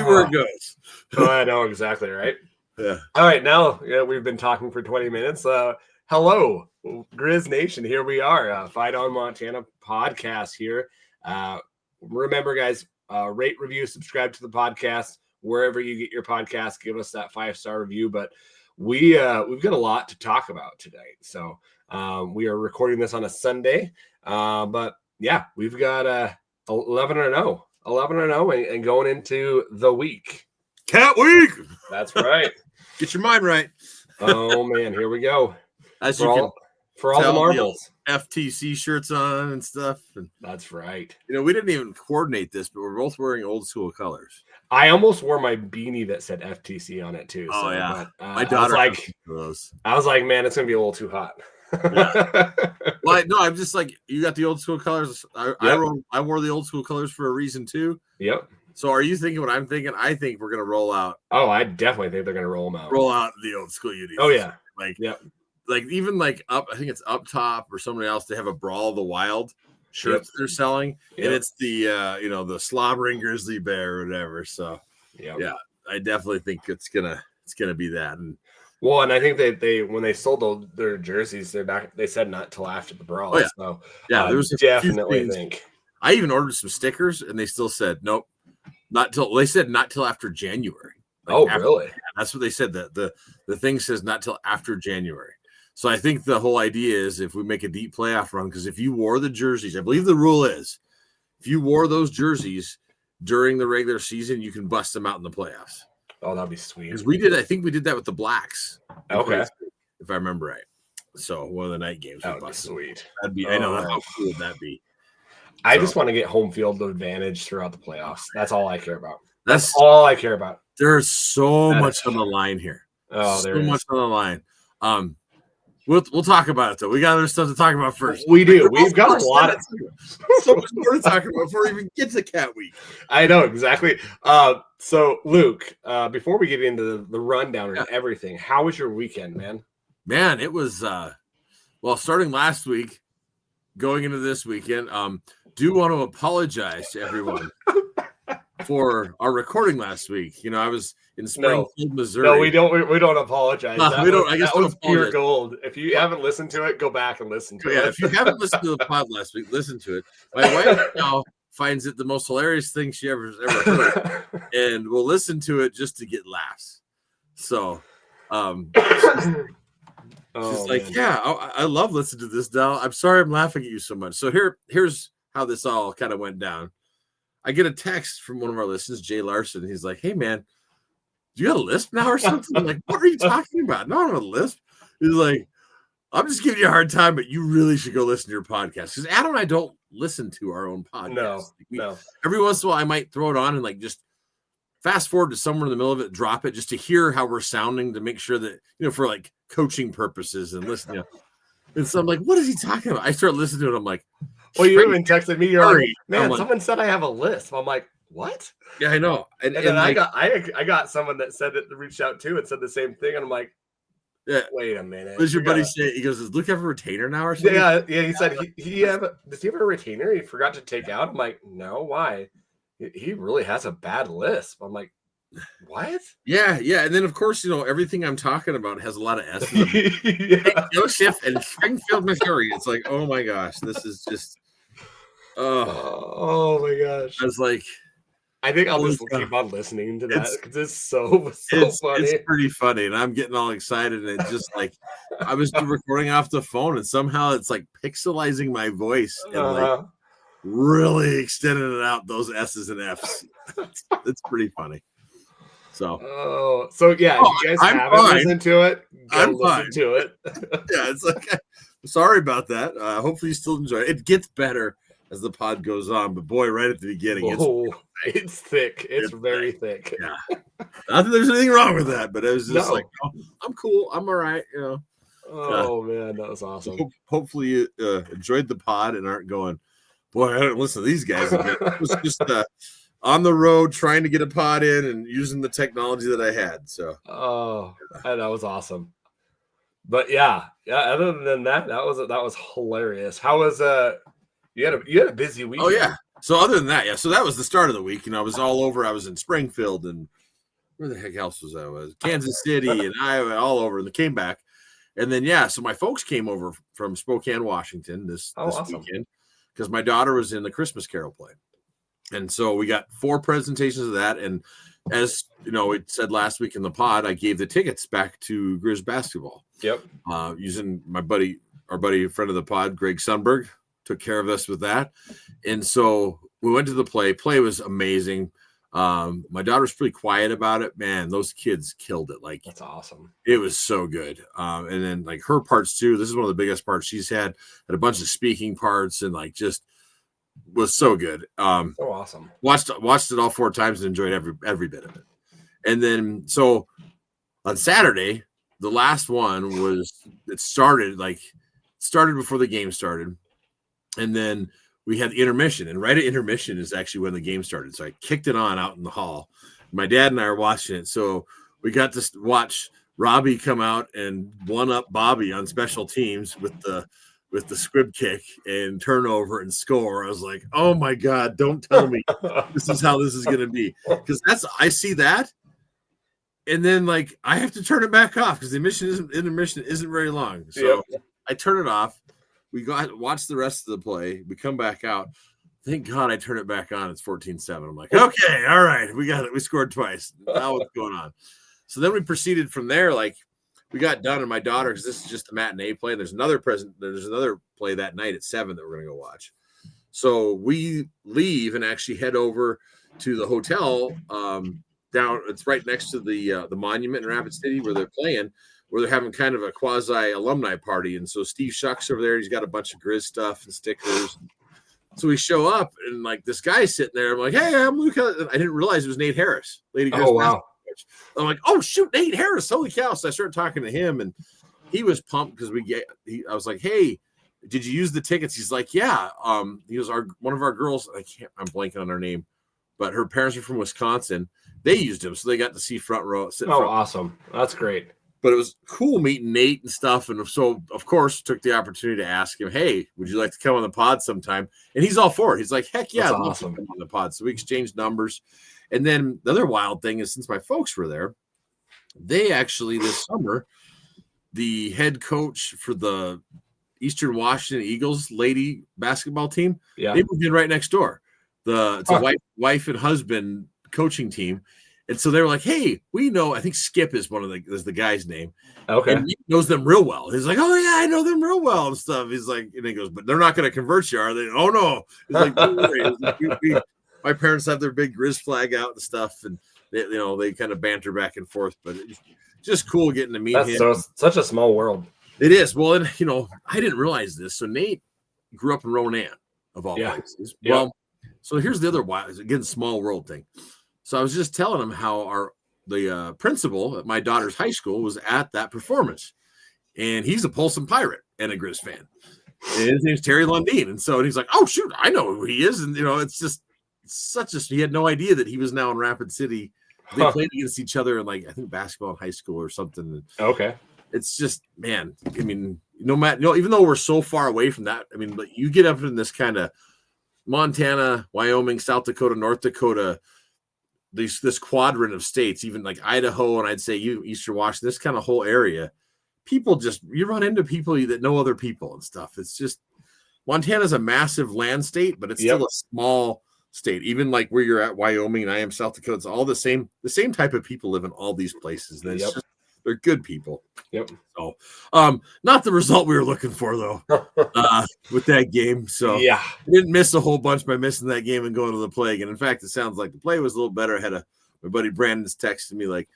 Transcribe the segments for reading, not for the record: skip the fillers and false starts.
where it goes. I know exactly, right? Yeah. All right, now we've been talking for 20 minutes. Hello, Griz Nation. Here we are, Fight on Montana podcast here. Remember, guys, rate, review, subscribe to the podcast wherever you get your podcast. Give us that 5-star review. But we've got a lot to talk about today. So we are recording this on a Sunday. But yeah, we've got 11-0 and going into the week. Cat week. That's right. Get your mind right. Oh man, here we go. As for you all the marbles, FTC shirts on and stuff. And, that's right. We didn't even coordinate this, but we're both wearing old school colors. I almost wore my beanie that said FTC on it too. Oh yeah, but, my daughter. I was like, man, it's gonna be a little too hot. Yeah. Well, no, I'm just like, you got the old school colors. I wore the old school colors for a reason too. Yep. So are you thinking what I'm thinking? I think we're gonna roll out. Oh, I definitely think they're gonna roll them out. Roll out the old school unis. Oh yeah. Like even like up, I think it's Up Top or somebody else. They have a Brawl of the Wild shirts they're selling, and it's the the slobbering grizzly bear or whatever. So yeah, I definitely think it's gonna be that. And I think they when they sold their jerseys, they said not till after the Brawl. Oh, yeah. So yeah, there was definitely think. I even ordered some stickers, and they still said nope, not till. They said not till after January. Really? Yeah, that's what they said. That the thing says not till after January. So I think the whole idea is if we make a deep playoff run, because if you wore the jerseys, I believe the rule is if you wore those jerseys during the regular season, you can bust them out in the playoffs. Oh, that'd be sweet. Because I think we did that with the Blacks. Okay. If I remember right. So one of the night games. That would be sweet. I know. How cool would that be? I just want to get home field advantage throughout the playoffs. That's all I care about. That's all I care about. There's so much on the line here. Oh, so much on the line. We'll talk about it though. We got other stuff to talk about first. We do. We've got a lot of so much more to talk about before we even get to Cat Week. I know exactly. So Luke, before we get into the rundown and everything, how was your weekend, man? Man, it was starting last week, going into this weekend. Do want to apologize to everyone for our recording last week. I was in Springfield, Missouri. No, we don't apologize. We don't. I guess that was pure gold. If you haven't listened to it, go back and listen to it. Yeah, if you haven't listened to the pod last week, listen to it. My wife now finds it the most hilarious thing she ever heard, and will listen to it just to get laughs. So, she's like, yeah, I love listening to this, Dal. I'm sorry I'm laughing at you so much. So here's how this all kind of went down. I get a text from one of our listeners, Jay Larson. He's like, hey, man, do you got a lisp now or something? I'm like, what are you talking about? No, I don't have a lisp. He's like, I'm just giving you a hard time, but you really should go listen to your podcast. Because Adam and I don't listen to our own podcast. No. Every once in a while, I might throw it on and like just fast forward to somewhere in the middle of it, drop it just to hear how we're sounding, to make sure that, for like coaching purposes and listening. And so I'm like, what is he talking about? I start listening to it. I'm like, well, you even texted me. You're like, man, someone said I have a lisp. I'm like, what? Yeah, I know. And then like, I got someone that said that reached out too and said the same thing. And I'm like, yeah, wait a minute. What does your buddy say? He goes, does Luke have a retainer now or something? Yeah. He said does he have a retainer he forgot to take out? I'm like, no, why? He really has a bad lisp. I'm like, what? Yeah. And then of course, everything I'm talking about has a lot of S. Joseph and Springfield, Missouri. It's like, oh my gosh, this is just oh my gosh. I was like, I think I'll just keep on listening to that because it's so funny. It's pretty funny, and I'm getting all excited. And it's just like I was recording off the phone, and somehow it's like pixelizing my voice and like really extending it out those S's and F's. It's pretty funny. So, if you guys haven't listened to it, listen to it. Yeah, it's like, sorry about that. Hopefully you still enjoy it. It gets better as the pod goes on, but boy, right at the beginning, it's thick. It's very thick. Yeah, not that there's anything wrong with that, but it was just like, I'm cool. I'm all right. Oh man, that was awesome. Hopefully you enjoyed the pod and aren't going, boy, I don't listen to these guys again. It was just on the road trying to get a pod in and using the technology that I had. So that was awesome. But yeah. Other than that, that was hilarious. How was you had a busy week? Oh yeah. So other than that, yeah. So that was the start of the week. I was all over. I was in Springfield and where the heck else was I? Was Kansas City and Iowa, all over, and they came back. And then so my folks came over from Spokane, Washington this awesome. weekend because my daughter was in the Christmas Carol play. And so we got 4 presentations of that. And as we said last week in the pod, I gave the tickets back to Griz basketball. Yep. Using our buddy, friend of the pod, Greg Sundberg, took care of us with that. And so we went to the play. Play was amazing. My daughter's pretty quiet about it. Man, those kids killed it. Like, that's awesome. It was so good. And then like her parts too. This is one of the biggest parts she's had a bunch of speaking parts and like just was so good. So awesome. Watched it all 4 times and enjoyed every bit of it. And then so on Saturday, the last one started before the game started. And then we had the intermission, and right at intermission is actually when the game started. So I kicked it on out in the hall. My dad and I are watching it. So we got to watch Robbie come out and one up Bobby on special teams with the squib kick and turnover and score. I was like, oh my God, don't tell me this is how this is going to be. Because I see that. And then like I have to turn it back off because the intermission isn't very long. So I turn it off. We watch the rest of the play. We come back out. Thank God I turn it back on. It's 14-7. I'm like, okay, all right. We got it. We scored twice. Now what's going on? So then we proceeded from there. Like we got done, and my daughter, because this is just a matinee play. There's another play that night at 7 that we're going to go watch. So we leave and actually head over to the hotel down. It's right next to the monument in Rapid City where they're playing, where they're having kind of a quasi alumni party. And so Steve Shuck's over there. He's got a bunch of Griz stuff and stickers. So we show up and like this guy's sitting there. I'm like, hey, I'm Luke. I didn't realize it was Nate Harris. Lady Griz. Oh, wow. I'm like, oh shoot, Nate Harris. Holy cow. So I started talking to him and he was pumped because I was like, hey, did you use the tickets? He's like, yeah. He was one of our girls. I'm blanking on her name, but her parents are from Wisconsin. They used him. So they got to see front row. Awesome. That's great. But it was cool meeting Nate and stuff. And so, of course, took the opportunity to ask him, hey, would you like to come on the pod sometime? And he's all for it. He's like, heck yeah, I'd love to come on the pod. So we exchanged numbers. And then the other wild thing is since my folks were there, they actually this summer, the head coach for the Eastern Washington Eagles lady basketball team, they moved in right next door. It's a wife and husband coaching team. And so they were like, hey, we know, I think Skip is the guy's name. Okay. And he knows them real well. He's like, oh, yeah, I know them real well and stuff. He's like, and he goes, but they're not going to convert you, are they? Oh, no. He's like, don't worry. My parents have their big Griz flag out and stuff. And, they kind of banter back and forth. But it's just cool getting to meet him. That's such a small world. It is. Well, and, I didn't realize this. So Nate grew up in Ronan, of all places. Yeah. Well, so here's the other wild, again, small world thing. So I was just telling him how the principal at my daughter's high school was at that performance, and he's a Polson Pirate and a Griz fan. And his name's Terry Lundeen, and he's like, "Oh shoot, I know who he is." And it's just he had no idea that he was now in Rapid City. They played against each other in I think basketball in high school or something. Okay, it's just man. I mean, even though we're so far away from that, I mean, you get up in this kind of Montana, Wyoming, South Dakota, North Dakota. This quadrant of states, even like Idaho, and I'd say Eastern Washington, this kind of whole area, people you run into people that know other people and stuff. It's just Montana's a massive land state, but it's still a small state. Even like where you're at, Wyoming, and I am South Dakota, it's all the same type of people live in all these places. And they're good people. Yep. So, not the result we were looking for though, with that game. So I didn't miss a whole bunch by missing that game and going to the play again. In fact, it sounds like the play was a little better. I had my buddy Brandon's texting me like,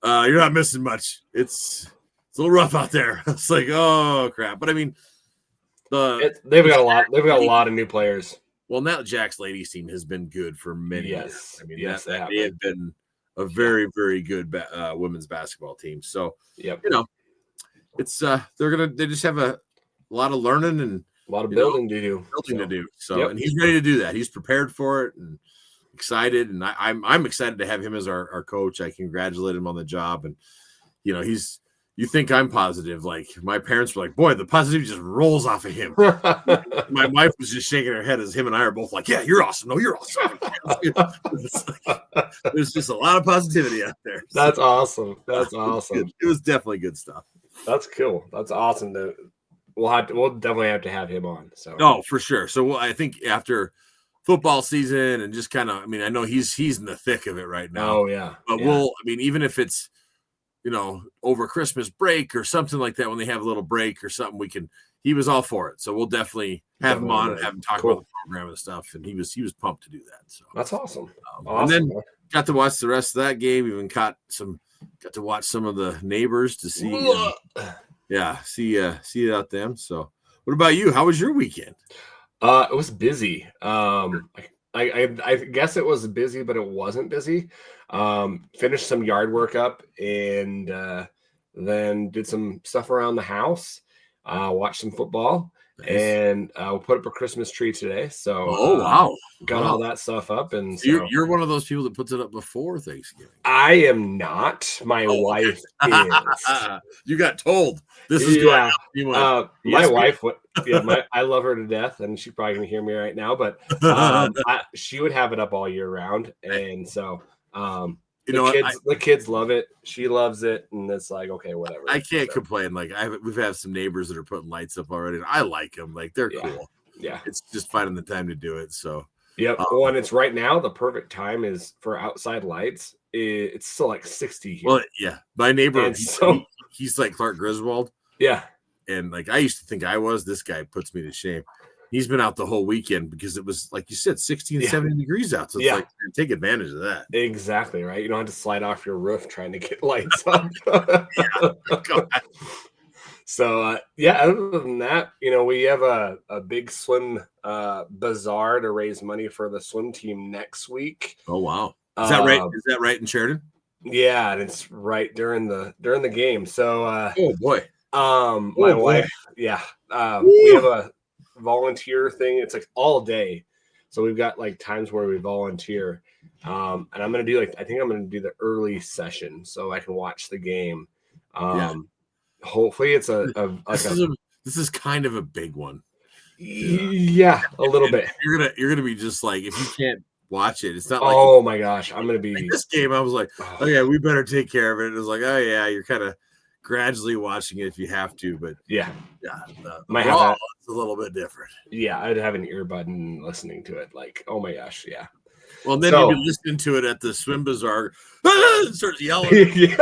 "You're not missing much. It's a little rough out there." It's like, oh crap. But I mean, they've got a lot of new players. Well, now Jack's ladies team has been good for many years. I mean, they have been a very, very good women's basketball team. So, it's they just have a lot of learning and a lot of building to do. So, and he's ready to do that. He's prepared for it and excited. And I'm excited to have him as our coach. I congratulate him on the job. And, he's you think I'm positive. Like my parents were like, boy, the positivity just rolls off of him. My wife was just shaking her head as him and I are both like, yeah, you're awesome. No, you're awesome. There's just a lot of positivity out there. That's awesome. That's awesome. It was definitely good stuff. That's cool. That's awesome. We'll definitely have to have him on. So for sure. So I think after football season and just kind of, I mean, I know he's in the thick of it right now. Oh yeah. But even if it's, over Christmas break or something like that, when they have a little break or something, he was all for it. So we'll definitely have him on and have him talk about the program and stuff. And he was pumped to do that. So that's awesome. And then got to watch the rest of that game. Even got to watch some of the neighbors to see. See it out them. So what about you? How was your weekend? It was busy. I guess it was busy, but it wasn't busy. Finished some yard work up and then did some stuff around the house. Watched some football. Nice. And we'll put up a Christmas tree today. So wow. Got all that stuff up. And so you're one of those people that puts it up before Thanksgiving. I am not. My wife is. You got told this is going on. My wife would I love her to death, and she's probably gonna hear me right now, but she would have it up all year round. And so the kids love it. She loves it, and it's like, okay, whatever. I can't complain. Like we've had some neighbors that are putting lights up already, and I like them. Like they're cool. Yeah, it's just finding the time to do it. So and it's right now. The perfect time is for outside lights. It's still like 60 here. Well, yeah, my neighbor, he's like Clark Griswold. Yeah, and like I used to think I was. This guy puts me to shame. He's been out the whole weekend because it was, like you said, 16, 70 degrees out. So it's like, take advantage of that. Exactly, right? You don't have to slide off your roof trying to get lights up. So, other than that, we have a big swim bazaar to raise money for the swim team next week. Oh, wow. Is that right? Is that right in Sheridan? Yeah, and it's right during the game. So, oh, boy. My wife, we have a volunteer thing. It's like all day, so we've got like times where we volunteer, and I'm gonna do I think I'm gonna do the early session so I can watch the game. Hopefully it's this is kind of a big one. Yeah, a little bit. You're gonna be just like, if you can't watch it, it's not like, oh my gosh, I'm gonna be like this game. I was like, oh yeah, we better take care of it. It was like, oh yeah, you're kind of gradually watching it if you have to, but might have that. It's a little bit different. Yeah, I'd have an earbud and listening to it. Like, oh my gosh, yeah. Well, then you'd be listening to it at the swim bazaar. Starts yelling.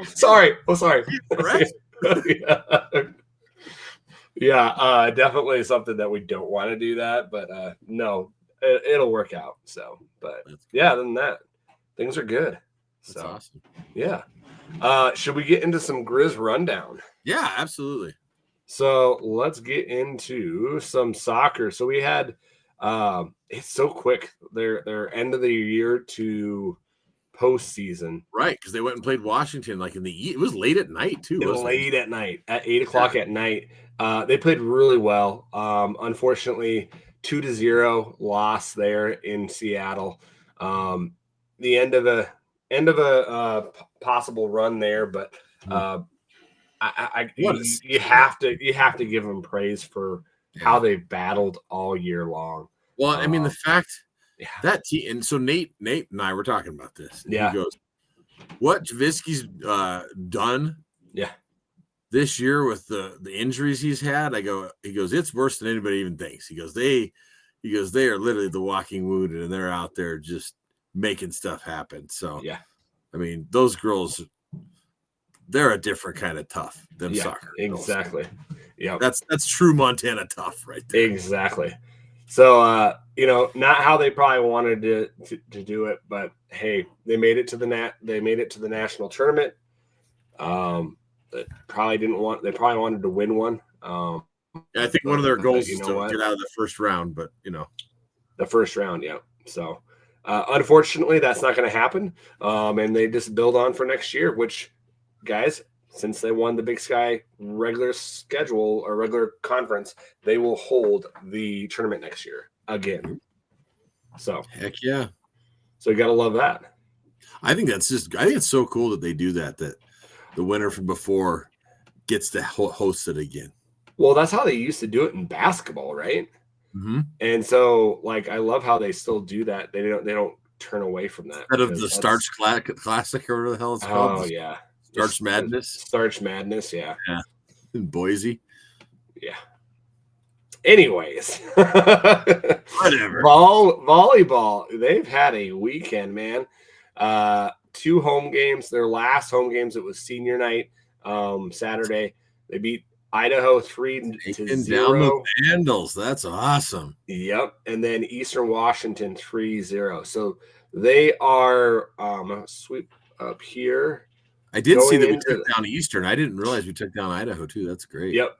Sorry. Oh, sorry. Right? Definitely something that we don't want to do that, but no, it'll work out. So, but other than that, things are good. That's awesome. Yeah. Should we get into some Griz rundown? Yeah, absolutely. So let's get into some soccer. So we had it's so quick. Their end of the year to postseason. Right, because they went and played Washington like it was late at night too. Late at night, at 8:00 at night. They played really well. Unfortunately, 2-0 loss there in Seattle. The end of a possible run there, but you have to give them praise for how they battled all year long. Well, I mean, the fact that team, and so Nate and I were talking about this. Yeah, he goes, "What Javitsky's done, this year with the injuries he's had." He goes, "It's worse than anybody even thinks." He goes, they are literally the walking wounded, and they're out there just making stuff happen. So I mean, those girls, they're a different kind of tough than soccer. Exactly. Yeah. That's true Montana tough right there. Exactly. So, not how they probably wanted to do it, but hey, they made it to the national tournament. They probably wanted to win one. I think one of their goals is to get out of the first round, but the first round. Yeah. So, unfortunately, that's not going to happen. And they just build on for next year, which, guys, since they won the Big Sky regular schedule or regular conference, they will hold the tournament next year again. So heck yeah. So you got to love that. I think it's so cool that they do that, that the winner from before gets to host it again. Well, that's how they used to do it in basketball, right? Mm-hmm. And so, like, I love how they still do that. They don't turn away from that. Instead of the Starch Classic or whatever the hell it's called. Oh, yeah. Starch Madness. Starch Madness, yeah. Yeah. In Boise. Yeah. Anyways. Whatever. Volleyball. They've had a weekend, man. 2 home games. Their last home games, it was senior night, Saturday. They beat Idaho 3-0. Down the Vandals. That's awesome. Yep. And then Eastern Washington 3-0. So they are sweep up here. I did see that we took down Eastern. I didn't realize we took down Idaho too. That's great. Yep.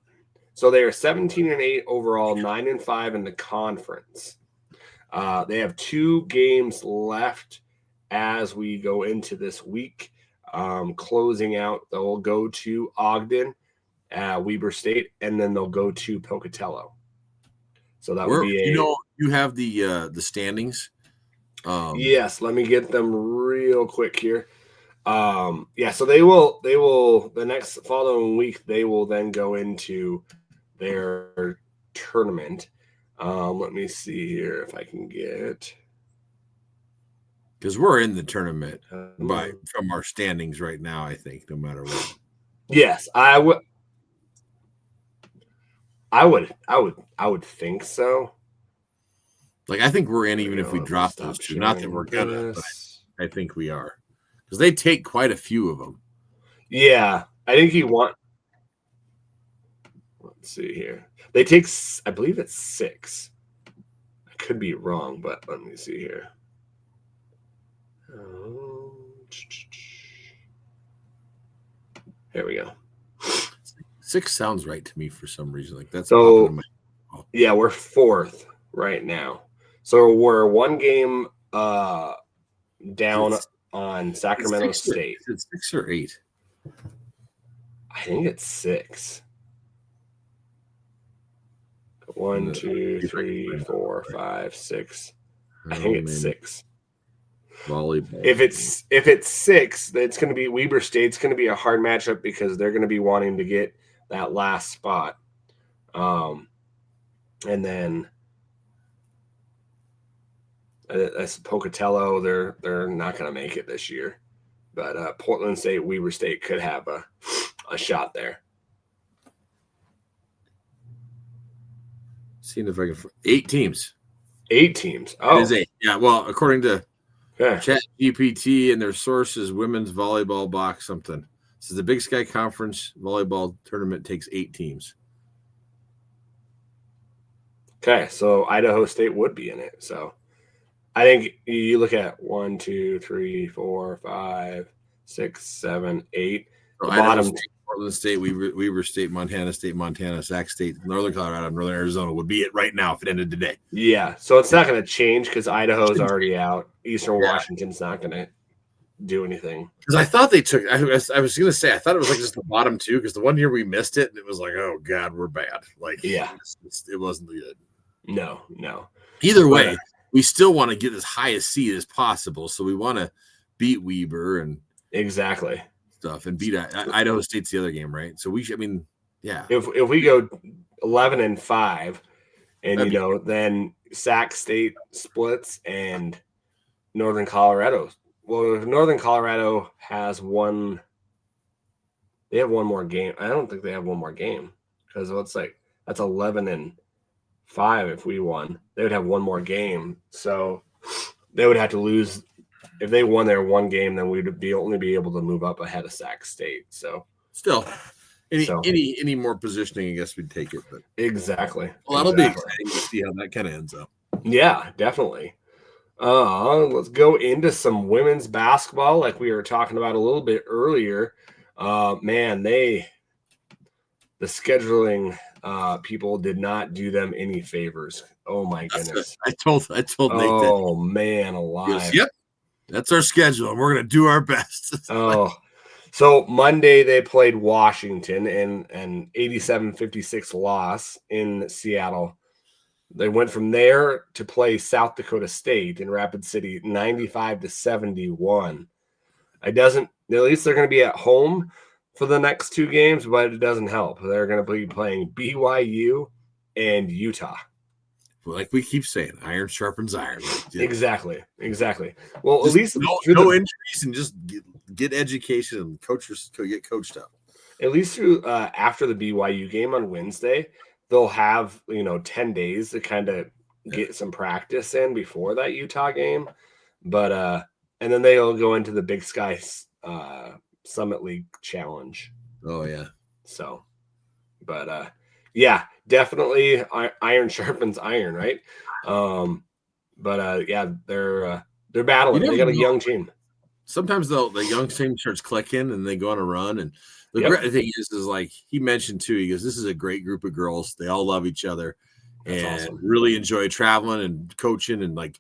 So they are 17-8 overall, 9-5 in the conference. They have 2 games left as we go into this week. Closing out, they'll go to Ogden, Weber State, and then they'll go to Pocatello. So that would be you have the standings. Yes, let me get them real quick here. So they will the next following week they will then go into their tournament. Let me see here if I can get, because we're in the tournament from our standings right now, I think, no matter what. Yes, I would think so. Like, I think we're in even if we drop those 2. Not that we're gonna, but I think we are. Because they take quite a few of them. Yeah, I think you want. Let's see here. They take, I believe it's 6. I could be wrong, but let me see here. Here we go. 6 sounds right to me for some reason. Like that's so. Yeah, we're 4th right now. So we're 1 game down on Sacramento State. It's 6 or 8. I think it's 6. 1, 2, 3, 4, 5, 6. I think it's 6. Volleyball. If it's 6, it's going to be Weber State's going to be a hard matchup because they're going to be wanting to get that last spot. And then that's Pocatello. They're not going to make it this year, but Portland State, Weber State could have a shot there. Seeing if I can. 8 teams. 8 teams. Oh, it is 8. Yeah. Well, according to ChatGPT and their sources, women's volleyball box something. This is the Big Sky Conference volleyball tournament takes 8 teams. Okay, so Idaho State would be in it. So I think you look at 1, 2, 3, 4, 5, 6, 7, 8. So bottom State, Portland State, Weber State, Montana, Sac State, Northern Colorado, Northern Arizona would be it right now if it ended today. Yeah, so it's not going to change because Idaho's already out. Eastern Washington's not going to do anything. Because I thought they took. I was going to say I thought it was like just the bottom 2 because the one year we missed it, it was like, oh god, we're bad. Like yeah, it wasn't good. No. Either way, we still want to get as high a seed as possible, so we want to beat Weber and exactly stuff and beat Idaho State's the other game, right? So we should. I mean, yeah. If we go 11-5, and then Sac State splits and Northern Colorado. Well, if Northern Colorado has one, they have one more game. I don't think they have one more game because it's like that's 11-5 if we won. They would have one more game, so they would have to lose. If they won their one game, then we'd only be able to move up ahead of Sac State. So still, any more positioning, I guess we'd take it. But exactly. Well, that'll be exciting to see how that kind of ends up. Yeah, definitely. Let's go into some women's basketball, like we were talking about a little bit earlier. Man, the scheduling people did not do them any favors. Oh my goodness! I told Nate that. Oh man, alive! Yep, that's our schedule, and we're gonna do our best. So Monday they played Washington in an 87-56 loss in Seattle. They went from there to play South Dakota State in Rapid City, 95-71. At least they're going to be at home. for the next 2 games, but it doesn't help. They're going to be playing BYU and Utah. Like we keep saying, iron sharpens iron. Exactly. Well, just at least no injuries and just get education and get coached up. At least through after the BYU game on Wednesday, they'll have 10 days to kind of get some practice in before that Utah game. But and then they'll go into the Big Sky Summit League Challenge. Oh yeah. So, but yeah, definitely iron sharpens iron, right? Yeah, they're battling. They got a young team. Sometimes the young team starts clicking and they go on a run. And the great thing is like he mentioned too, he goes, this is a great group of girls. They all love each other. That's awesome. Really enjoy traveling and coaching and like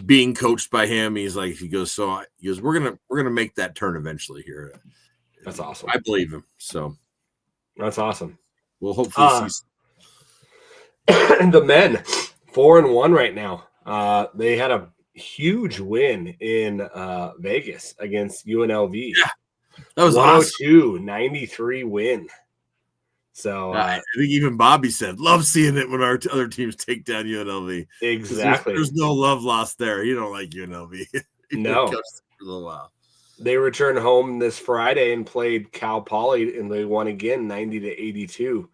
being coached by him. He goes, we're gonna make that turn eventually here. That's awesome. I believe him. So that's awesome. We'll hopefully see. The men 4-1 right now. They had a huge win in Vegas against UNLV. Yeah, that was 102-93 win. So I think even Bobby said, love seeing it when our other teams take down UNLV. Exactly. There's no love lost there. You don't like UNLV. No. For a little while. They returned home this Friday and played Cal Poly, and they won again 90-82.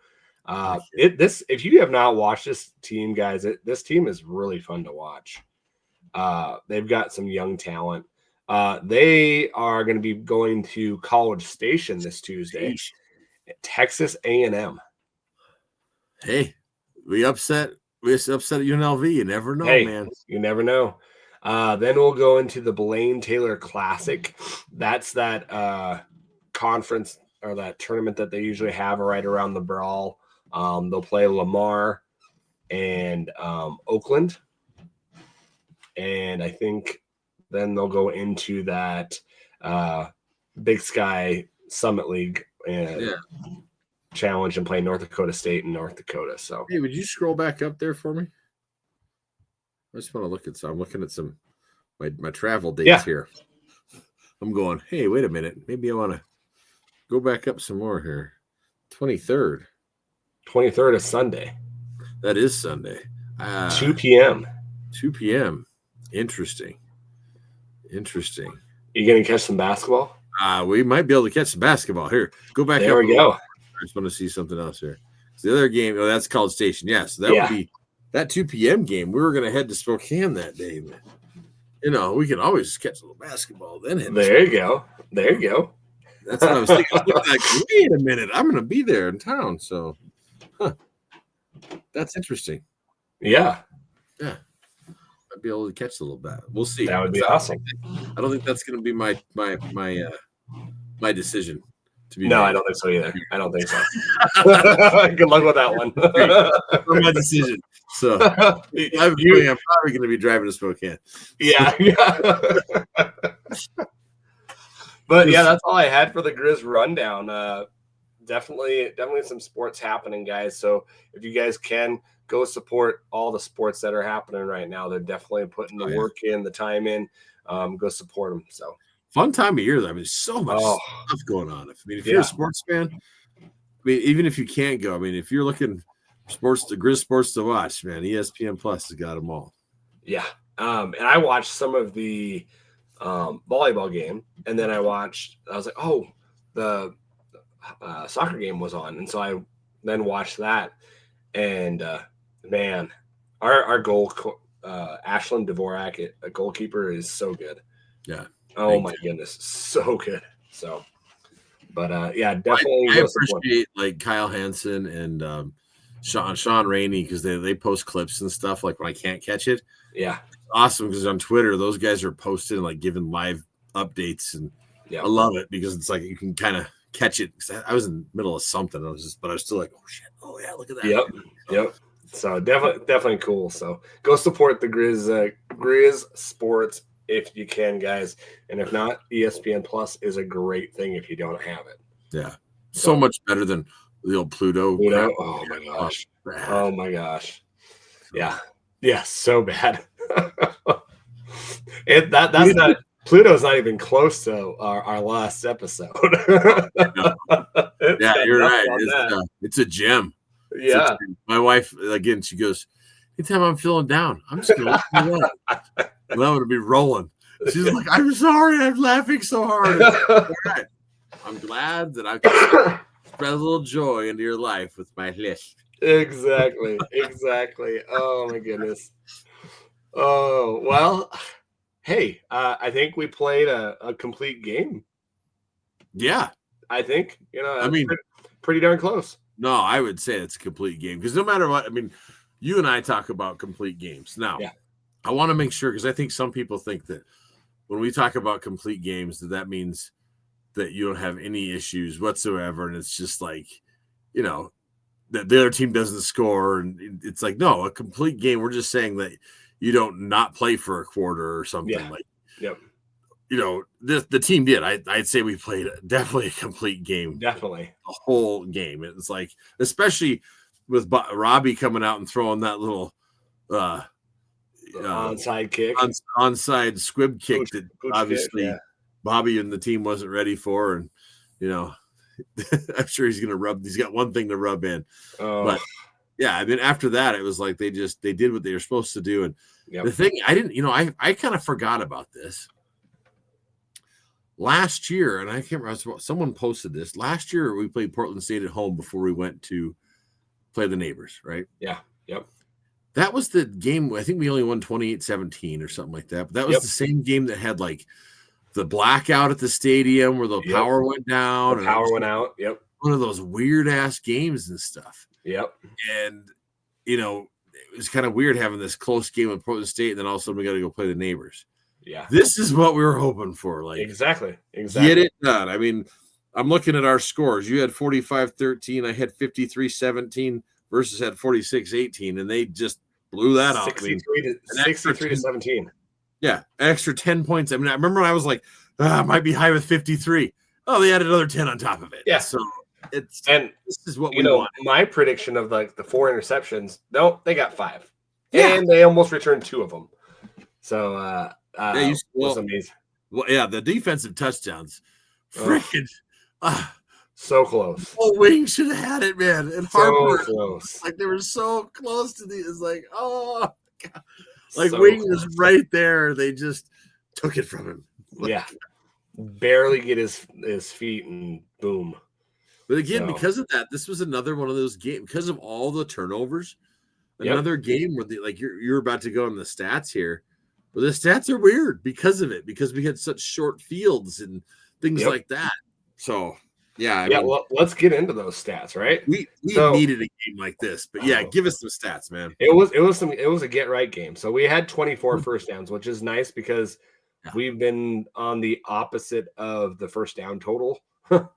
If you have not watched this team, guys, this team is really fun to watch. They've got some young talent. They are going to be going to College Station this Tuesday. Texas A&M. Hey, we upset UNLV. You never know, man. You never know. Then we'll go into the Blaine Taylor Classic. That's that conference or that tournament that they usually have right around the Brawl. They'll play Lamar and Oakland. And I think then they'll go into that Big Sky Summit League challenge and play North Dakota State and North Dakota. So, hey, would you scroll back up there for me? I just want to look at some. I'm looking at some my travel dates here. I'm going, hey, wait a minute. Maybe I want to go back up some more here. 23rd. 23rd is Sunday. That is Sunday. 2 p.m. 2 p.m. Interesting. You going to catch some basketball? We might be able to catch some basketball. Here, go back there up. We go. I just want to see something else here. So the other game, that's College Station. Yeah, so that would be that 2 p.m. game. We were going to head to Spokane that day, man. We can always catch a little basketball then. There you go. That's what I was thinking. I was like, wait a minute, I'm going to be there in town. So, that's interesting. Yeah. I'd be able to catch a little bit. We'll see. That would be awesome. I don't think that's going to be my decision. No, I don't think so either. I don't think so. Good luck with that one. My decision. So I'm probably going to be driving to Spokane. Yeah. But yeah, that's all I had for the Griz rundown. Definitely some sports happening, guys. So if you guys can go support all the sports that are happening right now, they're definitely putting the work in, the time in. Go support them. So fun time of year, though. I mean, so much stuff going on. If you're a sports fan, even if you can't go, if you're looking the Griz sports to watch, man, ESPN Plus has got them all. Yeah. And I watched some of the volleyball game, and then I was like, oh, the soccer game was on. And so I then watched that. And man, our goal, Ashlyn Dvorak, a goalkeeper, is so good. Yeah. Oh my goodness, so good. So, but definitely. I appreciate like Kyle Hansen and Sean Rainey because they post clips and stuff like when I can't catch it. Yeah, it's awesome because on Twitter those guys are posting like giving live updates and I love it because it's like you can kind of catch it. Because I was in the middle of something, but I was still like, oh shit, oh yeah, look at that. Yep. So definitely cool. So go support the Griz sports if you can, guys. And if not, ESPN Plus is a great thing if you don't have it. Yeah. So much better than the old Pluto. Oh my gosh. Oh my gosh. Yeah. Yeah, so bad. That's not Pluto's not even close to our last episode. Yeah, you're right. It's a gem. Yeah. My wife, again, she goes, anytime I'm feeling down, I'm just going to look it up. And I'm going to be rolling. She's like, I'm sorry, I'm laughing so hard. All right. I'm glad that I can spread a little joy into your life with my list. Exactly. Oh, my goodness. Oh, well, hey, I think we played a complete game. Yeah. I think, I mean, pretty darn close. No, I would say it's a complete game because no matter what, I mean, you and I talk about complete games. Now, I want to make sure because I think some people think that when we talk about complete games, that means that you don't have any issues whatsoever. And it's just like, that the other team doesn't score. And it's like, no, a complete game. We're just saying that you don't not play for a quarter or something the team did. I'd say we played definitely a complete game. Definitely. A whole game. It's like, especially with Robbie coming out and throwing that little onside kick. Onside squib kick that obviously Bobby and the team wasn't ready for. And, I'm sure he's got one thing to rub in. But yeah, I mean, after that, it was like they did what they were supposed to do. And the thing I didn't, I kind of forgot about this. Last year, and I can't remember, someone posted this. Last year, we played Portland State at home before we went to play the neighbors, right? Yeah. Yep. That was the game. I think we only won 28-17 or something like that. But that was the same game that had like the blackout at the stadium where the power went down. The power went out. Yep. One of those weird ass games and stuff. Yep. And, it was kind of weird having this close game with Portland State. And then all of a sudden we got to go play the neighbors. Yeah. This is what we were hoping for. Like exactly. Get it done. I mean, I'm looking at our scores. You had 45-13. I had 53-17 versus had 46-18, and they just blew that off. 63 to 17. Yeah, an extra 10 points. I mean, I remember when I was like, I might be high with 53. Oh, they added another 10 on top of it. Yeah. So this is what we want. My prediction of like the 4 interceptions, no, they got 5. Yeah. And they almost returned 2 of them. So it was amazing. Well, yeah, the defensive touchdowns. Freaking so close. Oh, Wing should have had it, man. And Harper, close. Like they were so close to these. It's like, oh God. Like so Wing close. was right there. They just took it from him. Yeah. Barely get his feet and boom. But again, because of that, this was another one of those games because of all the turnovers. Another game where you're about to go on the stats here. Well, the stats are weird because of it, because we had such short fields and things like that. So, I mean, well, let's get into those stats, right? We needed a game like this, but give us some stats, man. It was a get right game. So we had 24 first downs, which is nice because we've been on the opposite of the first down total the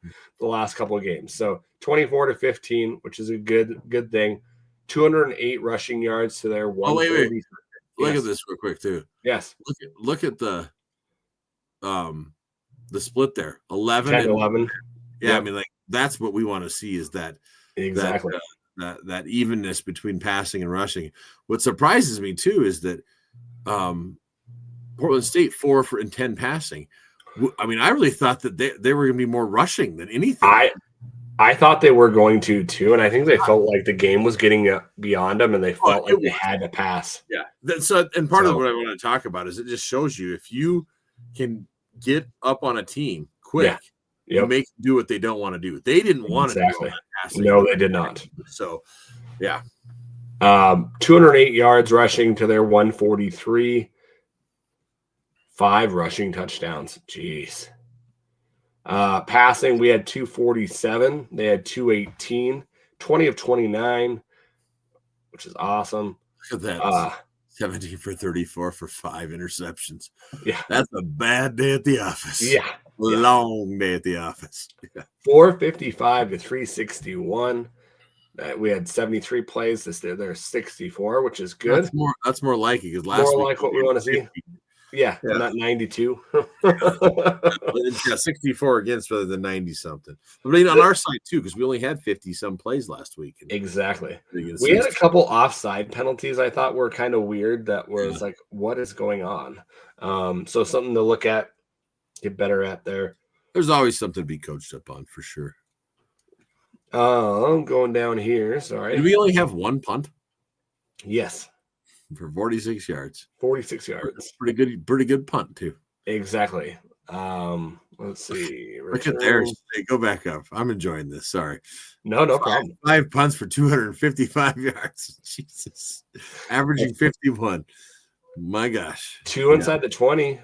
last couple of games. So 24-15, which is a good thing. 208 rushing yards to their 130. Wait. Look at this real quick too. Yes. Look at the split there. 11 and 11. Yeah, I mean, like that's what we want to see is that exactly that evenness between passing and rushing. What surprises me too is that Portland State 4 for 10 passing. I mean, I really thought that they were going to be more rushing than anything. I thought they were going to too, and I think they felt like the game was getting beyond them, and they felt like they had to pass. Yeah. And part of what I want to talk about is it just shows you if you can get up on a team quick, you make them do what they don't want to do. They didn't want to do passing. No, they did not. So, yeah. 208 yards rushing to their 143. 5 rushing touchdowns. Jeez. Passing, we had 247. They had 218. 20 of 29, which is awesome. Look at that. 17 for 34 for 5 interceptions. Yeah. That's a bad day at the office. Yeah. Long day at the office. Yeah. 455 to 361. We had 73 plays. There's 64, which is good. That's more like it because last week like what we want to see. Yeah, not 92. 64 against rather than 90 something. But I mean, on our side too, because we only had 50 some plays last week. Exactly. We had a couple offside penalties I thought were kind of weird. That was like, what is going on? So something to look at get better at there. There's always something to be coached up on for sure. I'm going down here. Sorry. Did we only have one punt? Yes. For 46 yards. 46 yards. Pretty good punt too. Exactly. Let's see. Look at there. Hey, go back up. I'm enjoying this. Sorry. No problem. 5 punts for 255 yards. Jesus. Averaging 51. My gosh. 2 inside the 20.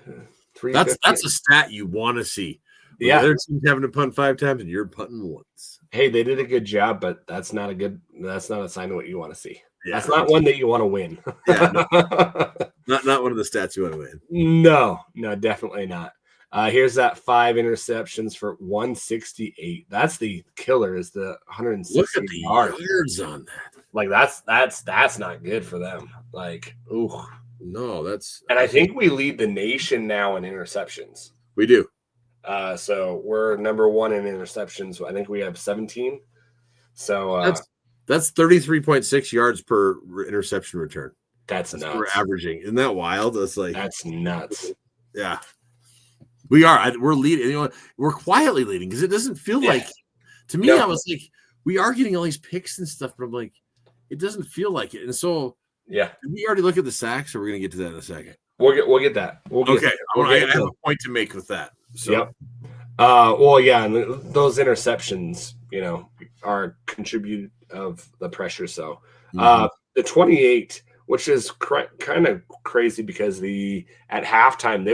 That's a stat you want to see. Yeah. The other team's having to punt 5 times and you're punting once. Hey, they did a good job, but that's not a sign of what you want to see. Yeah, that's not one that you want to win. Yeah, no. not one of the stats you want to win. No, definitely not. Here's that 5 interceptions for 168. That's the killer. Is the 160 Look at the yards on that. Like that's not good for them. Like, ooh, no, that's. And I think we lead the nation now in interceptions. We do. So we're number 1 in interceptions. I think we have 17. So that's 33.6 yards per interception return. That's nuts. What we're averaging. Isn't that wild? That's nuts. Yeah. We are. We're leading. You know, we're quietly leading because it doesn't feel like. To me, I was like, we are getting all these picks and stuff, but I'm like, it doesn't feel like it. And so, did we already look at the sacks, or we're going to get to that in a second? We'll get that. I have a point to make with that. So. Yep. Well, yeah, and those interceptions, are contribute of the pressure. So, the 28, which is kind of crazy because at halftime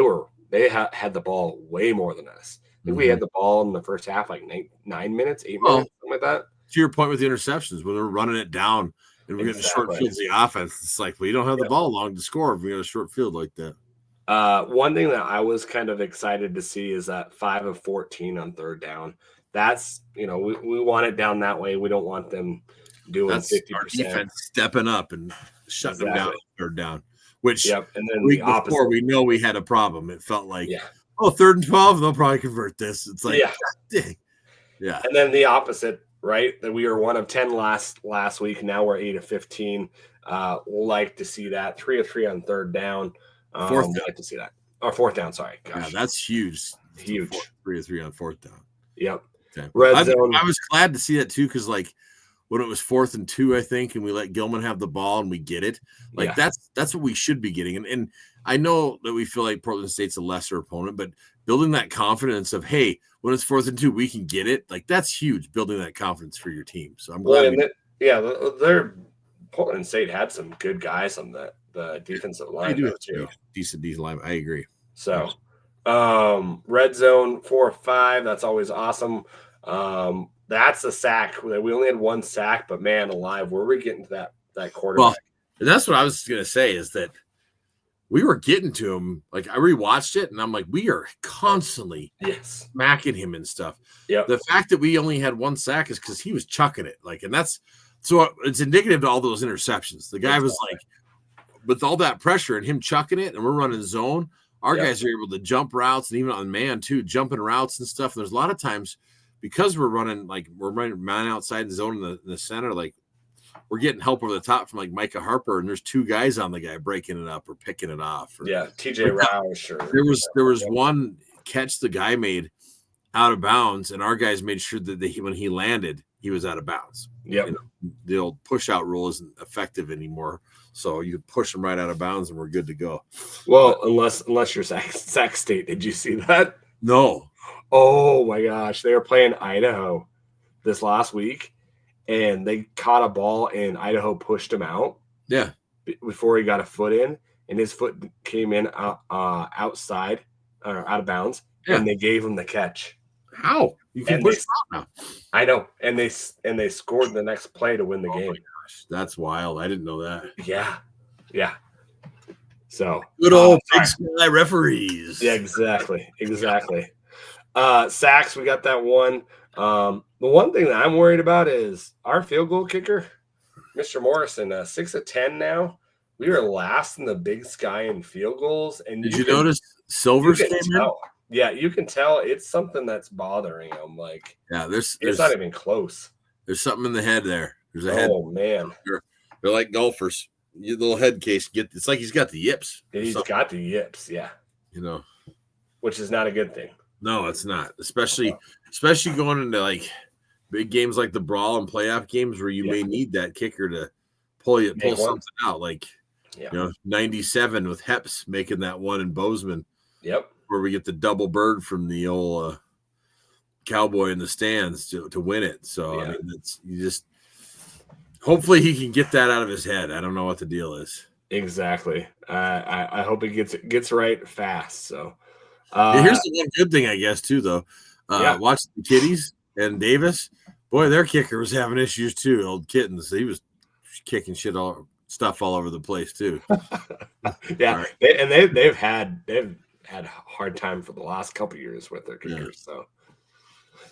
they had the ball way more than us. I think we had the ball in the first half, like 9 minutes, 8 minutes, something like that. To your point with the interceptions, when they're running it down and we're getting short fields of the offense, it's like we don't have the ball long to score if we got a short field like that. One thing that I was kind of excited to see is that 5 of 14 on third down. That's, we want it down that way. We don't want them doing 50%. Our defense stepping up and shutting them down third down. Which and then the opposite. Before we know we had a problem. It felt like, 3rd and 12, they'll probably convert this. It's like, dang. Yeah. And then the opposite, right? That we were 1 of 10 last week. Now we're 8 of 15. We'll like to see that 3 of 3 on third down. Fourth down. Like to see that. Or fourth down. Sorry. Gosh. Yeah, that's huge. Huge. 3 of 3 on fourth down. Yep. Okay. Red zone. I was glad to see that too, because like when it was 4th and 2, I think, and we let Gilman have the ball and we get it. Like that's what we should be getting. And I know that we feel like Portland State's a lesser opponent, but building that confidence of, hey, when it's 4th and 2, we can get it. Like that's huge. Building that confidence for your team. So I'm glad. Their Portland State had some good guys on the defensive line. They do too. Decent line. I agree. So, red zone 4 or 5. That's always awesome. That's a sack. We only had 1 sack, but man alive, where we getting to that quarterback? Well, and that's what I was going to say is that we were getting to him. Like I rewatched it, and I'm like, we are constantly smacking him and stuff. Yeah. The fact that we only had 1 sack is because he was chucking it. Like, and that's so it's indicative to all those interceptions. The guy was like, with all that pressure and him chucking it, and we're running zone. Our guys are able to jump routes and even on man too, jumping routes and stuff. And there's a lot of times because we're running man outside the zone in the center, like we're getting help over the top from like Micah Harper, and there's 2 guys on the guy breaking it up or picking it off. TJ Roush. There was one catch the guy made out of bounds, and our guys made sure that when he landed, he was out of bounds. Yeah, the old push out rule isn't effective anymore. So you push them right out of bounds and we're good to go. Well, unless you're Sac State. Did you see that? No. Oh my gosh. They were playing Idaho this last week and they caught a ball and Idaho pushed him out. Yeah. Before he got a foot in, and his foot came in outside or out of bounds, and they gave him the catch. How? You can push now. I know. And they scored the next play to win the game. Gosh, that's wild. I didn't know that. Yeah. So good old Big Sky referees. Yeah, exactly. Sacks, we got that one. The one thing that I'm worried about is our field goal kicker, Mr. Morrison, 6 of 10 now. We are last in the Big Sky in field goals. And did you notice Silvers came in? Yeah, you can tell it's something that's bothering him. Like, there's not even close. There's something in the head there. There's a head. Oh man, they're like golfers. Your little head case it's like he's got the yips. He's got the yips. Yeah. which is not a good thing. No, it's not. Especially going into like big games like the Brawl and playoff games where you may need that kicker to pull something out. Like 97 with Heps making that one in Bozeman. Yep. Where we get the double bird from the old cowboy in the stands to win it. So I mean, hopefully he can get that out of his head. I don't know what the deal is. Exactly. I hope it gets right fast. So here's the one good thing, I guess, too, though. Watch the Kitties and Davis. Boy, their kicker was having issues too. Old Kittens. He was kicking stuff all over the place too. Yeah, right. They've had a hard time for the last couple of years with their kickers.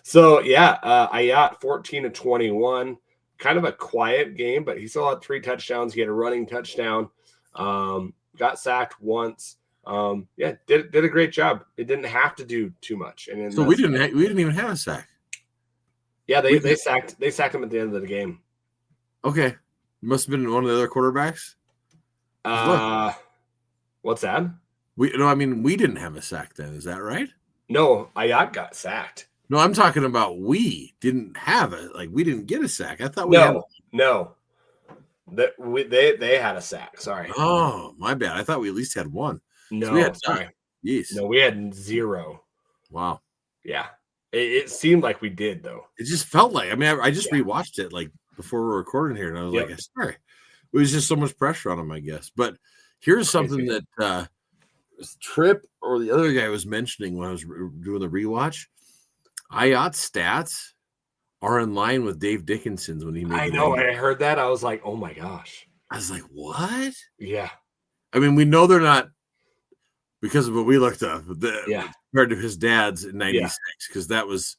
So I got 14-21. Kind of a quiet game, but he still had 3 touchdowns. He had a running touchdown. Got sacked once. Did a great job. It didn't have to do too much. And so we didn't even have a sack. Yeah, they sacked him at the end of the game. Okay, it must have been one of the other quarterbacks. What's that? We didn't have a sack then. Is that right? No, Ayat got sacked. No, I'm talking about we didn't have it. Like we didn't get a sack. I thought we had. No. They had a sack. Sorry. Oh, my bad. I thought we at least had one. No, so we had sorry. Yes. No, we had 0. Wow. Yeah. It seemed like we did though. It just felt like. I mean, I just rewatched it like before we're recording here, and I was like, sorry. It was just so much pressure on him, I guess. But here's something that Tripp or the other guy was mentioning when I was doing the rewatch. Ayat's stats are in line with Dave Dickinson's when he made. I know. I heard that. I was like, oh my gosh. I was like, what? Yeah. I mean, we know they're not because of what we looked up. Compared to his dad's in '96, because that was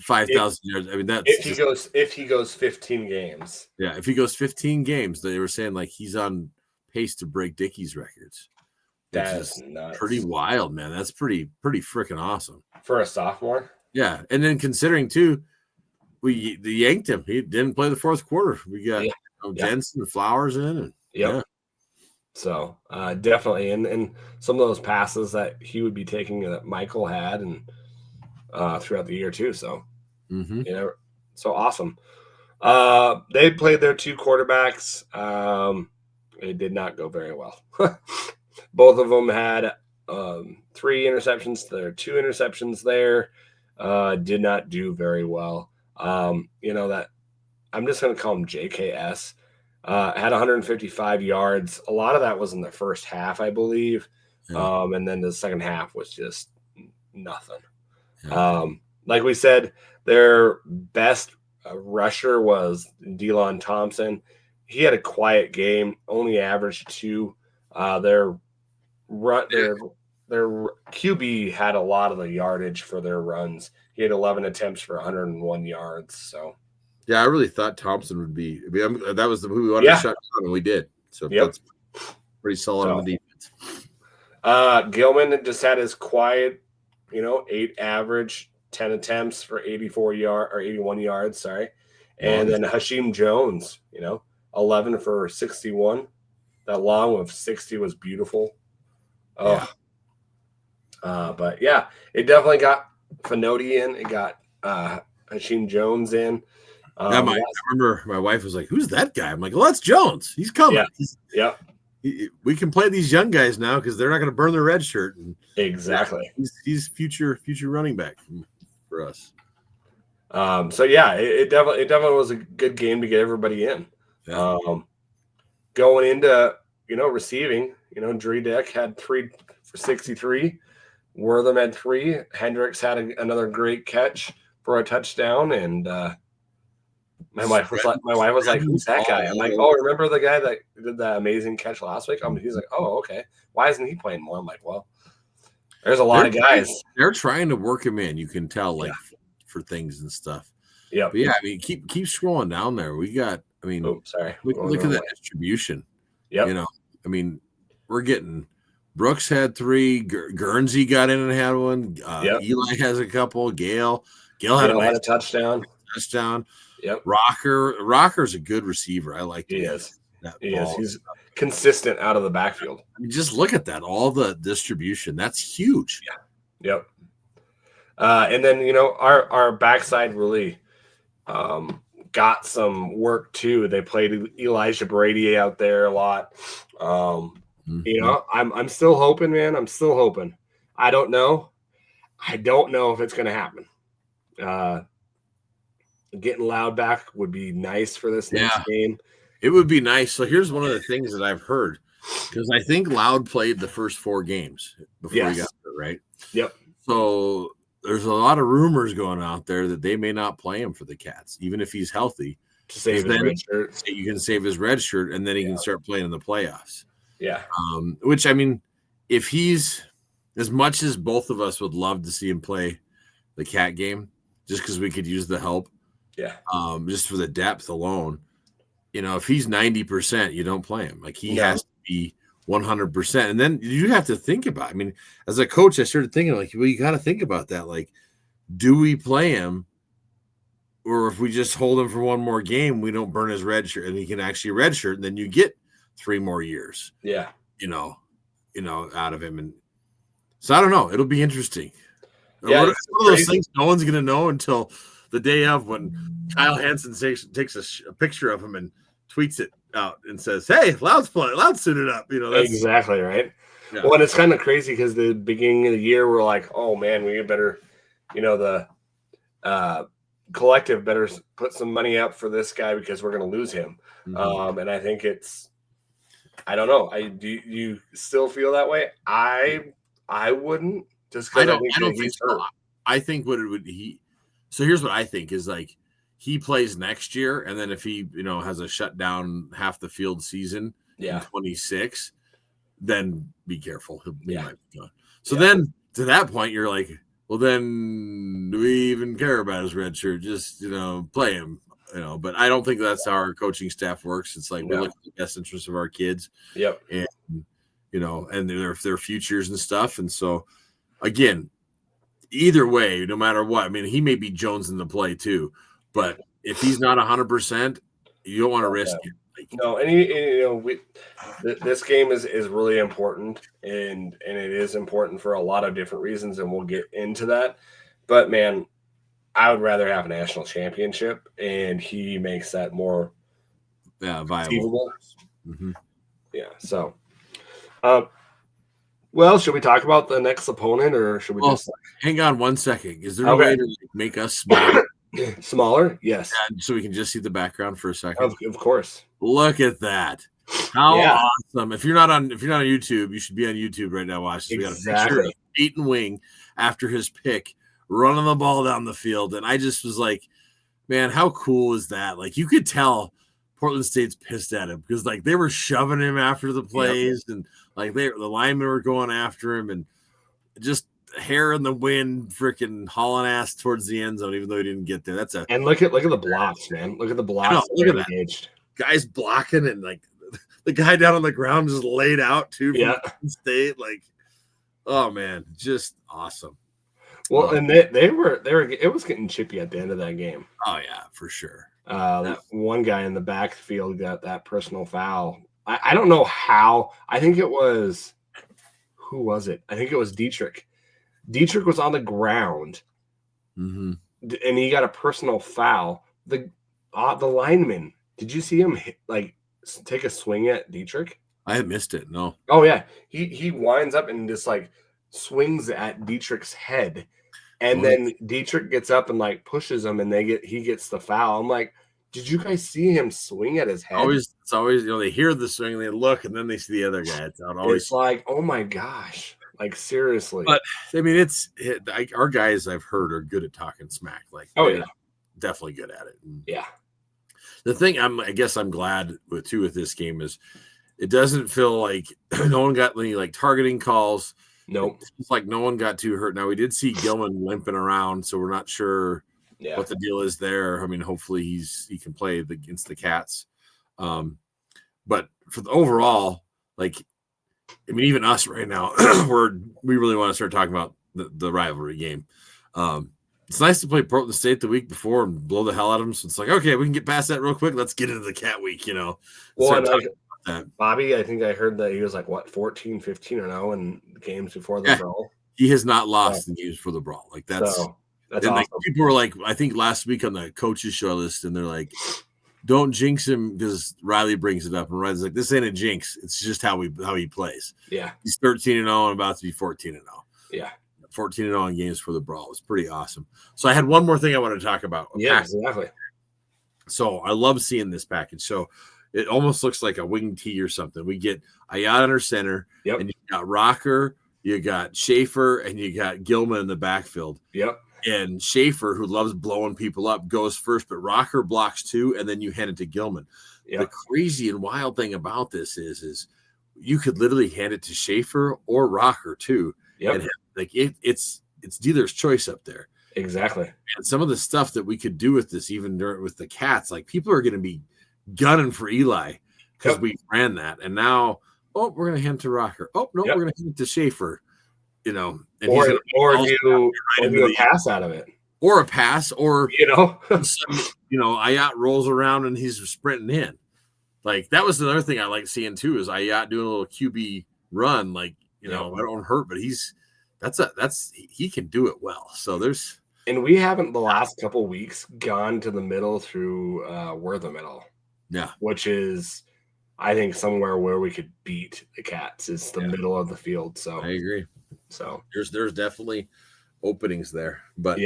5,000 yards. I mean, that's if he goes 15 games. Yeah, if he goes 15 games, they were saying like he's on pace to break Dickey's records. That's nuts. Pretty wild, man. That's pretty freaking awesome for a sophomore. Yeah, and then considering too, we yanked him. He didn't play the fourth quarter. We got Jensen and Flowers in, and so definitely, and some of those passes that he would be taking that Michael had, and throughout the year too. So so awesome. They played their 2 quarterbacks. It did not go very well. Both of them had 3 interceptions. There are 2 interceptions there. Did not do very well. That I'm just going to call him JKS. Had 155 yards. A lot of that was in the first half, I believe. And then the second half was just nothing. Like we said, their best rusher was Delon Thompson. He had a quiet game, only averaged 2. Their QB had a lot of the yardage for their runs. He had 11 attempts for 101 yards. So, I really thought Thompson would be. I mean, that was who we wanted to shut down, and we did. So that's pretty solid on the defense. Gilman just had his quiet, 8 average, 10 attempts for 81 yards. Sorry, and then Hashim Jones, 11 for 61. That long of 60 was beautiful. But it definitely got Fanotti in. It got Hashim Jones in. I remember my wife was like, "Who's that guy?" I'm like, "Well, that's Jones. He's coming." We can play these young guys now because they're not going to burn their red shirt. And exactly. He's future running back for us. It definitely was a good game to get everybody in. Going into receiving, Dree Dick had 3 for 63. Wortham had 3. Hendricks had another great catch for a touchdown, and my wife was like, "Who's that guy?" I'm like, "Oh, remember the guy that did that amazing catch last week?" He's like, "Oh, okay. Why isn't he playing more?" I'm like, "Well, there's a lot of guys. They're trying to work him in. You can tell, for things and stuff." Yeah, but I mean, keep scrolling down there. We got. I mean, look at that distribution. Yeah, I mean, we're getting. Brooks had 3. Guernsey got in and had 1. Eli has a couple. Gail had a touchdown. Yep. Rocker's a good receiver. I like. He is. He's consistent out of the backfield. I mean, just look at that. All the distribution. That's huge. Yep. And then, you know, our backside really got some work too. They played Elijah Brady out there a lot. You know, I'm still hoping, man. I'm still hoping. I don't know. I don't know if it's going to happen. Getting Loud back would be nice for this next game. It would be nice. So here's one of the things that I've heard, because I think Loud played the first 4 games before he got there, right? Yep. So there's a lot of rumors going out there that they may not play him for the Cats, even if he's healthy. To save his red shirt. You can save his red shirt, and then he can start playing in the playoffs. Yeah. Which, I mean, if he's, as much as both of us would love to see him play the Cat game, just because we could use the help. Yeah. Just for the depth alone. You know, if he's 90%, you don't play him. Like, he has to be 100%. And then you have to think about, I mean, as a coach, I started thinking, like, well, you got to think about that. Like, do we play him? Or if we just hold him for one more game, we don't burn his red shirt and he can actually red shirt, and then you get 3 more years. Yeah. You know, out of him. And so I don't know. It'll be interesting. Yeah, it's one of those things no one's going to know until the day of, when Kyle Hansen takes a picture of him and tweets it out and says, "Hey, Loud's suited up." You know, that's exactly right. Yeah. Well, and it's kind of crazy because the beginning of the year we're like, "Oh man, we better," you know, the collective better put some money up for this guy because we're going to lose him. And I think I don't know. Do you still feel that way? I wouldn't, just because I don't think so. I think so here's what I think is, like, he plays next year, and then if he, you know, has a shutdown half the field season in 26, then be careful. He might be gone. So then to that point, you're like, well, then do we even care about his red shirt? Just, you know, play him, you know. But I don't think that's how our coaching staff works. It's like, we look at the best interest of our kids. Yep. And, you know, and their futures and stuff. And so, again, either way, no matter what, I mean, he may be Jones in the play too, but if he's not 100%, you don't want to risk it. No, and you know, this game is really important, and it is important for a lot of different reasons, and we'll get into that. But man, I would rather have a national championship, and he makes that more viable. Yeah. So, well, should we talk about the next opponent, or should we just hang on one second? Is there a way to make us smaller? Smaller? Yes. So we can just see the background for a second. Of course. Look at that. How awesome. If you're not on YouTube, you should be on YouTube right now watching. We got a picture of Peyton Wing after his pick, running the ball down the field. And I just was like, man, how cool is that? Like, you could tell Portland State's pissed at him because, like, they were shoving him after the plays, and like the linemen were going after him, and just hair in the wind, freaking hauling ass towards the end zone, even though he didn't get there. And look at the blocks, man. Look at the blocks. Look at that. Guys blocking, and like the guy down on the ground just laid out too from Portland State. Like, oh man, just awesome. Well, and they were it was getting chippy at the end of that game. Oh yeah, for sure. That one guy in the backfield got that personal foul. I don't know how. I think it was, who was it? I think it was Dietrich. Dietrich was on the ground, and he got a personal foul. The lineman, did you see him take a swing at Dietrich? I had missed it. No. Oh yeah, he winds up and just like swings at Dietrich's head, and then Dietrich gets up and like pushes him, and he gets the foul. I'm like, did you guys see him swing at his head? It's always, you know, they hear the swing, they look, and then they see the other guy. It's like, oh my gosh. Like, seriously. But I mean, our guys I've heard are good at talking smack. Like, definitely good at it. And yeah. The thing I guess I'm glad with this game is it doesn't feel like no one got any like targeting calls. Nope. It's like no one got too hurt. Now we did see Gilman limping around, so we're not sure what the deal is there. I mean, hopefully he can play against the Cats. But for the overall, like, I mean, even us right now, we really want to start talking about the rivalry game. It's nice to play Portland State the week before and blow the hell out of them. So it's like, okay, we can get past that real quick. Let's get into the Cat week, you know. Well, Bobby, I think I heard that he was like, 14, 15 or no in games before the Brawl. He has not lost the games for the Brawl. Like that's awesome. Like, people were like, I think last week on the coaches show list, and they're like, don't jinx him because Riley brings it up, and Riley's like, this ain't a jinx. It's just how he plays. Yeah, he's 13-0 and about to be 14-0. Yeah, 14-0 in games for the Brawl. It's pretty awesome. So I had one more thing I wanted to talk about. Exactly. So I love seeing this package. So it almost looks like a wing tee or something. We get Ayat under center, and you got Rocker, you got Schaefer, and you got Gilman in the backfield. Yep. And Schaefer, who loves blowing people up, goes first, but Rocker blocks too, and then you hand it to Gilman. Yep. The crazy and wild thing about this is you could literally hand it to Schaefer or Rocker too. Yep. And like it's dealer's choice up there. Exactly. And some of the stuff that we could do with this, even with the cats, like people are going to be gunning for Eli because we ran that, and now we're going to hand it to Rocker. Oh no, we're going to hand it to Schaefer. And or do a pass out of it, or a pass, or Ayat rolls around and he's sprinting in. Like that was another thing I like seeing too is Ayat doing a little QB run. Like I don't hurt, but he can do it well. So and we haven't the last couple weeks gone to the middle through we're the middle, which is I think somewhere where we could beat the Cats is the middle of the field. So I agree. So there's definitely openings there, but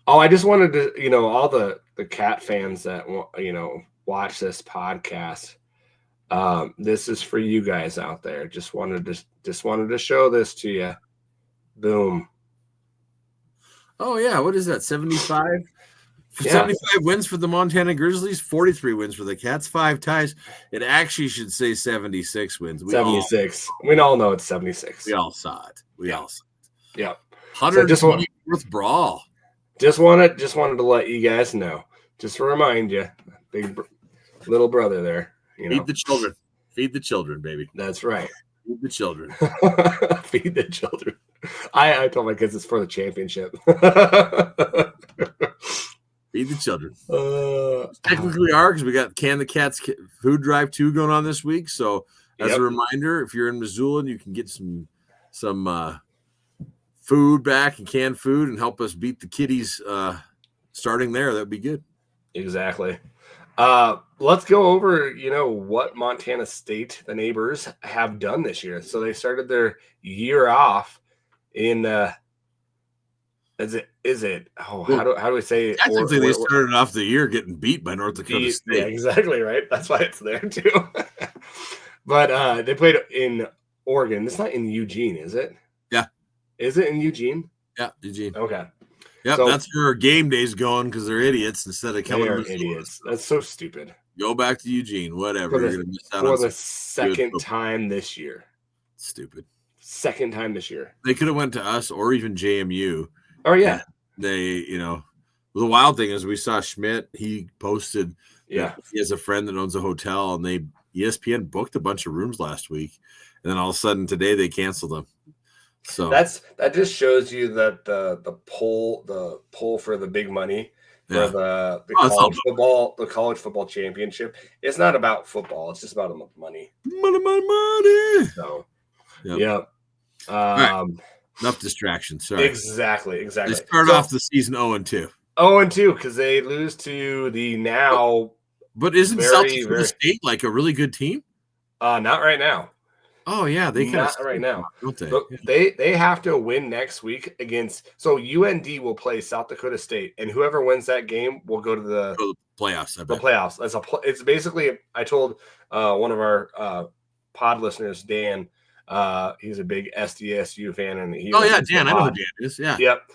I just wanted to, all the Cat fans that watch this podcast. This is for you guys out there. Just wanted to show this to you. Boom. Oh yeah, what is that? 75? 75 wins for the Montana Grizzlies, 43 wins for the Cats, 5 ties. It actually should say 76 wins. 76. We all know it's 76. We all saw it. Yeah. 124th Brawl. Just wanted to let you guys know. Just to remind you, big little brother there. Feed the children. Feed the children, baby. That's right. Feed the children. Feed the children. I told my kids it's for the championship. Feed the children. Technically we are because we got Can the Cats food drive 2 going on this week. So as a reminder, if you're in Missoula and you can get some food back and canned food and help us beat the Kitties starting there, that'd be good. Exactly. Let's go over, what Montana State, the neighbors, have done this year. So they started their year off in how do we say it? Technically, they started off the year getting beat by North Dakota State. Yeah, exactly right. That's why it's there too. But they played in Oregon. It's not in Eugene, is it? Yeah. Is it in Eugene? Yeah, Eugene. Okay. Yeah, so, that's where game day's going because they're idiots instead of coming. They're idiots. That's so stupid. Go back to Eugene. Whatever. You're gonna miss out for the second time this year. Stupid. Second time this year. They could have went to us or even JMU. Oh yeah. They, the wild thing is we saw Schmidt. He posted. Yeah. He has a friend that owns a hotel, and ESPN booked a bunch of rooms last week, and then all of a sudden today they canceled them. So that just shows you that the pull for the big money for the college football championship. It's not about football. It's just about money. Money. So, yeah. Right. Enough distraction. Sorry. Exactly. They start off the season 0-2. 0-2 because they lose to the now. But isn't South Dakota State like a really good team? Not right now. Oh yeah, they kind of right now. Don't they? They have to win next week against. So UND will play South Dakota State, and whoever wins that game will go to the playoffs. The playoffs. It's basically. I told one of our pod listeners, Dan. He's a big SDSU fan, and Dan. I know who Dan is. Yeah. Yep.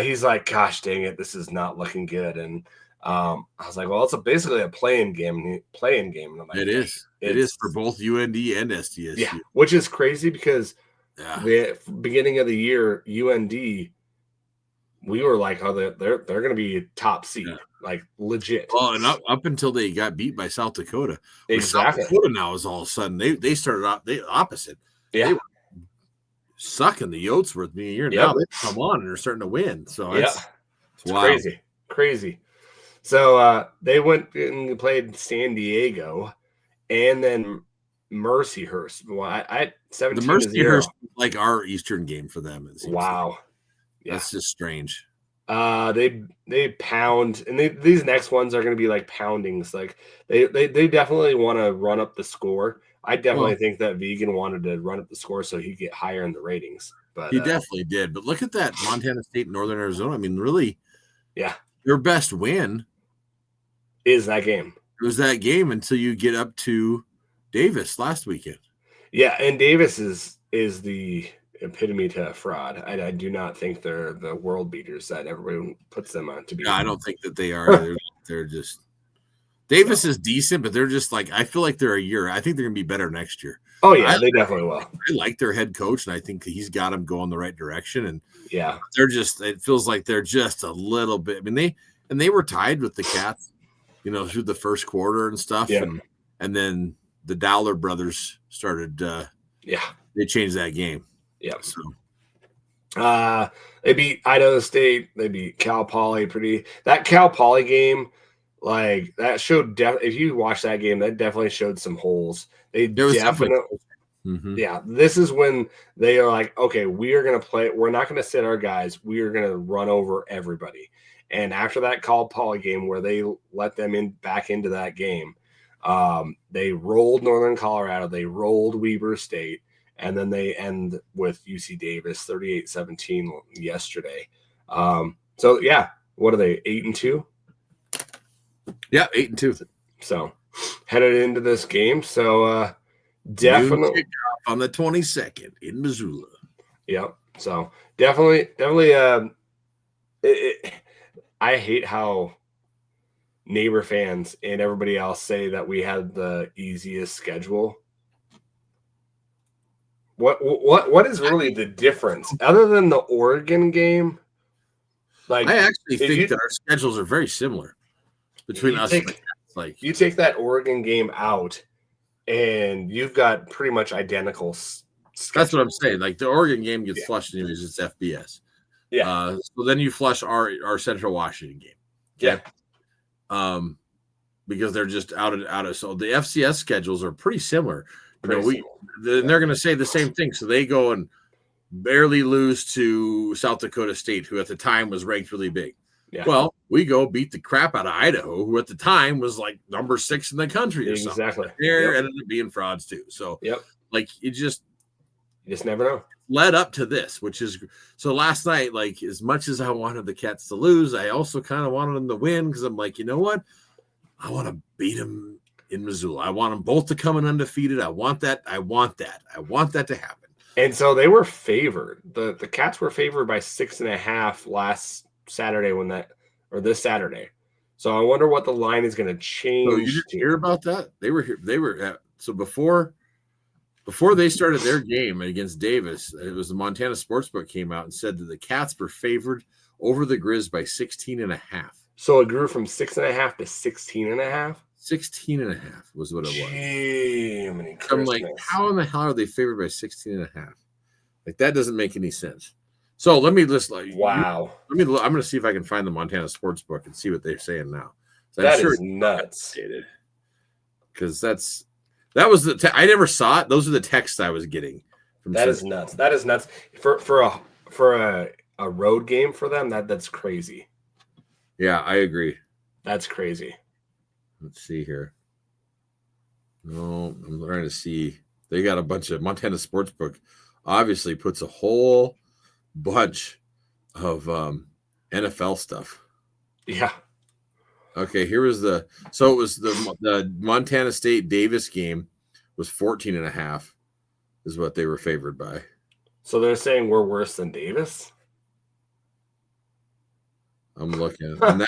He's like, gosh, dang it, this is not looking good, and I was like, well, it's basically a playing game. And I'm like, it is. It is for both UND and SDSU. Yeah, which is crazy because the beginning of the year, UND, we were like, oh, they're going to be top seed, like legit. Well, and up until they got beat by South Dakota. Exactly. South Dakota now is all of a sudden they started off the opposite. Yeah. They were sucking the Yotes for the year. Now they come on and they're starting to win. So it's crazy. So they went and played San Diego, and then Mercyhurst. Well, I The 17-0. Mercyhurst like our Eastern game for them. It seems Wow. like. Yeah. That's just strange. They pound, and these next ones are going to be like poundings. Like they definitely want to run up the score. I definitely think that Vegan wanted to run up the score so he'd get higher in the ratings. But he definitely did. But look at that Montana State, Northern Arizona. I mean, really, yeah, your best win is that game. It was that game until you get up to Davis last weekend. Yeah, and Davis is the epitome to fraud. I do not think they're the world beaters that everybody puts them on to be. No, I don't think that they are either. They're just Davis is decent, but they're just like I feel like they're a year. I think they're gonna be better next year. Oh yeah, they definitely will. I like their head coach, and I think he's got them going the right direction. And yeah, they're just it feels like they're just a little bit. I mean, they were tied with the Cats, through the first quarter and stuff. Yeah. And then the Dowler brothers started they changed that game. Yeah. So they beat Idaho State, they beat Cal Poly that Cal Poly game, like that showed if you watch that game, that definitely showed some holes. This is when they are like, okay, we are gonna play, we're not gonna sit our guys, we are gonna run over everybody. And after that Cal Poly game where they let them back into that game, they rolled Northern Colorado, they rolled Weber State, and then they end with UC Davis 38-17 yesterday. So yeah, what are they, 8-2? Yeah, 8-2. So headed into this game. So definitely on the 22nd in Missoula. Yeah. So definitely I hate how neighbor fans and everybody else say that we had the easiest schedule. What is really the difference other than the Oregon game? Like I actually think that our schedules are very similar between us and the Cats. Like you take that Oregon game out and you've got pretty much identical schedules. That's what I'm saying. Like the Oregon game gets flushed anyways, it's FBS. Yeah. So then you flush our Central Washington game. Okay? Yeah. Because they're just out of so the FCS schedules are pretty similar. They're going to say the same thing. So they go and barely lose to South Dakota State, who at the time was ranked really big. Yeah. Well, we go beat the crap out of Idaho, who at the time was like number 6 in the country or something. Exactly. They ended up being frauds too. So like you just never know. Led up to this, which is so last night, like as much as I wanted the Cats to lose, I also kind of wanted them to win because I'm like, you know what? I want to beat them in Missoula. I want them both to come in undefeated. I want that. I want that to happen. And so they were favored. The Cats were favored by 6.5 last Saturday this Saturday. So I wonder what the line is going to change. So you didn't hear about that? They were here. They were so before they started their game against Davis, it was the Montana Sportsbook came out and said that the Cats were favored over the Griz by 16.5. So it grew from 6.5 to 16.5. 16.5 was what it was. I'm like, how in the hell are they favored by 16.5? Like that doesn't make any sense. So let me just wow. I'm going to see if I can find the Montana Sportsbook and see what they're saying now. So that is nuts. Because that was I never saw it. Those are the texts I was getting. That is nuts. That is nuts for a road game for them. That's crazy. Yeah, I agree. That's crazy. Let's see here. No, I'm trying to see. They got a bunch of Montana Sportsbook. Obviously, puts a whole bunch of NFL stuff. Yeah. Okay, here was it was the Montana State Davis game was 14.5 is what they were favored by. So they're saying we're worse than Davis? I'm looking. And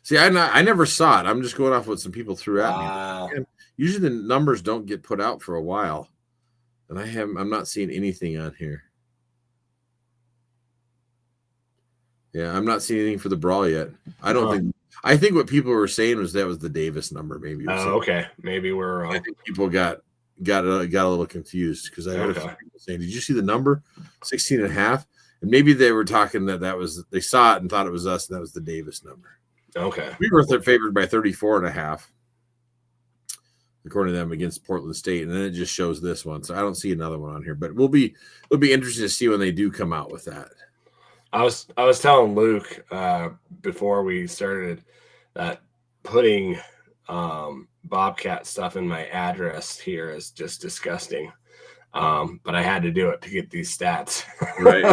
see, I never saw it. I'm just going off what some people threw at me. And usually the numbers don't get put out for a while. And I'm not seeing anything on here. Yeah, I'm not seeing anything for the Brawl yet. I think what people were saying was that was the Davis number, maybe. Okay. Maybe we're wrong. I think people got a little confused because I heard a few people saying, "Did you see the number 16.5?" And maybe they were talking that was they saw it and thought it was us, and that was the Davis number. Okay. We were favored by 34.5. according to them, against Portland State, and then it just shows this one. So I don't see another one on here, but it'll be interesting to see when they do come out with that. I was telling Luke before we started that putting Bobcat stuff in my address here is just disgusting. But I had to do it to get these stats. Right.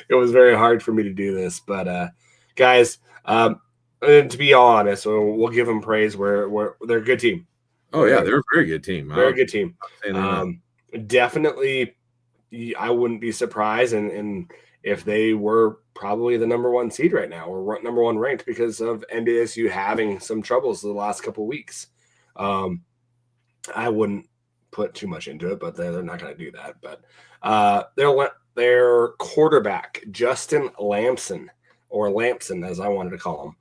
It was very hard for me to do this, but guys, to be honest, we'll give them praise. They're a good team. Oh yeah, they're a very good team. Very good team. Definitely, I wouldn't be surprised, and if they were probably the number one seed right now, or number one ranked, because of NDSU having some troubles the last couple of weeks. I wouldn't put too much into it, but they're not going to do that. But their quarterback, Justin Lamson, or Lampson, as I wanted to call him,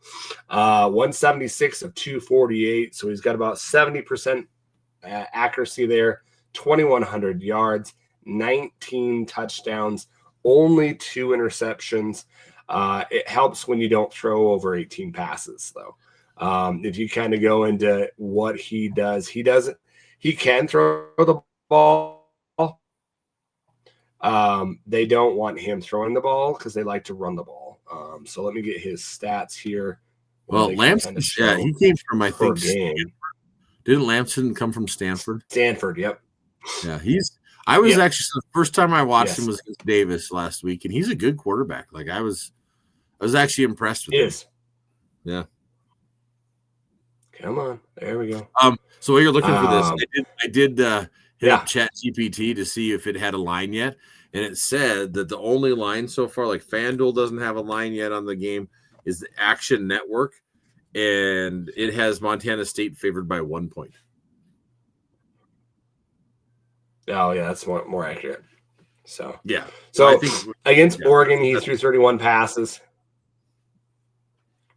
176 of 248. So he's got about 70% accuracy there, 2,100 yards, 19 touchdowns, only 2 interceptions. It helps when you don't throw over 18 passes, though. If you kind of go into what he does, he can throw the ball. They don't want him throwing the ball because they like to run the ball. So let me get his stats here. Well, Lamson, he came from, I think, Stanford. Didn't Lamson come from Stanford? Stanford, yep. Yeah, I was actually, the first time I watched him was against Davis last week, and he's a good quarterback. Like I was actually impressed with him. Yeah. Come on, there we go. So while you're looking for this, I did hit up ChatGPT to see if it had a line yet, and it said that the only line so far, like FanDuel doesn't have a line yet on the game, is the Action Network, and it has Montana State favored by 1 point. Oh yeah, that's more accurate. So yeah. So against Oregon, he threw 31 passes.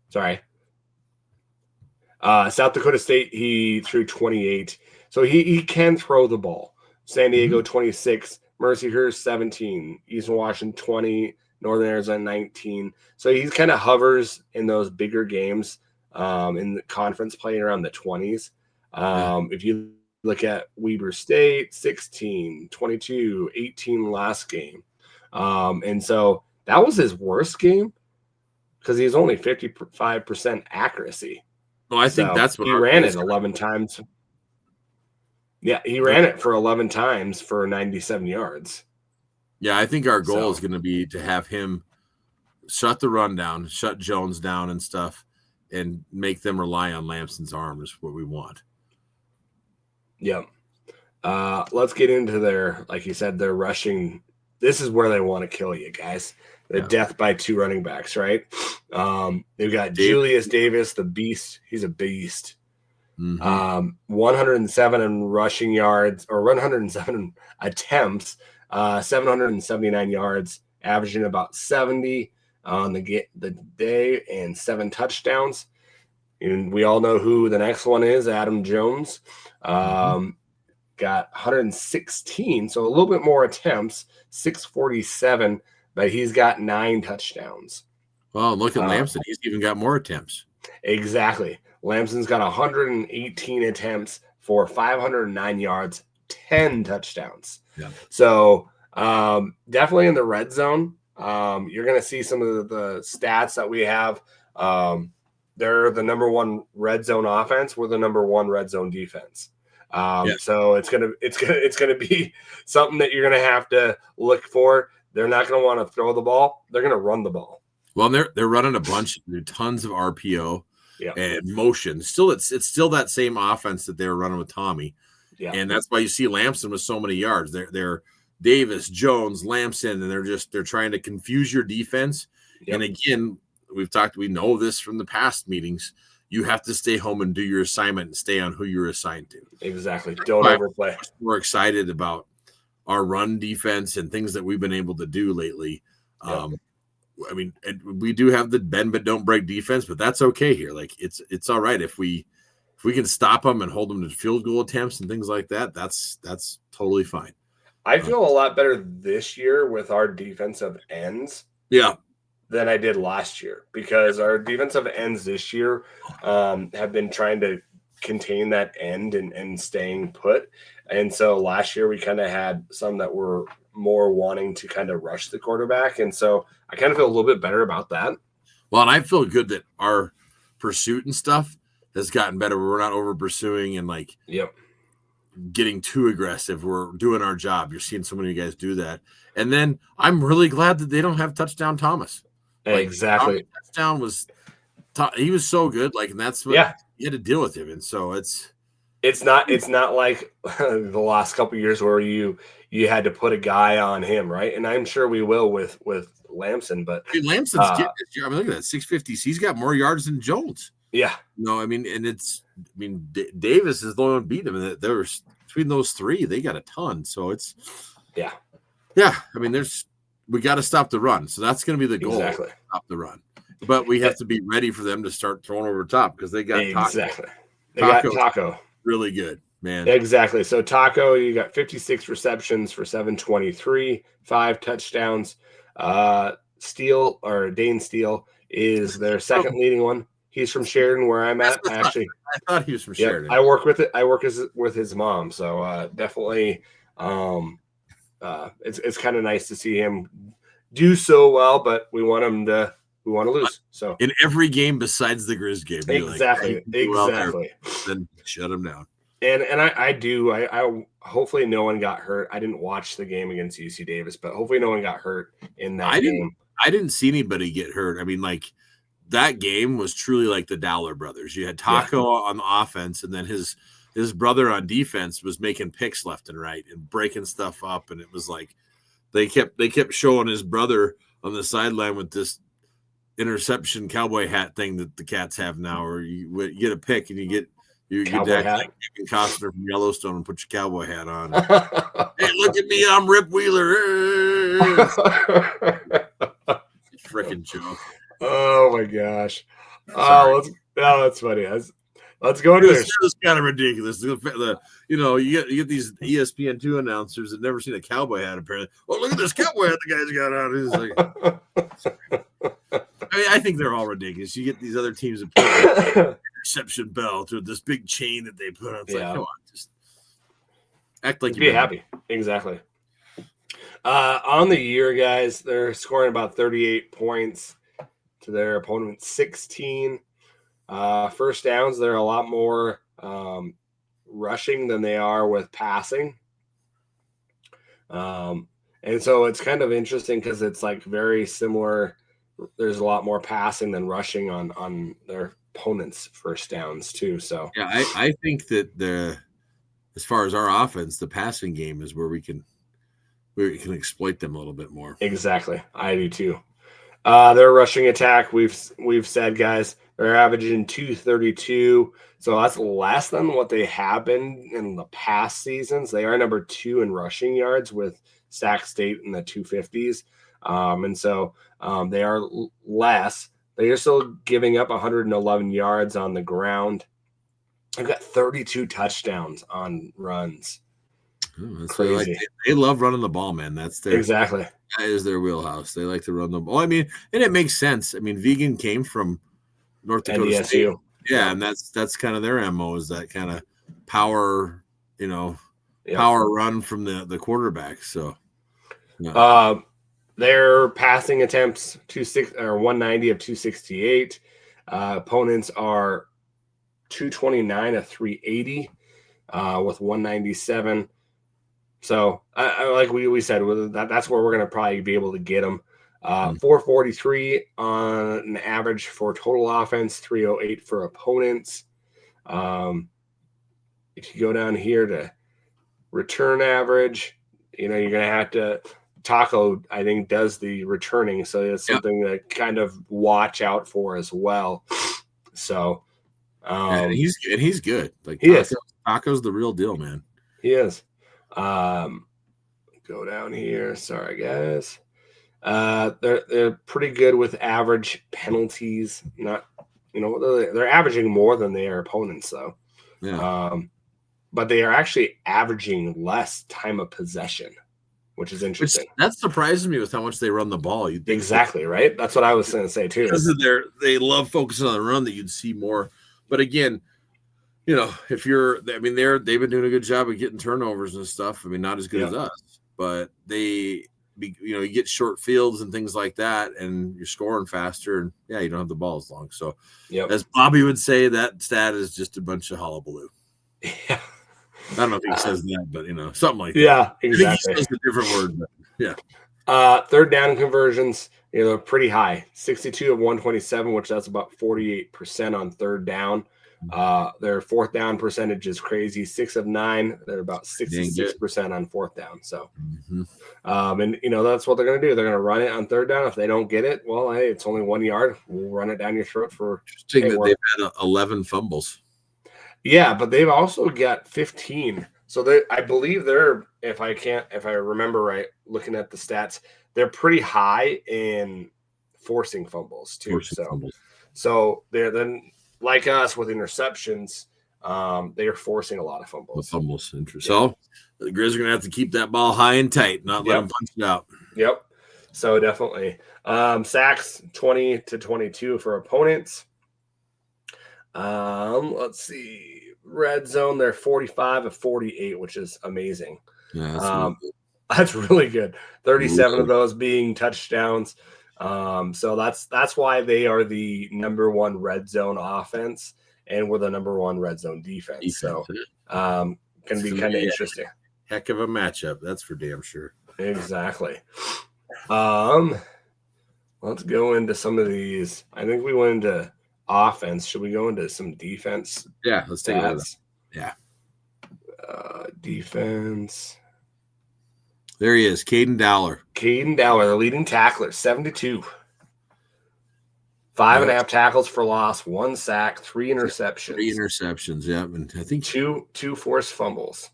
Sorry. South Dakota State, he threw 28. So he can throw the ball. San Diego, 26. Mercyhurst, 17. Eastern Washington, 20. Northern Arizona, 19. So he kind of hovers in those bigger games in the conference, playing around the 20s. If you look at Weber State, 16, 22, 18 last game. And so that was his worst game because he's only 55% accuracy. Well, I think that's what he ran it 11 times. Yeah, he ran it for 11 times for 97 yards. Yeah, I think our goal is going to be to have him shut the run down, shut Jones down and stuff, and make them rely on Lamson's arm is what we want. Yep. Let's get into their, like you said, their rushing. This is where they want to kill you, guys. The death by 2 running backs, right? They've got Julius Davis, the beast. He's a beast. 107 in rushing yards, or 107 attempts, 779 yards, averaging about 70 on the day, and 7 touchdowns. And we all know who the next one is, Adam Jones. Got 116, so a little bit more attempts, 647, but he's got 9 touchdowns. Well, look at Lamson. He's even got more attempts. Exactly. Lamson's got 118 attempts for 509 yards, 10 touchdowns. Yeah. So definitely in the red zone, you're going to see some of the stats that we have. They're the number 1 red zone offense. We're the number 1 red zone defense. So it's gonna be something that you're gonna have to look for. They're not gonna want to throw the ball. They're gonna run the ball. Well, they're running a bunch, tons of RPO and motion. Still, it's still that same offense that they were running with Tommy. Yeah, and that's why you see Lamson with so many yards. They're Davis, Jones, Lamson, and they're trying to confuse your defense. Yep. And again, we know this from the past meetings. You have to stay home and do your assignment and stay on who you're assigned to. Exactly. Don't overplay. We're excited about our run defense and things that we've been able to do lately. Yep. I mean, we do have the bend but don't break defense, but that's okay here. Like it's all right if we can stop them and hold them to field goal attempts and things like that. That's totally fine. I feel a lot better this year with our defensive ends. Yeah. Than I did last year, because our defensive ends this year have been trying to contain that end and staying put. And so last year we kind of had some that were more wanting to kind of rush the quarterback. And so I kind of feel a little bit better about that. Well, and I feel good that our pursuit and stuff has gotten better. We're not over pursuing and like getting too aggressive. We're doing our job. You're seeing so many guys do that. And then I'm really glad that they don't have touchdown Thomas. Like, exactly. Touchdown was he was so good. Like, and that's what you had to deal with him. And so it's not like the last couple of years where you had to put a guy on him, right? And I'm sure we will with Lamson, but Lamson's getting this. I mean, look at that 650s. He's got more yards than Jones. Yeah. No, I mean, and Davis is the only one beating him. There was between those three, they got a ton. So it's yeah. I mean, we got to stop the run. So that's going to be the goal. Exactly. Stop the run. But we have to be ready for them to start throwing over the top because they got exactly. They got Taco. Really good, man. Exactly. So Taco, you got 56 receptions for 723, 5 touchdowns. Dane Steele is their second leading one. He's from Sheridan, where I'm at. I thought he was from Sheridan. I work with it. I work with his mom, so definitely. It's kind of nice to see him do so well, but we want to lose. So in every game besides the Griz game, exactly. Then shut him down. And I hopefully no one got hurt. I didn't watch the game against UC Davis, but hopefully no one got hurt in that game. I didn't see anybody get hurt. I mean, like that game was truly like the Dowler brothers. You had Taco on the offense, and then his brother on defense was making picks left and right and breaking stuff up. And it was like they kept showing his brother on the sideline with this interception cowboy hat thing that the Cats have now, or you get a pick and you get that like Costner from Yellowstone and put your cowboy hat on. Hey, look at me, I'm Rip Wheeler. Freaking joke. Oh my gosh. That's funny. Let's go into this. It's kind of ridiculous. You get these ESPN2 announcers that never seen a cowboy hat. Apparently, look at this cowboy hat the guy's got on. It's like, I mean, I think they're all ridiculous. You get these other teams that put interception belt or this big chain that they put on. It's like, come on, just act like you're happy. Exactly. On the year, guys, they're scoring about 38 points to their opponent's 16. First downs, they're a lot more rushing than they are with passing. And so it's kind of interesting because it's like very similar. There's a lot more passing than rushing on their opponent's first downs too. So yeah, I think that as far as our offense, the passing game is where we can exploit them a little bit more. Exactly. I do too. Their rushing attack, we've said, guys, they're averaging 232. So that's less than what they have been in the past seasons. They are number 2 in rushing yards with Sac State in the 250s. And so they are less. They are still giving up 111 yards on the ground. They've got 32 touchdowns on runs. Oh, that's crazy. They love running the ball, man. That's their exactly. That is their wheelhouse. They like to run the ball. I mean, and it makes sense. I mean, Vegan came from North Dakota State. Yeah, and that's kind of their MO is that kind of power, power run from the quarterback. So their passing attempts 190 of 268. Opponents are 229 of 380 with 197. So, like we said, that's where we're going to probably be able to get them. 443 on an average for total offense, 308 for opponents. If you go down here to return average, you're going to have to – Taco, I think, does the returning. So, it's something to kind of watch out for as well. So – and he's good. Like he is. Taco's the real deal, man. He is. Go down here. Sorry, guys. They're pretty good with average penalties. Not, they're averaging more than their opponents, though. Yeah. But they are actually averaging less time of possession, which is interesting. That surprises me with how much they run the ball. Exactly, right? That's what I was going to say, too. Because they love focusing on the run that you'd see more. But again, if you're, I mean, they've been doing a good job of getting turnovers and stuff. I mean, not as good as us, but you get short fields and things like that, and you're scoring faster, and you don't have the ball as long. So, as Bobby would say, that stat is just a bunch of hullabaloo. Yeah. I don't know if he says that, but something like that. Yeah, exactly. I think he says a different word, but yeah. Third down conversions, pretty high. 62 of 127, which that's about 48% on third down. Their fourth down percentage is crazy. 6 of 9. They're about 66% on fourth down. So, and that's what they're going to do. They're going to run it on third down. If they don't get it, well, hey, it's only 1 yard. We'll run it down your throat for. They've had 11 fumbles. Yeah, but they've also got 15. So I believe they're, if I remember right, looking at the stats, they're pretty high in forcing fumbles too. So they're then, like us with interceptions, they are forcing a lot of fumbles. Interesting. So the Griz are going to have to keep that ball high and tight, not let them punch it out. Yep. So definitely. Sacks 20 to 22 for opponents. Let's see. Red zone, they're 45 of 48, which is amazing. Yeah, that's really good. 37 of those being touchdowns. So that's why they are the number one red zone offense, and we're the number one red zone defense. So can be kind of interesting. Heck of a matchup, that's for damn sure. Exactly. Let's go into some of these. I think we went into offense. Should we go into some defense? Yeah, let's take a look. Yeah. Defense. There he is, Caden Dowler. The leading tackler, 72. 5.5 tackles for loss, 1 sack, 3 interceptions. Yeah, and I think two forced fumbles.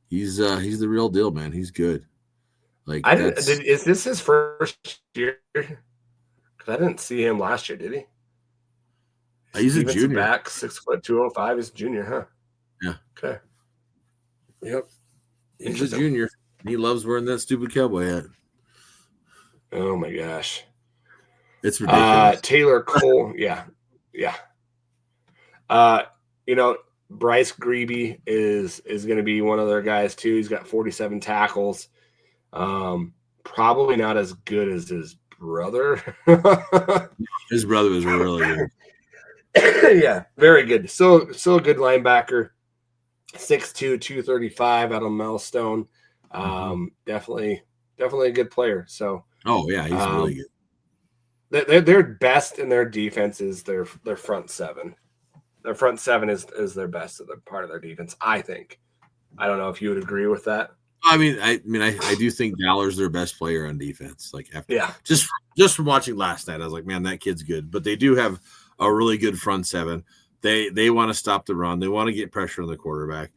He's the real deal, man. He's good. Is this his first year? Because I didn't see him last year, did he? He's a junior. Back 6 foot 205. He's a junior, huh? Yeah. Okay. Yep. He's a junior. He loves wearing that stupid cowboy hat. Oh my gosh. It's ridiculous. Taylor Cole. Yeah. Bryce Grebe is going to be one of their guys too. He's got 47 tackles. Probably not as good as his brother. His brother was really good. Yeah, very good. So a good linebacker. 6'2", 235 out of Milestone. Definitely a good player. So he's really good. Their best in their defense is their front seven. Their front seven is their best of the part of their defense, I think. I don't know if you would agree with that. I do think Dowler's their best player on defense. Just from watching last night, I was like, man, that kid's good. But they do have a really good front seven. They want to stop the run. They want to get pressure on the quarterback.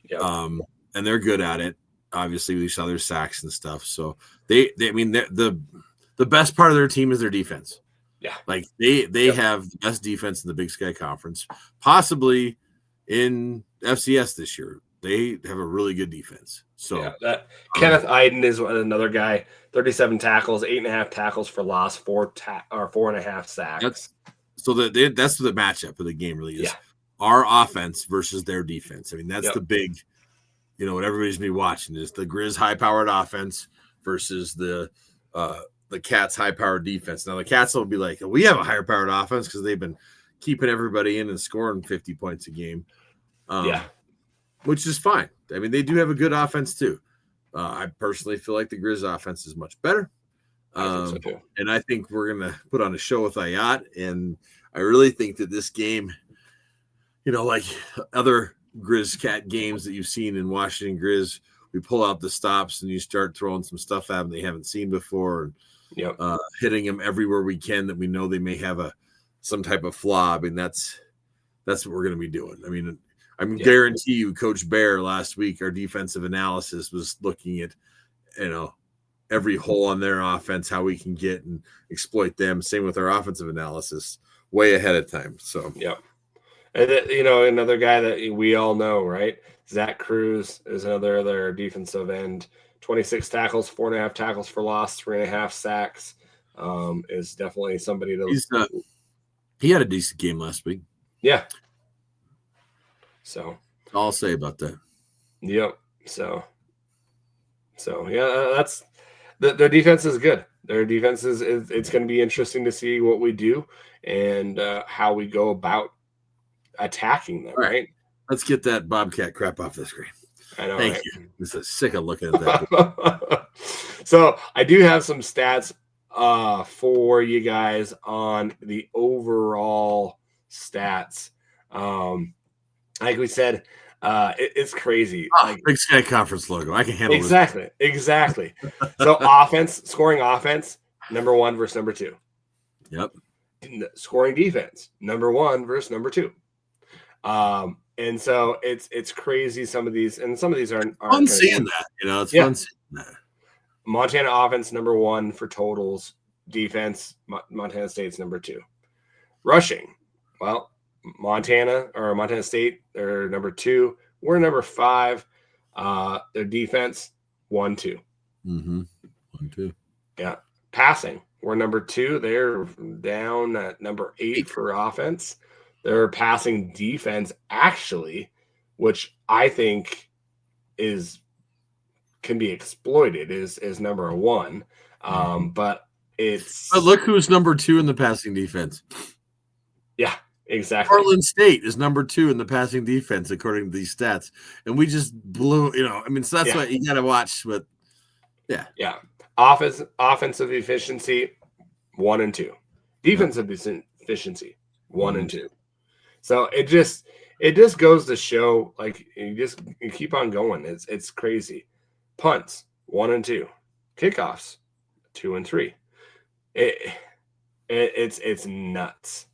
Yep. And they're good at it. Obviously, we saw their sacks and stuff. So the best part of their team is their defense. Yeah. They have the best defense in the Big Sky Conference, possibly in FCS this year. They have a really good defense. So Kenneth Iden is another guy. 37 tackles, 8.5 tackles for loss, 4.5 sacks. That's the matchup of the game. Really is. Yeah. Our offense versus their defense. I mean, that's the big, what everybody's gonna be watching is the Griz high-powered offense versus the Cats high-powered defense. Now the Cats will be like, we have a higher-powered offense because they've been keeping everybody in and scoring 50 points a game. Which is fine. I mean, they do have a good offense too. I personally feel like the Griz offense is much better. I think so too. And I think we're gonna put on a show with Ayat, and I really think that this game, like other Griz Cat games that you've seen in Washington Griz, we pull out the stops and you start throwing some stuff at them they haven't seen before, and hitting them everywhere we can that we know they may have some type of flaw. I mean, that's what we're going to be doing. I mean, guarantee you, Coach Bear last week, our defensive analysis was looking at, every hole on their offense, how we can get and exploit them. Same with our offensive analysis, way ahead of time. So and another guy that we all know, right? Zach Cruz is another defensive end. 26 tackles, 4.5 tackles for loss, 3.5 sacks. Is definitely somebody that he had a decent game last week. Yeah. So I'll say about that. Yep. So yeah, that's their defense is good. Their defense is it's going to be interesting to see what we do and how we go about attacking them. Right. Let's get that Bobcat crap off the screen. I know. Thank right? you. I'm so sick of looking at that. So I do have some stats for you guys on the overall stats. Like we said, it's crazy. Like Big Sky Conference logo. I can handle this. Exactly. So scoring offense, number 1 versus number 2. Yep. Scoring defense, number 1 versus number 2. And so it's crazy. Some of these aren't fun seeing that. It's fun seeing that. Montana offense, number 1 for totals. Defense, Montana State's number 2. Rushing, well, Montana State, they're number 2. We're number 5. Their defense, 1-2. 1-2. Yeah. Passing, we're number 2. They're down at number 8 for offense. Their passing defense, actually, which I think can be exploited, is number 1. But look who's number 2 in the passing defense. Yeah, exactly. Portland State is number 2 in the passing defense according to these stats, and we just blew. So that's what you got to watch. But yeah. Offensive efficiency, 1 and 2. Defensive efficiency, 1 and 2. So it just goes to show, like, you keep on going. It's crazy. Punts, 1 and 2. Kickoffs, 2 and 3. It's nuts.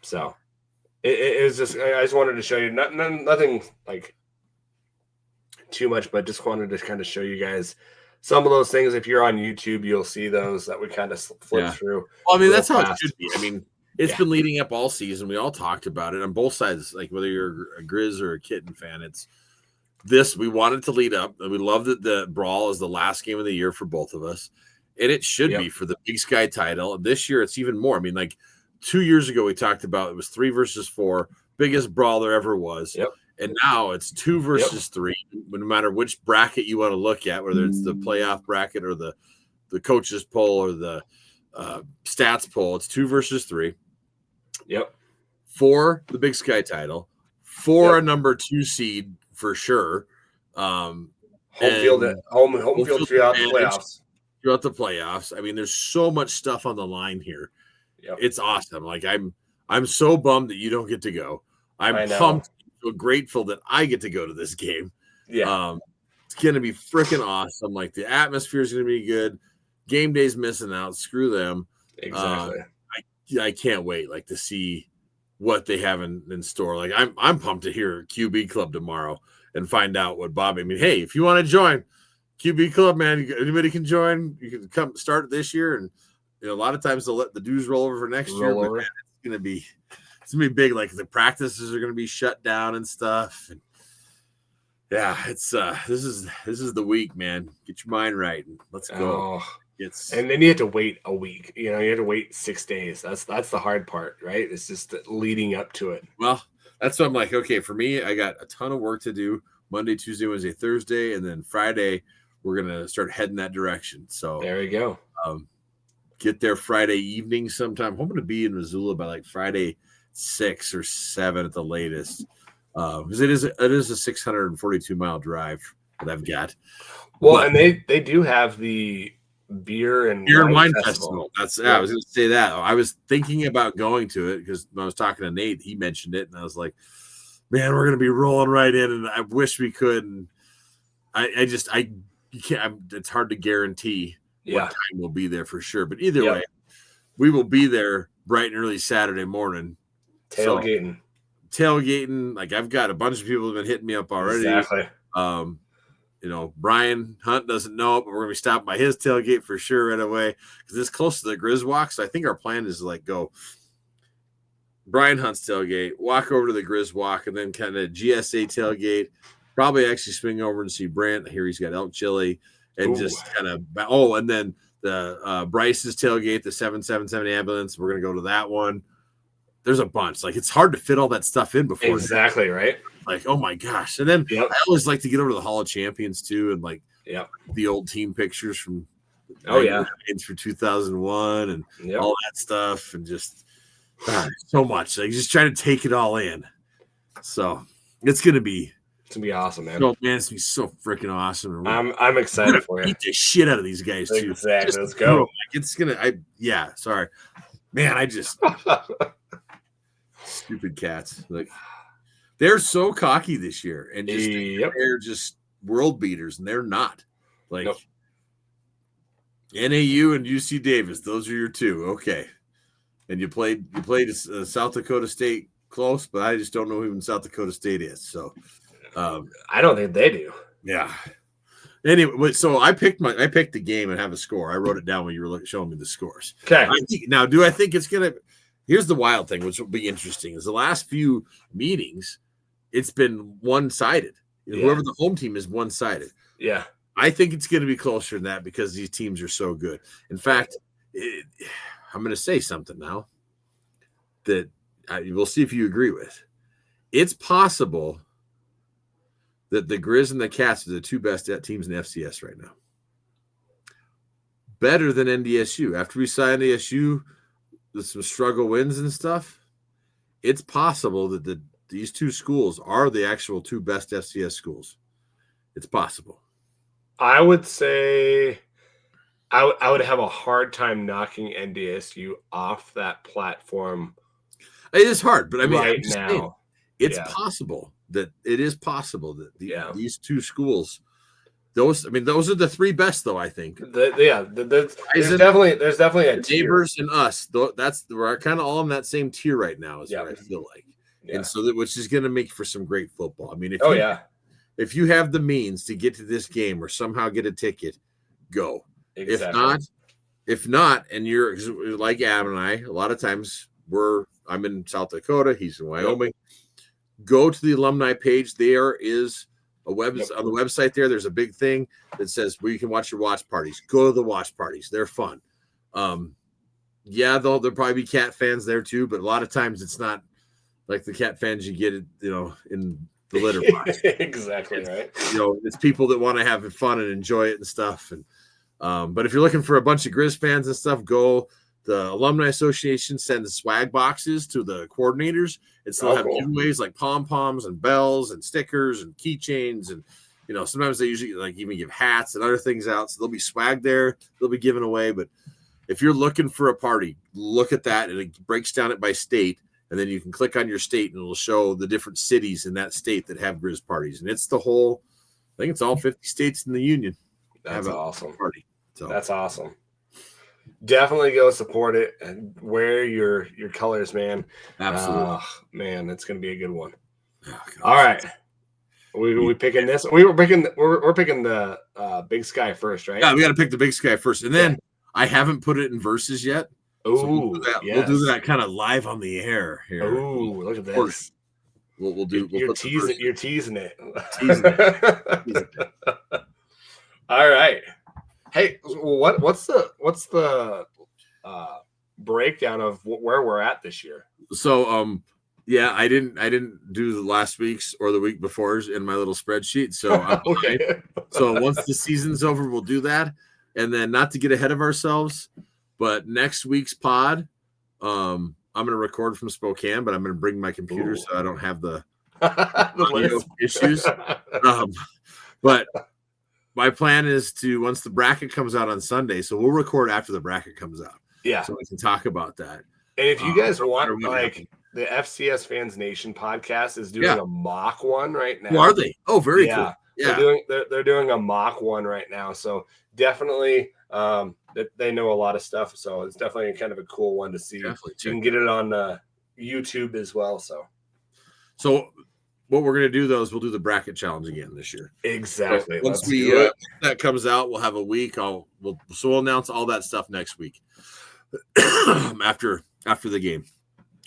So it was just, I just wanted to show you nothing like too much, but just wanted to kind of show you guys some of those things. If you're on YouTube, you'll see those that we kind of flip through. Well, that's how it should be. It's been leading up all season. We all talked about it on both sides. Like whether you're a Griz or a Kitten fan, it's this. We wanted to lead up. We love that the Brawl is the last game of the year for both of us, and it should be for the Big Sky title. This year, it's even more. 2 years ago we talked about it was 3 versus 4, biggest Brawl there ever was. Yep. And now it's 2 versus 3. No matter which bracket you want to look at, whether it's the playoff bracket or the coaches poll or the stats poll, it's 2 versus 3. Yep. For the Big Sky title, for a number 2 seed for sure. Home field throughout the playoffs. Throughout the playoffs. There's so much stuff on the line here. Yep. It's awesome. Like I'm so bummed that you don't get to go. I'm pumped, so grateful that I get to go to this game. Yeah. It's gonna be freaking awesome. Like the atmosphere is gonna be good. Game day's missing out. Screw them. Exactly. I can't wait to see what they have in store. Like I'm pumped to hear QB Club tomorrow and find out what Bobby. Hey, if you want to join QB Club, man, anybody can join. You can come start this year, and a lot of times they'll let the dues roll over for next year. But man, it's gonna be big. Like the practices are gonna be shut down and stuff. And it's this is the week, man. Get your mind right and let's go. And then you have to wait a week. You have to wait 6 days. That's the hard part, right? It's just leading up to it. Well, that's what I'm like. Okay, for me, I got a ton of work to do. Monday, Tuesday, Wednesday, Thursday, and then Friday we're gonna start heading that direction. So there you go. Get there Friday evening sometime. I'm hoping to be in Missoula by like Friday 6 or 7 at the latest. Because it is a 642-mile drive that I've got. Well, and they do have the beer and wine festival. That's I was going to say that. I was thinking about going to it because when I was talking to Nate, he mentioned it, and I was like, "Man, we're going to be rolling right in." And I wish we could. And you can't. It's hard to guarantee what time we'll be there for sure. But either way, we will be there bright and early Saturday morning. Tailgating. Like I've got a bunch of people have been hitting me up already. Exactly. Brian Hunt doesn't know it, but we're gonna be stopping by his tailgate for sure right away because it's close to the Griz walk. So I think our plan is to go Brian Hunt's tailgate, walk over to the Griz walk, and then kind of GSA tailgate. Probably actually swing over and see Brant. I hear he's got elk chili, and just kind of and then the Bryce's tailgate, the 777 ambulance. We're gonna go to that one. there's a bunch. Like, it's hard to fit all that stuff in before. Exactly, right? Like, oh my gosh. And then Yep. I always like to get over to the Hall of Champions too, and like Yep. the old team pictures from through 2001 and all that stuff, and just so much. Like, just trying to take it all in. So it's gonna be awesome, man. So, man, it's gonna be so freaking awesome. I'm excited for you. Beat the shit out of these guys too. Exactly. Let's go. Like, it's gonna. Sorry, man. I just stupid cats. Like, they're so cocky this year, and just they're just world beaters, and they're not. Like, NAU and UC Davis, those are your two. Okay, and you played South Dakota State close, but I just don't know who even South Dakota State is. So, I don't think they do. Yeah. Anyway, so I picked the game and have a score. I wrote it down when you were showing me the scores. Okay. Do I think it's gonna? Here's the wild thing, which will be interesting, is the last few meetings, it's been one-sided. Whoever the home team is one-sided. Yeah. I think it's going to be closer than that because these teams are so good. In fact, I'm going to say something now that we'll see if you agree with. It's possible that the Griz and the Cats are the two best teams in FCS right now. Better than NDSU. After we signed ASU with some struggle wins and stuff, it's possible that these two schools are the actual two best FCS schools. It's possible. I would say I would have a hard time knocking NDSU off that platform. It is hard, but I mean, right now, it's possible that these two schools, those are the three best, though. I think. There's definitely a neighbors and us. We're kind of all in that same tier right now. Is what I feel like, and so which is going to make for some great football. I mean, if you have the means to get to this game or somehow get a ticket, go. Exactly. If not, and you're like Adam and I, a lot of times I'm in South Dakota, he's in Wyoming. Go to the alumni page. There is a on the website there. There's a big thing that says where you can watch your watch parties. Go to the watch parties. They're fun. There'll probably be Cat fans there too, but a lot of times it's not like the Cat fans you get, in the litter box. Exactly, right. It's people that want to have fun and enjoy it and stuff. And but if you're looking for a bunch of Griz fans and stuff, go. The Alumni Association sends swag boxes to the coordinators, and so they'll have giveaways like pom-poms and bells and stickers and keychains, and sometimes they usually even give hats and other things out. So there'll be swag there, they'll be given away. But if you're looking for a party, look at that, and it breaks down it by state, and then you can click on your state, and it'll show the different cities in that state that have Griz parties, and it's I think it's all 50 states in the union. That's awesome. Party. So that's awesome. Definitely go support it and wear your colors, man. Absolutely, man. It's gonna be a good one. Oh, all right, we picking this. We're picking the Big Sky first, right? Yeah, we got to pick the Big Sky first, and then I haven't put it in verses yet. Oh, so we'll do that kind of live on the air here. Oh, look at this. We'll do. You're teasing it. Teasing it. All right. Hey, what's the breakdown of where we're at this year? So I didn't do the last week's or the week before's in my little spreadsheet. So okay. So once the season's over, we'll do that, and then not to get ahead of ourselves, but next week's pod, I'm going to record from Spokane, but I'm going to bring my computer so I don't have the audio issues. But my plan is to, once the bracket comes out on Sunday, so we'll record after the bracket comes out. Yeah. So we can talk about that. And if you guys want, the FCS Fans Nation podcast is doing a mock one right now. Who are they? Oh, very cool. Yeah. They're doing a mock one right now. So definitely they know a lot of stuff. So it's definitely kind of a cool one to see. Definitely. You can get it on YouTube as well. So what we're going to do, though, is we'll do the bracket challenge again this year. Exactly. So once that comes out, we'll have a week. We'll announce all that stuff next week after the game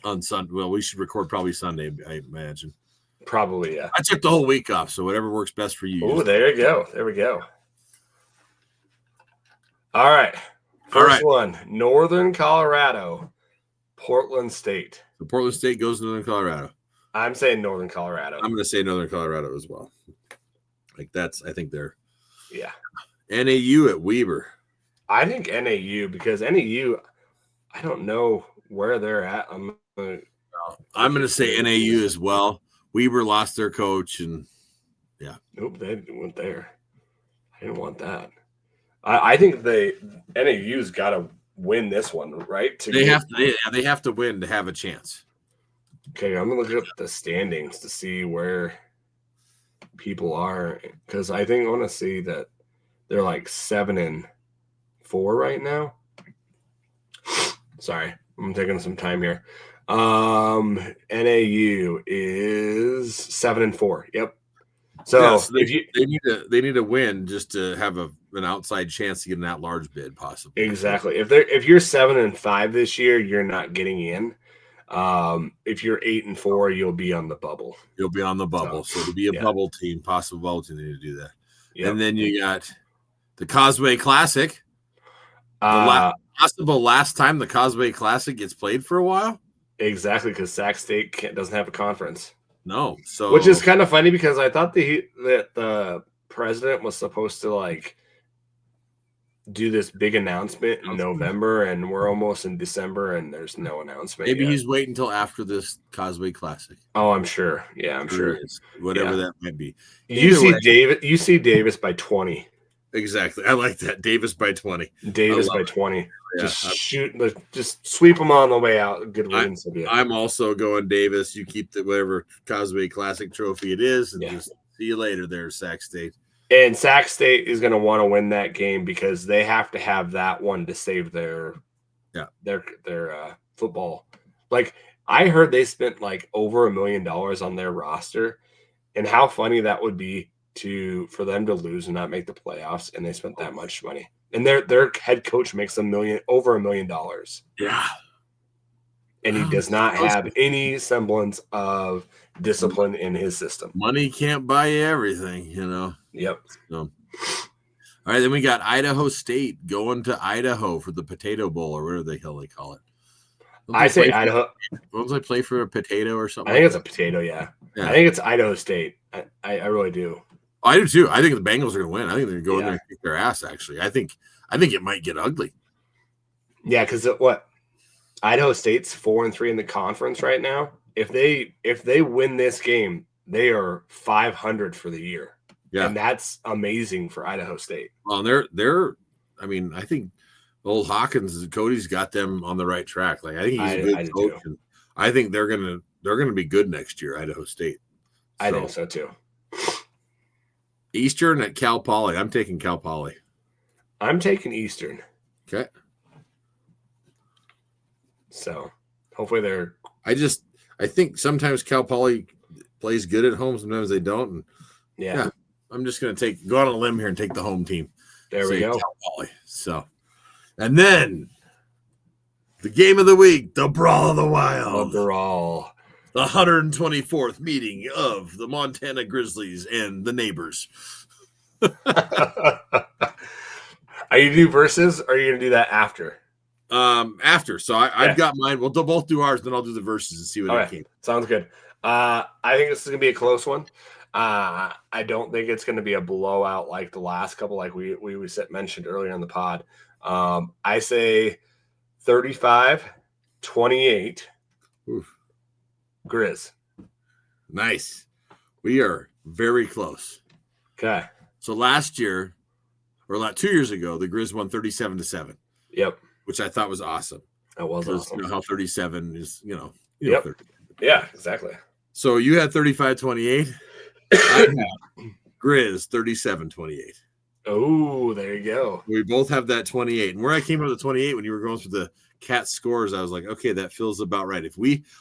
on Sunday. Well, we should record probably Sunday, I imagine. Probably, yeah. I took the whole week off, so whatever works best for you. Oh, there you go. There we go. All right. First one, Northern Colorado, Portland State. So Portland State goes to Northern Colorado. I'm saying Northern Colorado. I'm going to say Northern Colorado as well. I think they're NAU at Weber. I think NAU because NAU, I don't know where they're at. I'm going to say NAU as well. Weber lost their coach, and nope, they went there. I didn't want that. I think NAU's got to win this one, right? They have to win to have a chance. Okay, I'm gonna look up the standings to see where people are because I think I want to see that they're like 7-4 right now. Sorry, I'm taking some time here. NAU is 7-4. Yep. So they need to win just to have an outside chance to get an at-large bid, possibly. Exactly. If you're 7-5 this year, you're not getting in. If you're 8-4, you'll be on the bubble. You'll be on the bubble. So to be a bubble team, possible bubble team, they need to do that. Yep. And then you got the Causeway Classic. Possible last time the Causeway Classic gets played for a while. Exactly, because Sac State doesn't have a conference. No, so which is kind of funny because I thought that the president was supposed to like do this big announcement in November, and we're almost in December, and there's no announcement. Maybe yet. He's waiting until after this Causeway Classic. Oh, I'm sure. Yeah, I'm sure. Whatever that might be. UC Davis by 20. Exactly. I like that. Davis by 20. Davis by 20. Yeah. Just sweep them on the way out. Good wins. I'm also going Davis. You keep whatever Causeway Classic trophy it is, and just see you later there, Sac State. And Sac State is going to want to win that game because they have to have that one to save their football. Like I heard they spent like over $1 million on their roster, and how funny that would be for them to lose and not make the playoffs, and they spent that much money. And their head coach makes over $1 million. Yeah. And he does not have any semblance of discipline in his system. Money can't buy you everything, you know. Yep. So, all right, then we got Idaho State going to Idaho for the Potato Bowl, or whatever the hell they call it. I say Idaho. Don't they play for a potato or something? I think it's a potato, yeah. I think it's Idaho State. I really do. I do too. I think the Bengals are going to win. I think they're going to go in there and kick their ass, actually. I think it might get ugly. Yeah, because Idaho State's 4-3 in the conference right now. If they win this game, they are 500 for the year. Yeah, and that's amazing for Idaho State. Well, they're. I mean, I think old Hawkins, Cody's got them on the right track. Like I think he's a good coach. And I think they're gonna be good next year, Idaho State. I think so too. Eastern at Cal Poly. I'm taking Cal Poly. I'm taking Eastern. Okay. So hopefully they're. I think sometimes Cal Poly plays good at home. Sometimes they don't. And yeah. I'm just going to go on a limb here and take the home team. There we go. Cal Poly. So, and then the game of the week, the Brawl of the Wild. The Brawl. The 124th meeting of the Montana Grizzlies and the neighbors. Are you do versus, or are you going to do that after? After. So I've got mine. We'll both do ours, then I'll do the verses and see what it came. Sounds good. I think this is going to be a close one. I don't think it's going to be a blowout like the last couple, like we mentioned earlier in the pod. I say 35-28. Oof. Griz. Nice. We are very close. Okay. So last year, or 2 years ago, the Griz won 37-7. Yep. Which I thought was awesome. That was awesome. You know how 37 is, Yep. Yeah, exactly. So you had 35-28. I had Griz 37-28. Oh, there you go. We both have that 28. And where I came up with the 28 when you were going through the Cat scores, I was like, okay, that feels about right.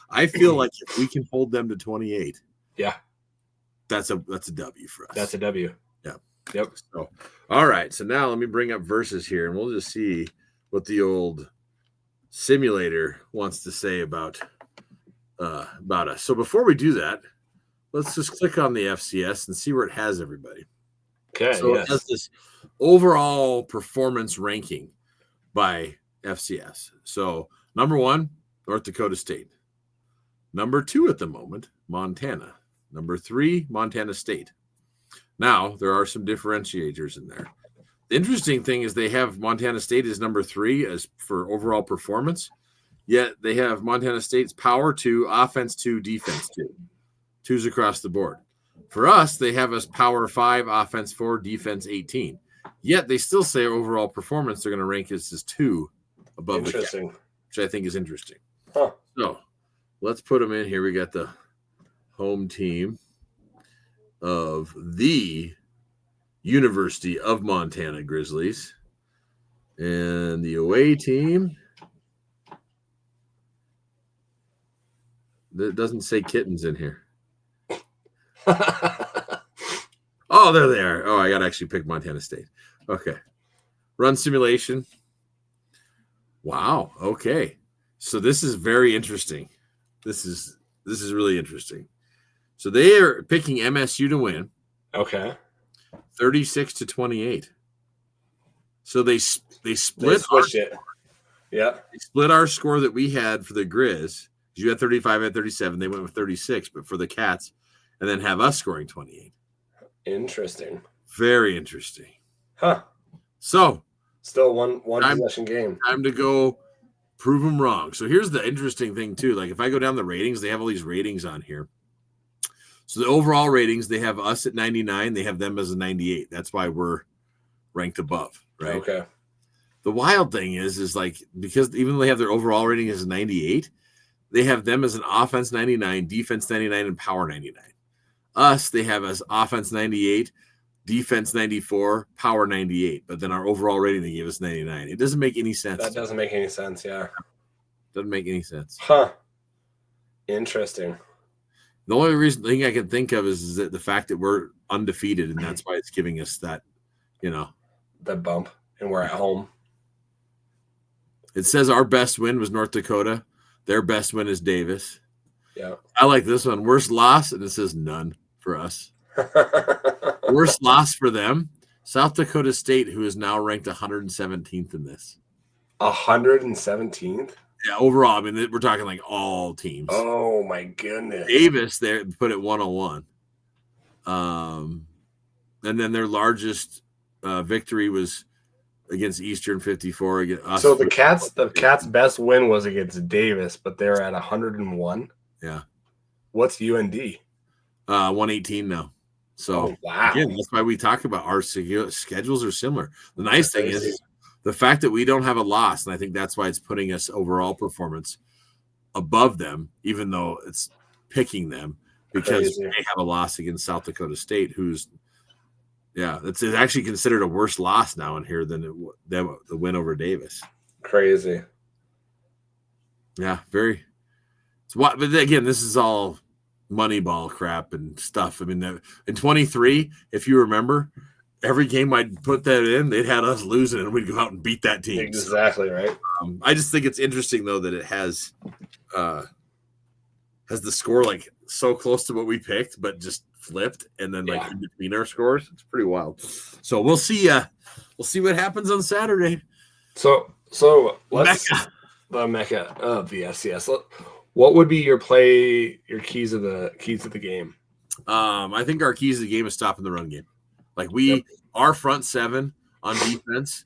I feel like if we can hold them to 28, yeah, that's a W for us. That's a W. Yeah. Yep. So, all right. So now let me bring up verses here, and we'll just see what the old simulator wants to say about us. So before we do that, let's just click on the FCS and see where it has everybody. Okay. So it has this overall performance ranking by FCS. So number 1, North Dakota State. Number 2 at the moment, Montana. Number 3, Montana State. Now, there are some differentiators in there. The interesting thing is they have Montana State as number 3 as for overall performance, yet they have Montana State's power 2, offense 2, defense 2. 2s across the board. For us, they have us power 5, offense 4, defense 18. Yet they still say overall performance, they're going to rank us as 2 above the cap, which I think is interesting. Huh. So let's put them in here. We got the home team of the University of Montana Grizzlies and the away team. That doesn't say Kittens in here. Oh, there they are. Oh, I got to actually pick Montana State. Okay. Run simulation. Wow. Okay. So this is very interesting. This is really interesting. So they are picking MSU to win. Okay. 36-28. So they split it. Yeah. They split our score that we had for the Griz. You had 35 at 37. They went with 36, but for the Cats, and then have us scoring 28. Interesting. Very interesting. Huh. So still one possession game. Time to go prove them wrong. So here's the interesting thing too. Like if I go down the ratings, they have all these ratings on here. So the overall ratings, they have us at 99. They have them as a 98. That's why we're ranked above, right? Okay. The wild thing is like because even though they have their overall rating as 98, they have them as an offense 99, defense 99, and power 99. Us, they have as offense 98, defense 94, power 98. But then our overall rating, they give us 99. It doesn't make any sense. That doesn't make any sense, yeah. Doesn't make any sense. Huh. Interesting. The only thing I can think of is that the fact that we're undefeated, and that's why it's giving us that, that bump, and we're at home. It says our best win was North Dakota. Their best win is Davis. Yeah. I like this one. Worst loss, and it says none for us. Worst loss for them, South Dakota State, who is now ranked 117th in this. 117th? Yeah, overall. I mean, we're talking like all teams. Oh, my goodness. Davis, they put it 101. And then their largest victory was against Eastern 54. Against us. So the Cats' best win was against Davis, but they're at 101. Yeah. What's UND? 118 now. So again, that's why we talk about our schedules are similar. The nice thing is the fact that we don't have a loss, and I think that's why it's putting us overall performance above them, even though it's picking them because they have a loss against South Dakota State, who's it's actually considered a worse loss now in here than the win over Davis. Crazy. Yeah, very. But again, this is all Moneyball crap and stuff. I mean, in 23, if you remember, every game I'd put that in, they'd had us losing, and we'd go out and beat that team. Exactly right. I just think it's interesting though that it has the score like so close to what we picked, but just flipped, and then like in between our scores, it's pretty wild. So we'll see. We'll see what happens on Saturday. So let's the Mecca of the FCS. What would be your keys of the game? I think our keys of the game is stopping the run game. Like our front seven on defense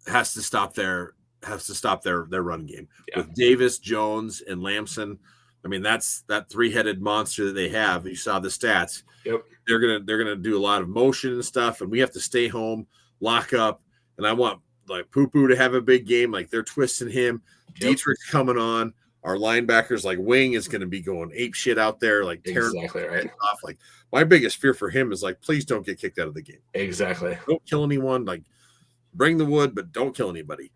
has to stop their run game with Davis, Jones, and Lamson. I mean, that's that three-headed monster that they have. You saw the stats. Yep. They're gonna do a lot of motion and stuff, and we have to stay home, lock up. And I want like Poo-Poo to have a big game. Like they're twisting him. Yep. Dietrich's coming on. Our linebackers, like Wing, is going to be going ape shit out there, like tearing off. Like my biggest fear for him is like, please don't get kicked out of the game. Exactly. Don't kill anyone. Like, bring the wood, but don't kill anybody.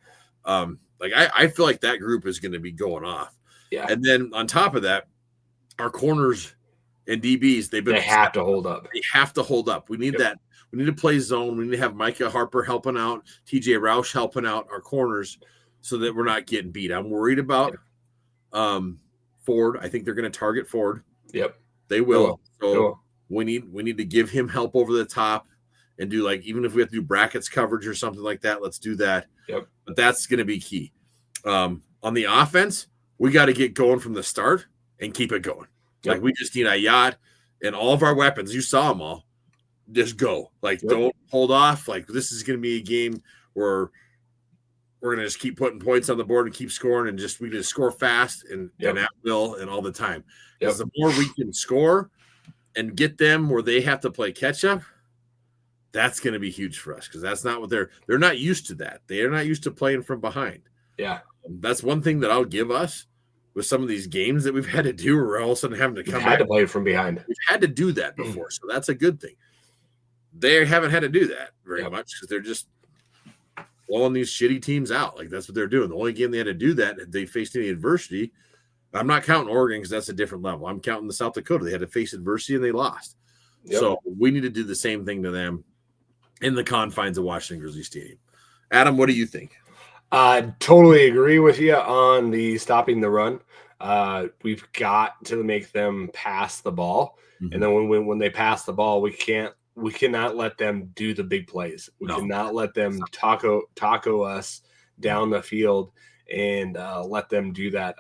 I feel like that group is going to be going off. Yeah. And then on top of that, our corners and DBs, they have to hold up. They have to hold up. We need that. We need to play zone. We need to have Micah Harper helping out, TJ Roush helping out our corners, so that we're not getting beat. I'm worried about. Ford. I think they're going to target Ford. Yep, they will. So we need to give him help over the top and do like, even if we have to do brackets coverage or something like that, let's do that. Yep. But that's going to be key. On the offense, we got to get going from the start and keep it going. Like we just need a yacht and all of our weapons. You saw them all. Just go. Like don't hold off. Like this is going to be a game where we're going to just keep putting points on the board and keep scoring, and we just score fast and at will and all the time. Because the more we can score and get them where they have to play catch up, that's going to be huge for us, because that's not what they're not used to. That they are not used to playing from behind. Yeah, that's one thing that I'll give us with some of these games that we've had to do, or all of a sudden having to come back to play from behind. We've had to do that before, so that's a good thing. They haven't had to do that very much because they're just blowing these shitty teams out. Like that's what they're doing. The only game they had to do that, if they faced any adversity. I'm not counting Oregon because that's a different level. I'm counting the South Dakota. They had to face adversity and they lost. So we need to do the same thing to them in the confines of Washington Grizzly Stadium. Adam, what do you think? I totally agree with you on the stopping the run. We've got to make them pass the ball, and then when they pass the ball, we cannot let them do the big plays. We cannot let them taco us down the field and let them do that.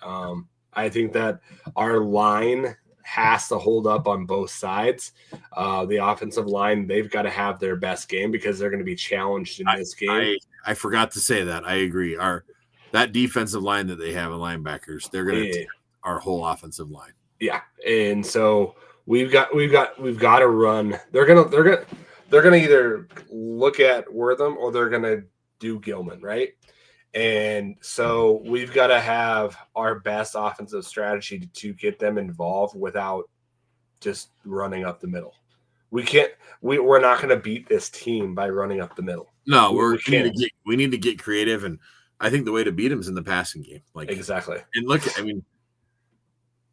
I think that our line has to hold up on both sides. The offensive line, they've got to have their best game because they're going to be challenged in this game. I forgot to say that. I agree. That defensive line that they have in linebackers, they're going to take our whole offensive line. Yeah, and so we've got to run. They're gonna either look at Wortham or they're gonna do Gilman, right? And so we've got to have our best offensive strategy to get them involved without just running up the middle. We're not going to beat this team by running up the middle. No, we need to get creative, and I think the way to beat them is in the passing game. Like exactly. And look,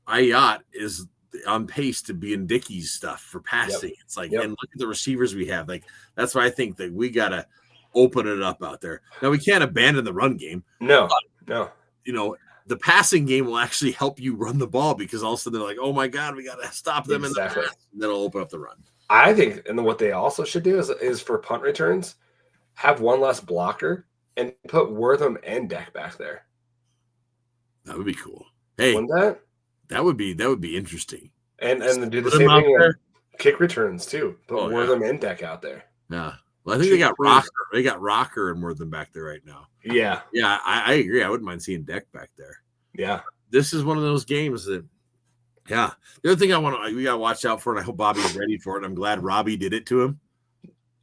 Ayat is on pace to be in Dickey's stuff for passing. It's like, and look at the receivers we have. Like that's why I think that we got to open it up out there. Now we can't abandon the run game. No. The passing game will actually help you run the ball because all of a sudden they're like, oh my God, we got to stop them in the pass. And that'll open up the run. I think, and what they also should do is for punt returns, have one less blocker and put Wortham and Deck back there. That would be cool. Hey, that would be interesting. And do the same thing with kick returns too. Put Wortham and Deck out there. Yeah. Well, I think they got Rocker. They got Rocker and Wortham back there right now. Yeah. Yeah, I agree. I wouldn't mind seeing Deck back there. Yeah. This is one of those games that, the other thing we got to watch out for, and I hope Bobby's ready for it. I'm glad Robbie did it to him.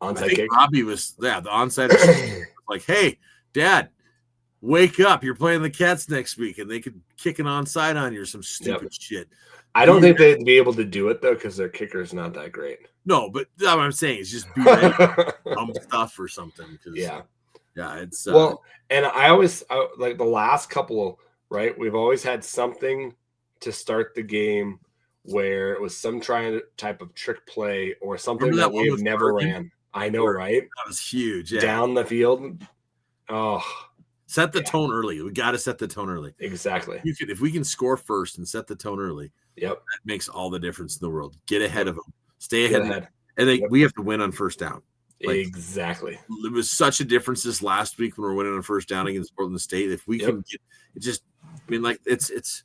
Onside kick. Robbie was, the onside was like, hey, Dad, wake up. You're playing the Cats next week, and they could kick an onside on you or some stupid shit. I don't think they'd be able to do it, though, because their kicker's not that great. No, but what I'm saying is just be ready for stuff or something. Yeah, it's and I always like the last couple, right? We've always had something to start the game where it was some type of trick play or something that we have never ran. I know, right? That was huge. Yeah. Down the field. Oh, set the tone early. We got to set the tone early. Exactly. If we can score first and set the tone early, that makes all the difference in the world. Get ahead of them. Stay ahead. And we have to win on first down. Exactly. It was such a difference this last week when we were winning on first down against Portland State. If we can get it, just it's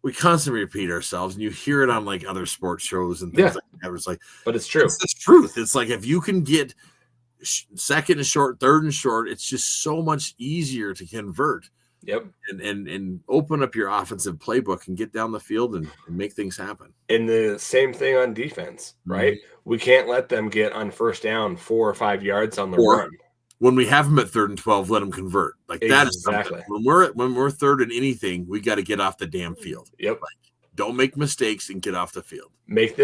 we constantly repeat ourselves, and you hear it on like other sports shows and things like that. It's like, but it's true. It's truth. It's like if you can get second and short, third and short, it's just so much easier to convert. Yep. And open up your offensive playbook and get down the field and make things happen. And the same thing on defense, right? Mm-hmm. We can't let them get on first down 4 or 5 yards on the run. When we have them at 3rd and 12, let them convert. Like that is exactly. When we're third in anything, we got to get off the damn field. Yep. Don't make mistakes and get off the field. Make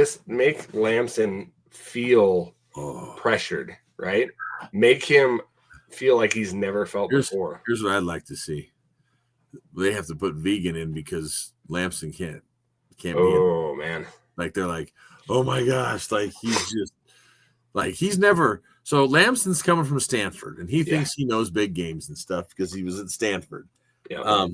Lamson feel pressured, right? Make him feel like he's never felt before. Here's what I'd like to see. They have to put Vegan in because Lamson can't be in. Oh man. Like they're like, oh my gosh, like he's just like he's never. So Lamson's coming from Stanford and he thinks he knows big games and stuff because he was at Stanford. Yeah.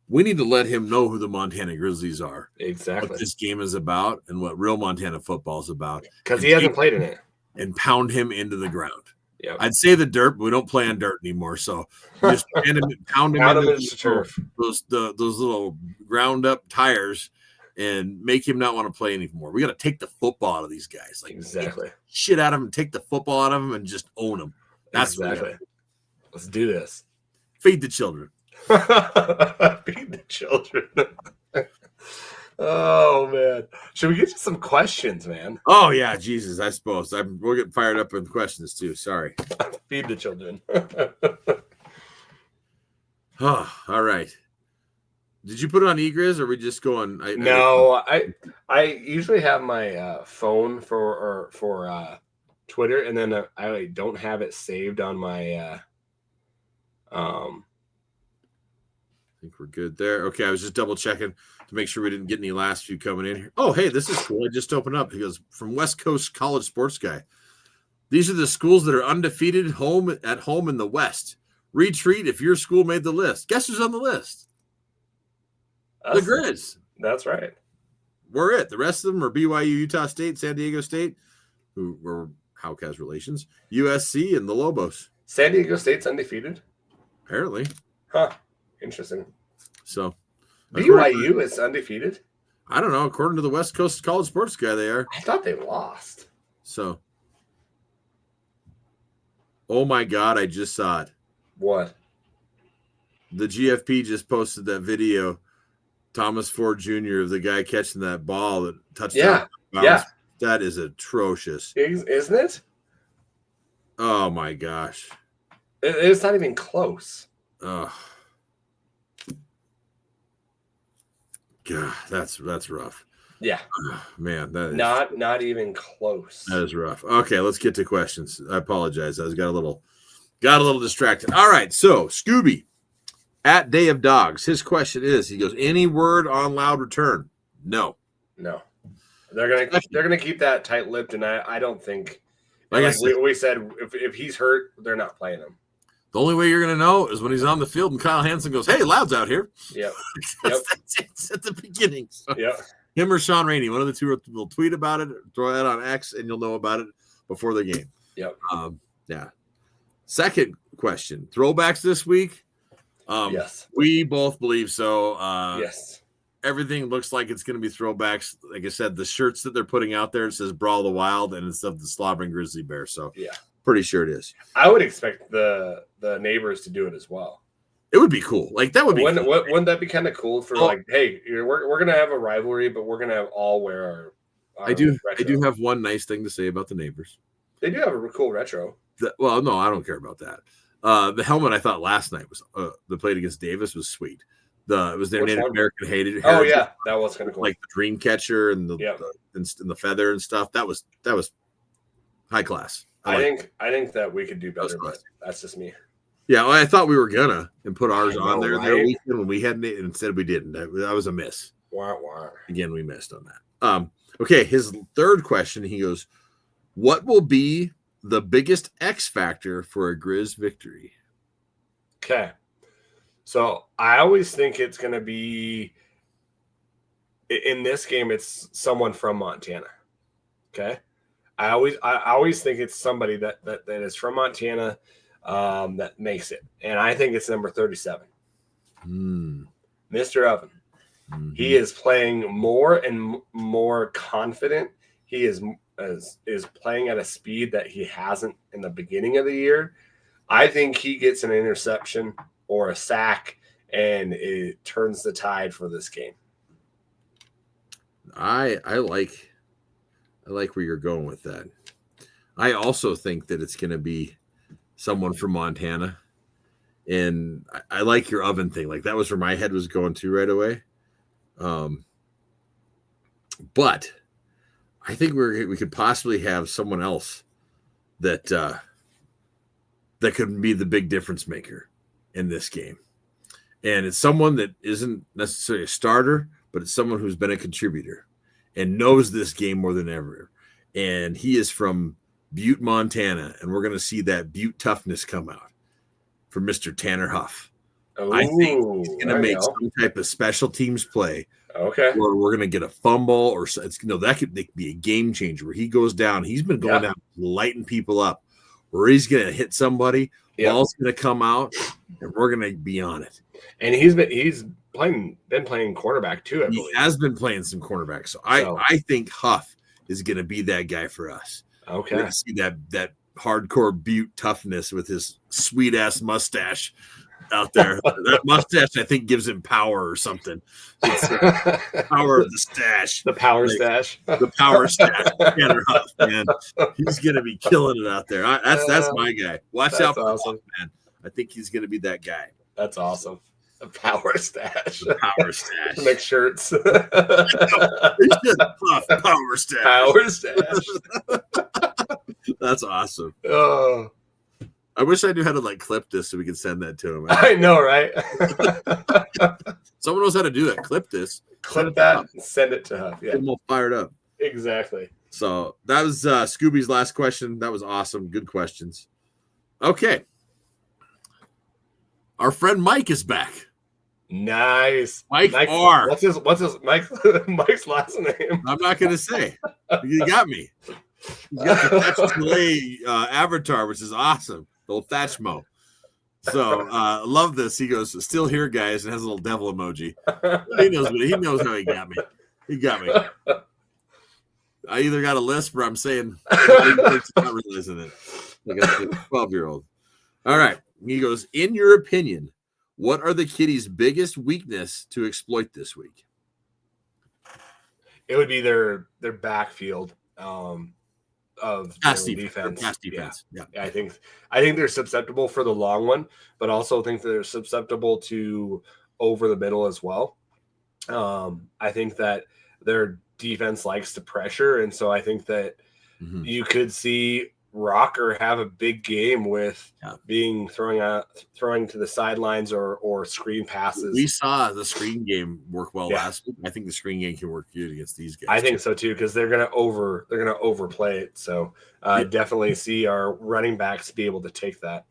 We need to let him know who the Montana Grizzlies are. Exactly. What this game is about and what real Montana football is about. Because he hasn't played in it. And pound him into the ground. Yep. I'd say the dirt, but we don't play on dirt anymore. So you just pound them into turf. Those little ground up tires and make him not want to play anymore. We got to take the football out of these guys. Like exactly. Shit out of them, take the football out of them, and just own them. That's exactly. Let's do this. Feed the children. Feed the children. Oh man, should we get to some questions, man? Oh yeah, Jesus, I suppose we're getting fired up with questions too. Sorry. Feed the children. Oh, all right. Did you put it on eGriz, or are we just going? I usually have my phone for Twitter, and then I don't have it saved on my. I think we're good there. Okay, I was just double checking to make sure we didn't get any last few coming in here. Oh, hey, this is cool. I just opened up. He goes, from West Coast College Sports Guy. These are the schools that are undefeated at home in the West. Retreat if your school made the list. Guess who's on the list? The Griz. That's right. We're it. The rest of them are BYU, Utah State, San Diego State, who were Hauk has relations, USC, and the Lobos. San Diego State's undefeated? Apparently. Huh. Interesting. So BYU is undefeated? I don't know. According to the West Coast College Sports Guy, they are. I thought they lost. So. Oh my God, I just saw it. What? The GFP just posted that video, Thomas Ford Jr., of the guy catching that ball that touchdown. Yeah. That is atrocious. Isn't it? Oh my gosh. It's not even close. Oh. God, that's rough. Yeah. Oh, man, that is not even close. That is rough. Okay, let's get to questions. I apologize. I got a little distracted. All right, so Scooby at Day of Dogs. His question is, he goes, any word on Loud return? No. They're gonna keep that tight-lipped, and I don't think like we said if he's hurt, they're not playing him. The only way you're going to know is when he's on the field and Kyle Hansen goes, hey, Loud's out here. Yep. That's at the beginning. So yep. Him or Sean Rainey, one of the two will tweet about it, throw that on X, and you'll know about it before the game. Yep. Yeah. Second question, throwbacks this week? Yes. We both believe so. Yes. Everything looks like it's going to be throwbacks. Like I said, the shirts that they're putting out there, it says Brawl the Wild, and it's of the slobbering grizzly bear. So yeah. Pretty sure it is. I would expect the neighbors to do it as well. It would be cool. Like that would be. Wouldn't that be kind of cool for like, hey, we're gonna have a rivalry, but we're gonna have all wear our I do retro. have one nice thing to say about the neighbors. They do have a cool retro. Well, no, I don't care about that. The helmet I thought last night was the played against Davis was sweet. It was their Native American hated. Oh yeah, that was kind of cool. Like the dream catcher and the feather and stuff. That was high class. I think that we could do better, but that's just me. Yeah, well, I thought we were gonna and put ours on there their weekend when we hadn't, and instead we didn't. That was a miss. Wah. Again, we missed on that. Okay, his third question, he goes, what will be the biggest X factor for a Griz victory? Okay. So I always think it's going to be, in this game, it's someone from Montana. Okay. I always think it's somebody that is from Montana that makes it. And I think it's number 37. Mr. Oven. Mm-hmm. He is playing more and more confident. He is playing at a speed that he hasn't in the beginning of the year. I think he gets an interception or a sack, and it turns the tide for this game. I like where you're going with that. I also think that it's going to be someone from Montana, and I like your Oven thing. Like that was where my head was going to right away. But I think we could possibly have someone else that could be the big difference maker in this game. And it's someone that isn't necessarily a starter, but it's someone who's been a contributor and knows this game more than ever. And he is from Butte, Montana, and we're going to see that Butte toughness come out from Mr. Tanner Huff. Ooh, I think he's going to make some type of special teams play. Okay. Or we're going to get a fumble, or that could be a game changer where he goes down. He's been going down, lighting people up. where he's going to hit somebody, Yep. ball's going to come out, and we're going to be on it. And he's been playing quarterback too, I believe. He has been playing some cornerback. So I think Huff is going to be that guy for us. Okay. We're going to see that hardcore Butte toughness with his sweet ass mustache out there. That mustache, I think, gives him power or something. It's power of the stash. The power stash. The power stash. Tanner Huff, man. He's going to be killing it out there. That's my guy. Watch out for Huff, man. I think he's going to be that guy. That's awesome. The power stash. The power stash. Make shirts. Power stash. Power stash. That's awesome. Oh. I wish I knew how to like clip this so we could send that to him. I know, right? Someone knows how to do that. Clip this. Clip that and send it to Huff. Yeah. Get them all fired up. Exactly. So that was Scooby's last question. That was awesome. Good questions. Okay. Our friend Mike is back. Nice. Mike R. What's his Mike's last name? I'm not gonna say. You got me. You got the Thatch Delay avatar, which is awesome. The old Thatch Mo. So love this. He goes, still here, guys, and has a little devil emoji. He knows how he got me. He got me. I either got a lisp or I'm saying not realizing it. Like a 12-year-old. All right. He goes, in your opinion, what are the Kitties' biggest weakness to exploit this week? It would be their backfield of pass defense. Pass defense. Yeah. I think they're susceptible for the long one, but also think they're susceptible to over the middle as well. I think that their defense likes to pressure, and so I think that you could see Rocker have a big game with being throwing to the sidelines or screen passes. We saw the screen game work well last week. I think the screen game can work good against these guys. I think so too, because they're gonna overplay it. So definitely see our running backs be able to take that.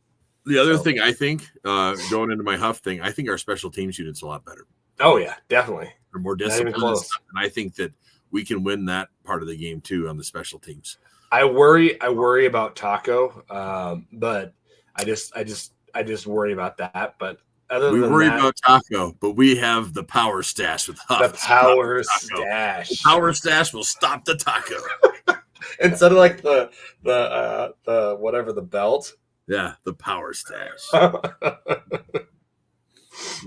The other thing I think, going into my Huff thing, I think our special teams unit's a lot better. Oh yeah, definitely. They're more disciplined and stuff, and I think that we can win that part of the game too on the special teams. I worry about Taco, but I just worry about that. But other than worry about Taco, but we have the power stash with Huff. The power stash. The power stash will stop the Taco. Instead of like the whatever the belt. Yeah, the power stash. I'd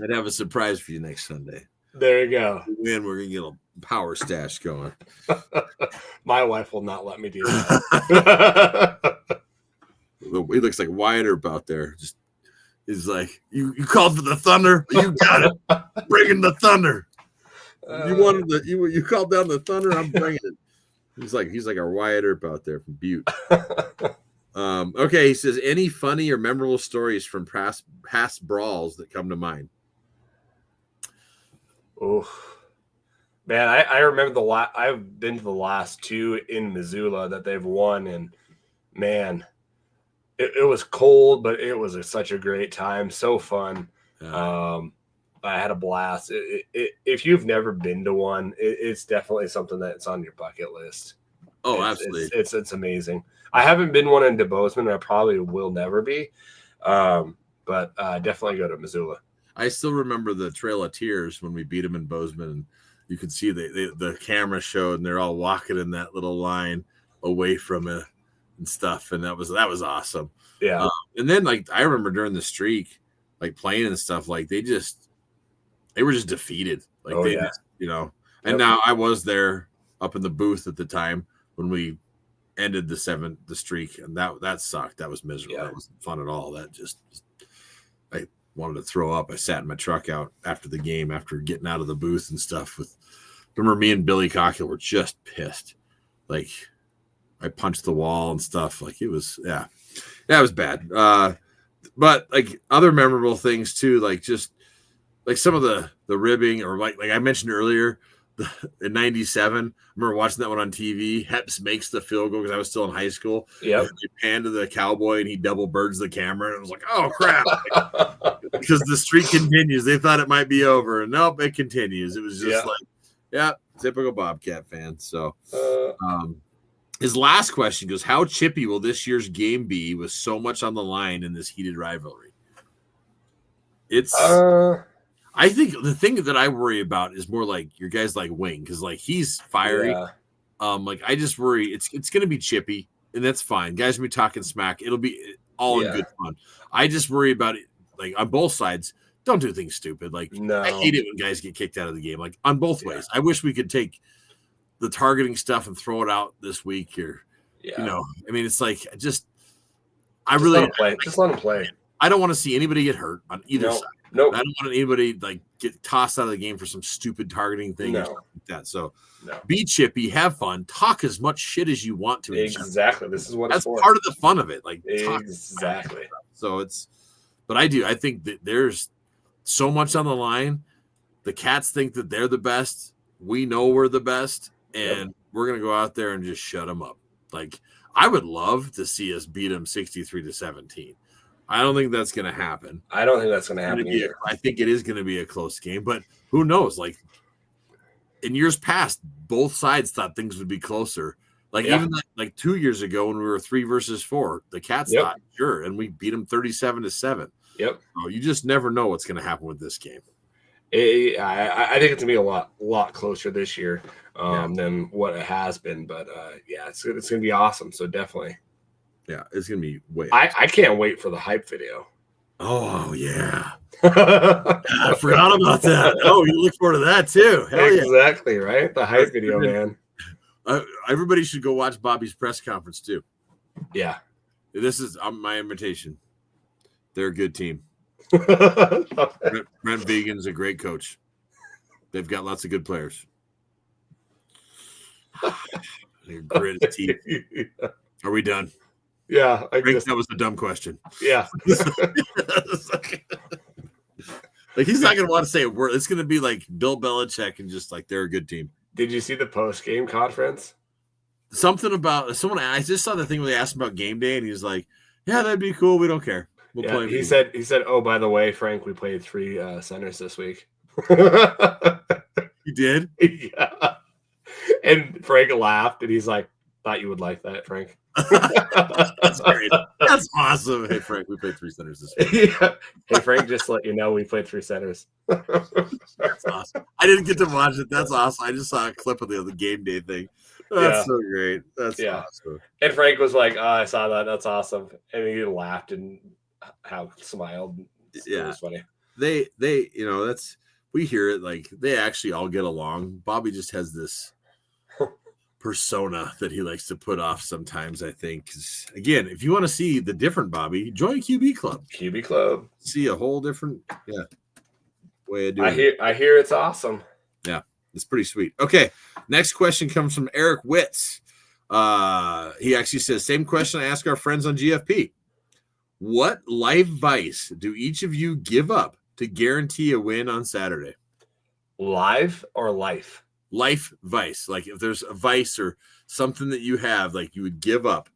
have a surprise for you next Sunday. There you go. We're gonna get a power stash going. My wife will not let me do that. He looks like Wyatt Earp out there. He's like, you called for the thunder. You got it. Bringing the thunder. You called down the thunder. I'm bringing it. He's like our Wyatt Earp out there from Butte. Okay, he says, any funny or memorable stories from past brawls that come to mind? Oh, man, I remember I've been to the last two in Missoula that they've won, and man, it was cold, but it was such a great time, so fun. I had a blast. If you've never been to one, it's definitely something that's on your bucket list. Oh, absolutely, it's amazing. I haven't been one in Bozeman, and I probably will never be, but definitely go to Missoula. I still remember the Trail of Tears when we beat them in Bozeman, and you could see the camera showed, and they're all walking in that little line away from it and stuff, and that was awesome. Yeah. And then like I remember during the streak, like playing and stuff, like they were just defeated. Like just, And now I was there up in the booth at the time when we ended the streak, and that sucked. That was miserable. That wasn't fun at all. That just I wanted to throw up. I sat in my truck out after the game, after getting out of the booth and stuff. Remember me and Billy Cockle were just pissed. Like I punched the wall and stuff. Like it was, it was bad. But like other memorable things too, like just like some of the ribbing, or like I mentioned earlier, in 97, I remember watching that one on TV. Heps makes the field goal because I was still in high school. Yeah. They pan to the cowboy and he double birds the camera. And it was like, oh crap. Because the streak continues. They thought it might be over. And nope, it continues. It was just typical Bobcat fan. So His last question goes, how chippy will this year's game be with so much on the line in this heated rivalry? It's I think the thing that I worry about is more like your guys like Wing, because like he's fiery. Yeah. Like I just worry it's gonna be chippy, and that's fine. Guys will be talking smack. It'll be all in good fun. I just worry about it like on both sides. Don't do things stupid. Like I hate it when guys get kicked out of the game. Like on both ways. I wish we could take the targeting stuff and throw it out this week, or you know, I mean, it's like just really let him play. Just let him play. I don't want to see anybody get hurt on either side. Nope. I don't want anybody like get tossed out of the game for some stupid targeting thing or something like that. So be chippy, have fun, talk as much shit as you want to. Exactly. This is what that's part of the fun of it. Like exactly. So but I think that there's so much on the line. The Cats think that they're the best. We know we're the best, and we're gonna go out there and just shut them up. Like I would love to see us beat them 63-17. I don't think that's going to happen. I don't think that's going to happen either. I think it is going to be a close game, but who knows? Like in years past, both sides thought things would be closer. Like even like 2 years ago when we were 3-4, the Cats thought sure, and we beat them 37-7. Yep. So you just never know what's going to happen with this game. I think it's going to be a lot closer this year than what it has been, but it's going to be awesome. So definitely. Yeah, it's gonna be way. I can't wait for the hype video. Oh yeah, I forgot about that. Oh, you look forward to that too. Hell exactly right. The hype video, man. Everybody should go watch Bobby's press conference too. Yeah, this is my invitation. They're a good team. Brent Vegan's a great coach. They've got lots of good players. Grit his teeth. Are we done? Yeah, I think that was a dumb question. Yeah. Like he's not going to want to say a word. It's going to be like Bill Belichick and just like they're a good team. Did you see the post-game conference? Something about someone. I just saw the thing where they asked him about game day, and he was like, "Yeah, that'd be cool. We don't care. We'll play." He said, "Oh, by the way, Frank, we played 3 centers this week." You did? Yeah. And Frank laughed, and he's like, "Thought you would like that, Frank." That's great. That's awesome. Hey Frank, we played 3 centers this week. Yeah. Hey Frank, just to let you know we played 3 centers. That's awesome. I didn't get to watch it. That's awesome. I just saw a clip of the game day thing. That's so great. That's awesome. And Frank was like, "Oh, I saw that. That's awesome." And he laughed and smiled. It was funny. They you know, that's we hear it like they actually all get along. Bobby just has this persona that he likes to put off sometimes, I think. Again, if you want to see the different Bobby, join QB Club. QB Club. See a whole different way of doing it. I hear it's awesome. Yeah, it's pretty sweet. Okay, next question comes from Eric Witz. He actually says, same question I ask our friends on GFP. What life vice do each of you give up to guarantee a win on Saturday? Live or life? Life vice, like if there's a vice or something that you have, like you would give up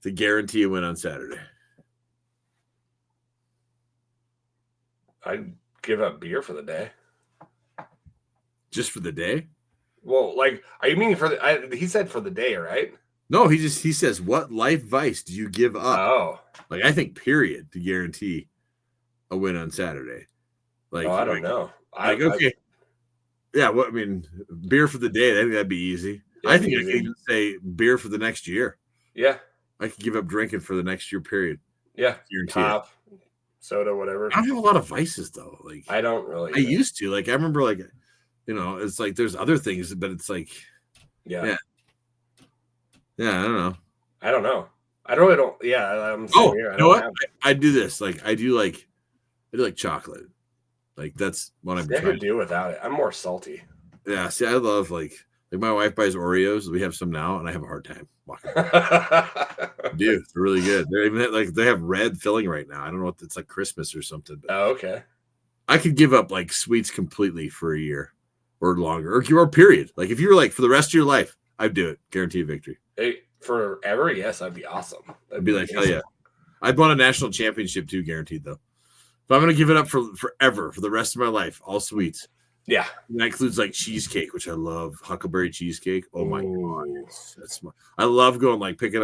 to guarantee a win on Saturday. I'd give up beer for the day. Just for the day? Well, like, are you meaning he said for the day, right? No, he says, what life vice do you give up? Oh, like I think period to guarantee a win on Saturday. Like, I don't know. Okay. Yeah, well, I mean, beer for the day, I think that'd be easy. I think I could even say beer for the next year. Yeah. I could give up drinking for the next year period. Yeah. Top, soda, whatever. I don't have a lot of vices, though. Like I don't really. I used to. Like, I remember, like, you know, it's like there's other things, but it's like. Yeah, I don't know. I really don't. Yeah, I'm saying here. You know what? I do this. Like, I do like chocolate. Like that's what I'm trying to do without it. I'm more salty. Yeah, see, I love like my wife buys Oreos. We have some now, and I have a hard time walking. Dude, they're really good. They're even like they have red filling right now. I don't know what it's like Christmas or something. But okay. I could give up like sweets completely for a year or longer, or period. Like if you were like for the rest of your life, I'd do it. Guaranteed victory. Hey, forever, yes, that'd be awesome. I'd be like, hell yeah. I'd won a national championship too, guaranteed though. If I'm going to give it up for forever, for the rest of my life, all sweets, Yeah. And that includes like cheesecake, which I love. Huckleberry cheesecake. Oh my god, Ooh. I love going like picking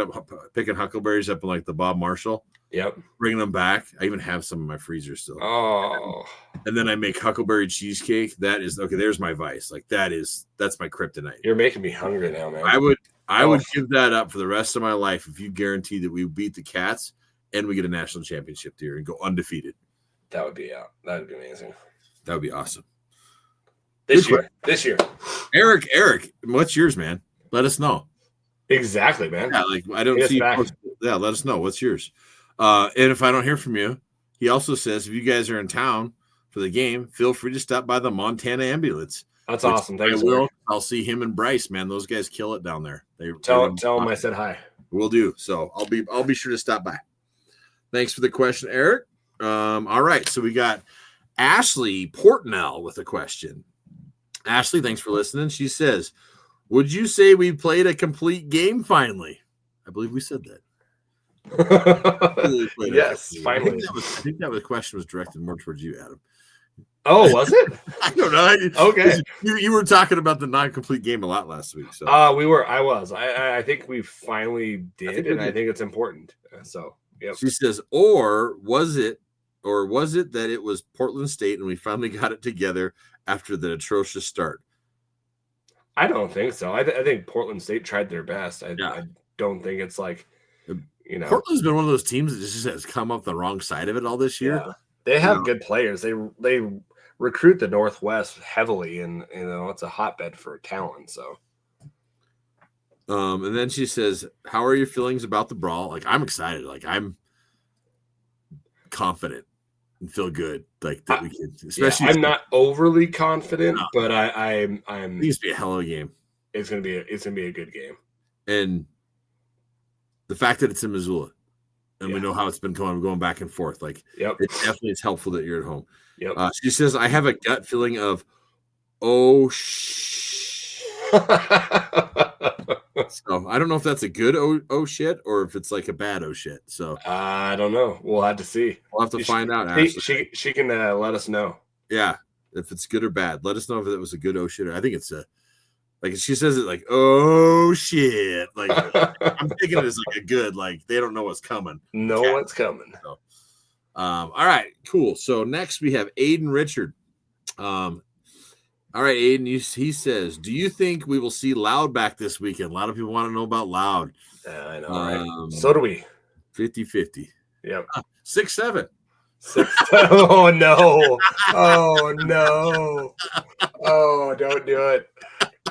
huckleberries up in like the Bob Marshall. Yep. Bringing them back. I even have some in my freezer still. Oh. And then I make huckleberry cheesecake. That is okay. There's my vice. Like that's my kryptonite. You're making me hungry now, man. I would give that up for the rest of my life if you guarantee that we beat the Cats and we get a national championship here and go undefeated. That would be amazing. That would be awesome. This year. Eric, what's yours, man? Let us know. Exactly, man. Yeah, like I don't see you. Yeah, let us know. What's yours? And if I don't hear from you, he also says if you guys are in town for the game, feel free to stop by the Montana ambulance. That's awesome. Thanks. I'll see him and Bryce, man. Those guys kill it down there. Tell them I said hi. Will do. So I'll be sure to stop by. Thanks for the question, Eric. All right. So we got Ashley Portnell with a question. Ashley, thanks for listening. She says, would you say we played a complete game finally? I believe we said that. Yes, finally. I think that question was directed more towards you, Adam. Oh, was it? I don't know. Okay. You were talking about the non-complete game a lot last week. So we were. I was. I think we finally did, and I think it's important. So, yeah. She says, or was it that it was Portland State and we finally got it together after the atrocious start? I don't think so. I think Portland State tried their best. I don't think it's like, Portland's been one of those teams that just has come up the wrong side of it all this year. Yeah. They have good players. They recruit the Northwest heavily, and it's a hotbed for talent. So, and then she says, "How are your feelings about the brawl?" Like, I'm excited. Like, I'm confident and feel good. Like that we can. Especially, I'm not overly confident, but I'm. It needs to be a hell of a game. It's gonna be a good game, and the fact that it's in Missoula. And we know how it's been going back and forth. Like, it definitely is helpful that you're at home. Yep. She says, I have a gut feeling of, so I don't know if that's a good oh shit or if it's like a bad oh shit. So I don't know. We'll have to see. We'll have to find out. She can let us know. Yeah, if it's good or bad. Let us know if it was a good oh shit. I think it's like she says it like, oh shit. Like I'm thinking it is like a good, like they don't know what's coming. What's coming. So, all right, cool. So next we have Aiden Richard. All right, Aiden, he says, do you think we will see Loud back this weekend? A lot of people want to know about Loud. I know, right? So do we. 50-50. Yep. 6-7. Oh no. Oh no. Oh, don't do it.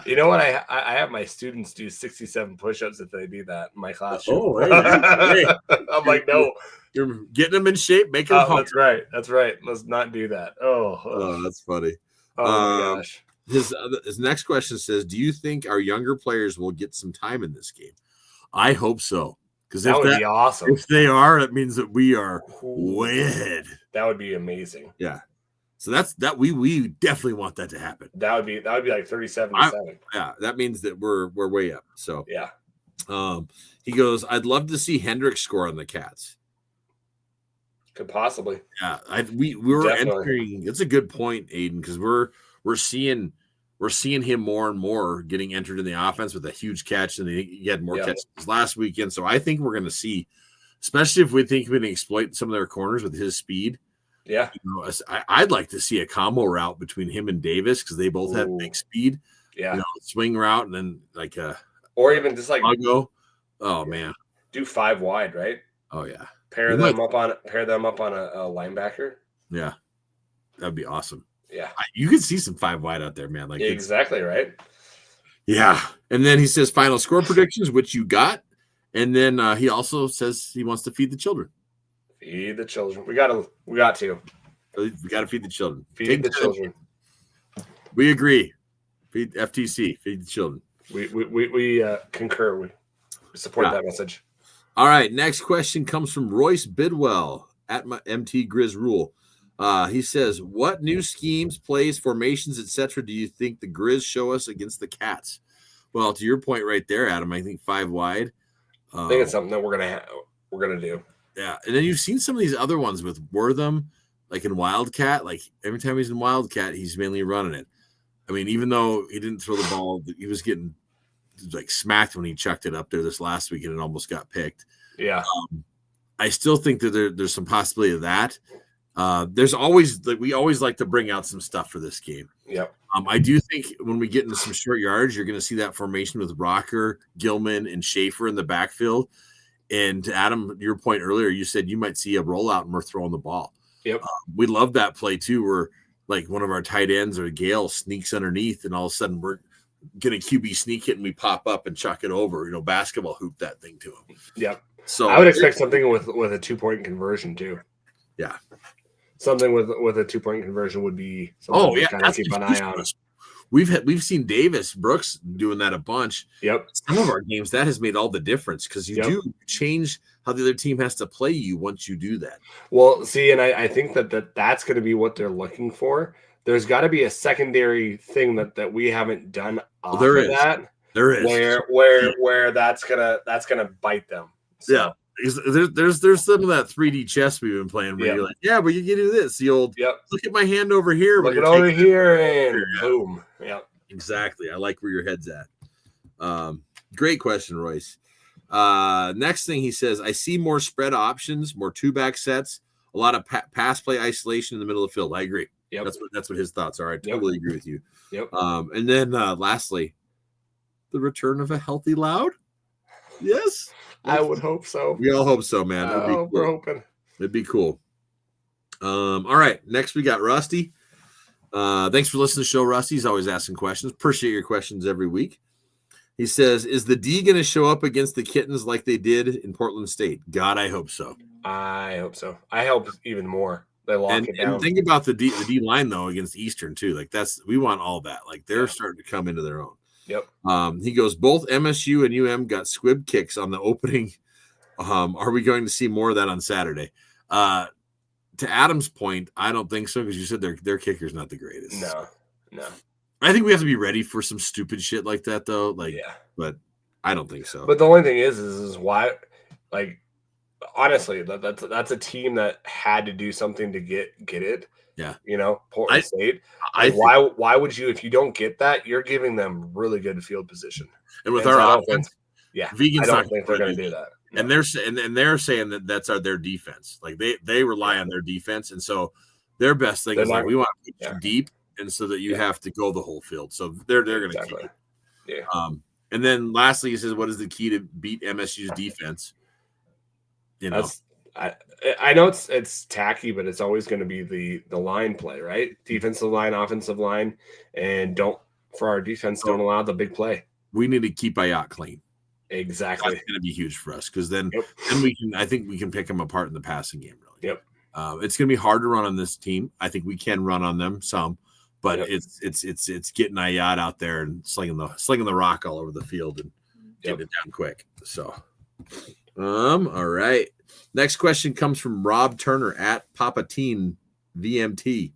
You know what? I have my students do 67 push-ups if they do that in my classroom. Oh, hey. I'm like, no. You're getting them in shape, making them That's right. That's right. Let's not do that. Oh, that's funny. Oh my gosh. His next question says, do you think our younger players will get some time in this game? I hope so. Because that would be awesome. If they are, it means that we are way ahead. That would be amazing. Yeah. So we definitely want that to happen. That would be like 37-7. Yeah, that means that we're way up. So yeah. He goes, I'd love to see Hendricks score on the Cats. Could possibly. Yeah, we're entering. It's a good point, Aiden, because we're seeing him more and more getting entered in the offense with a huge catch, and he had more catches last weekend. So I think we're going to see, especially if we think we can exploit some of their corners with his speed. Yeah, I'd like to see a combo route between him and Davis because they both have big speed. Yeah, swing route and then like or even just like go. Oh man, do 5 wide, right? Oh yeah, pair them up on a linebacker. Yeah, that'd be awesome. Yeah, you could see some 5 wide out there, man. Like exactly right. Yeah, and then he says final score predictions, which you got, and then he also says he wants to feed the children. Feed the children. We got to. We got to feed the children. Feed the children. We agree. Feed FTC. Feed the children. We concur. We support that message. All right. Next question comes from Royce Bidwell at my MT Griz Rule. He says, what new schemes, plays, formations, etc. do you think the Griz show us against the Cats? Well, to your point right there, Adam, I think 5 wide. I think it's something that we're gonna do. Yeah, and then you've seen some of these other ones with Wortham, like in Wildcat. Like every time he's in Wildcat, he's mainly running it. I mean, even though he didn't throw the ball, he was getting like smacked when he chucked it up there this last week and it almost got picked. Yeah. I still think that there's some possibility of that. There's always we always like to bring out some stuff for this game. Yep. I do think when we get into some short yards, you're going to see that formation with Rocker, Gilman, and Schaefer in the backfield. And to Adam, your point earlier, you said you might see a rollout and we're throwing the ball. Yep. We love that play too, where like one of our tight ends or Gale sneaks underneath, and all of a sudden we're getting QB sneak it and we pop up and chuck it over. Basketball hoop that thing to him. Yep. So I would expect something with a 2-point conversion too. Yeah. Something with a 2-point conversion would be something to kind of keep an eye on. We've seen Davis Brooks doing that a bunch. Yep. Some of our games that has made all the difference because you do change how the other team has to play you once you do that. Well, see, and I think that's going to be what they're looking for. There's got to be a secondary thing that we haven't done off of that. There is where that's gonna bite them. So. Yeah. There's some of that 3D chess we've been playing where you're like, yeah, but you can do this. The old look at my hand over here. Look at over here and boom. Yeah. Exactly. I like where your head's at. Great question, Royce. Next thing he says, I see more spread options, more 2-back sets, a lot of pass play isolation in the middle of the field. I agree. Yep. That's what his thoughts are. I totally agree with you. Yep. And then lastly, the return of a healthy Loud. Yes. I would hope so. We all hope so, man. Cool. We're hoping. It'd be cool. All right. Next, we got Rusty. Thanks for listening to the show, Rusty. He's always asking questions. Appreciate your questions every week. He says, is the D going to show up against the Kittens like they did in Portland State? God, I hope so. I hope so. I hope even more. They lock it down. And think about the D line, though, against Eastern, too. Like, we want all that. Like, they're starting to come into their own. Yep. He goes, both MSU and UM got squib kicks on the opening. Are we going to see more of that on Saturday? To Adam's point, I don't think so because you said their kicker's not the greatest. No. I think we have to be ready for some stupid shit like that, though. But I don't think so. But the only thing is why, like, honestly, that's a team that had to do something to get it. Yeah, Portland State. Why would you, if you don't get that, you're giving them really good field position. And with our offense, I don't think they're going to do that. No. And they're saying that that's their defense. Like they rely on their defense, and so their best thing is like we want to put you deep, and so that you have to go the whole field. So they're going to keep it. Yeah. And then lastly, he says, "What is the key to beat MSU's defense?" I know it's tacky, but it's always going to be the line play, right? Defensive line, offensive line, and don't allow the big play. We need to keep Ayat clean. Exactly. That's going to be huge for us because then I think we can pick them apart in the passing game. Really. Yep. It's going to be hard to run on this team. I think we can run on them some, but it's getting Ayat out there and slinging the rock all over the field and getting it down quick. So, all right. Next question comes from Rob Turner at Papa Teen VMT.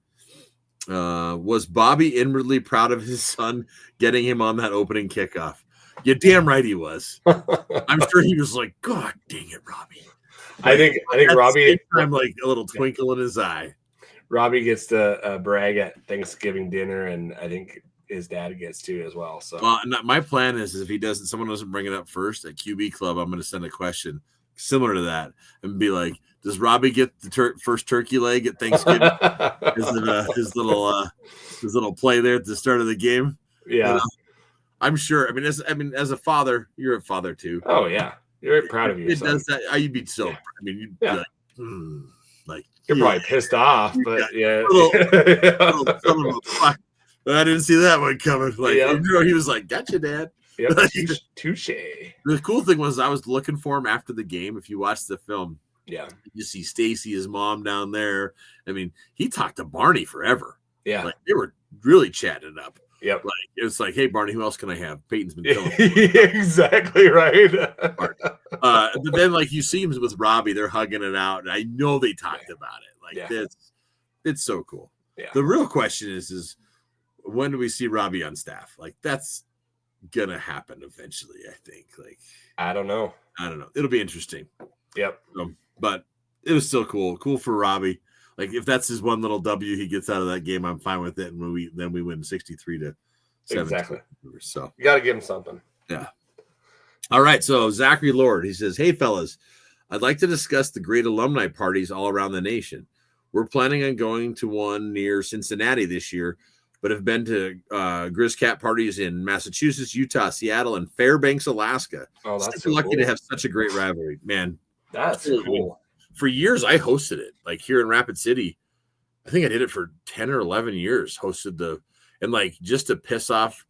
Was Bobby inwardly proud of his son getting him on that opening kickoff? Yeah, damn right he was. I'm sure he was like, God dang it, Robbie. I think Robbie. I'm like a little twinkle in his eye. Robbie gets to brag at Thanksgiving dinner, and I think his dad gets to as well. So, my plan is if someone doesn't bring it up first at QB Club, I'm going to send a question similar to that and be like, does Robbie get the first turkey leg at Thanksgiving? Is it his little play there at the start of the game? Yeah. I'm sure. As a father, you're a father too. Oh yeah, you're proud of your son. Does that? You'd be so. You'd be like, you're probably pissed off, but little son of a fuck. I didn't see that one coming. He was like, "Gotcha, Dad." Yep, touche. The cool thing was I was looking for him after the game. If you watch the film, you see Stacy, his mom down there. He talked to Barney forever. Yeah, they were really chatting up. Yep. It's like, hey, Barney, who else can I have? Peyton's been killing exactly right. But then, you see him with Robbie, they're hugging it out, and I know they talked about it. It's so cool. Yeah. The real question is when do we see Robbie on staff? That's gonna happen eventually, I think. I don't know. It'll be interesting. Yep. But it was still cool for Robbie. Like if that's his one little W he gets out of that game, I'm fine with it. And we win 63-7. Exactly. So you got to give him something. Yeah. All right. So Zachary Lord, he says, "Hey fellas, I'd like to discuss the great alumni parties all around the nation. We're planning on going to one near Cincinnati this year, but have been to Griz Cat parties in Massachusetts, Utah, Seattle, and Fairbanks, Alaska. Oh, that's so lucky to have such a great rivalry, man. That's cool. For years, I hosted it, like here in Rapid City. I think I did it for 10 or 11 years. Hosted and like just to piss off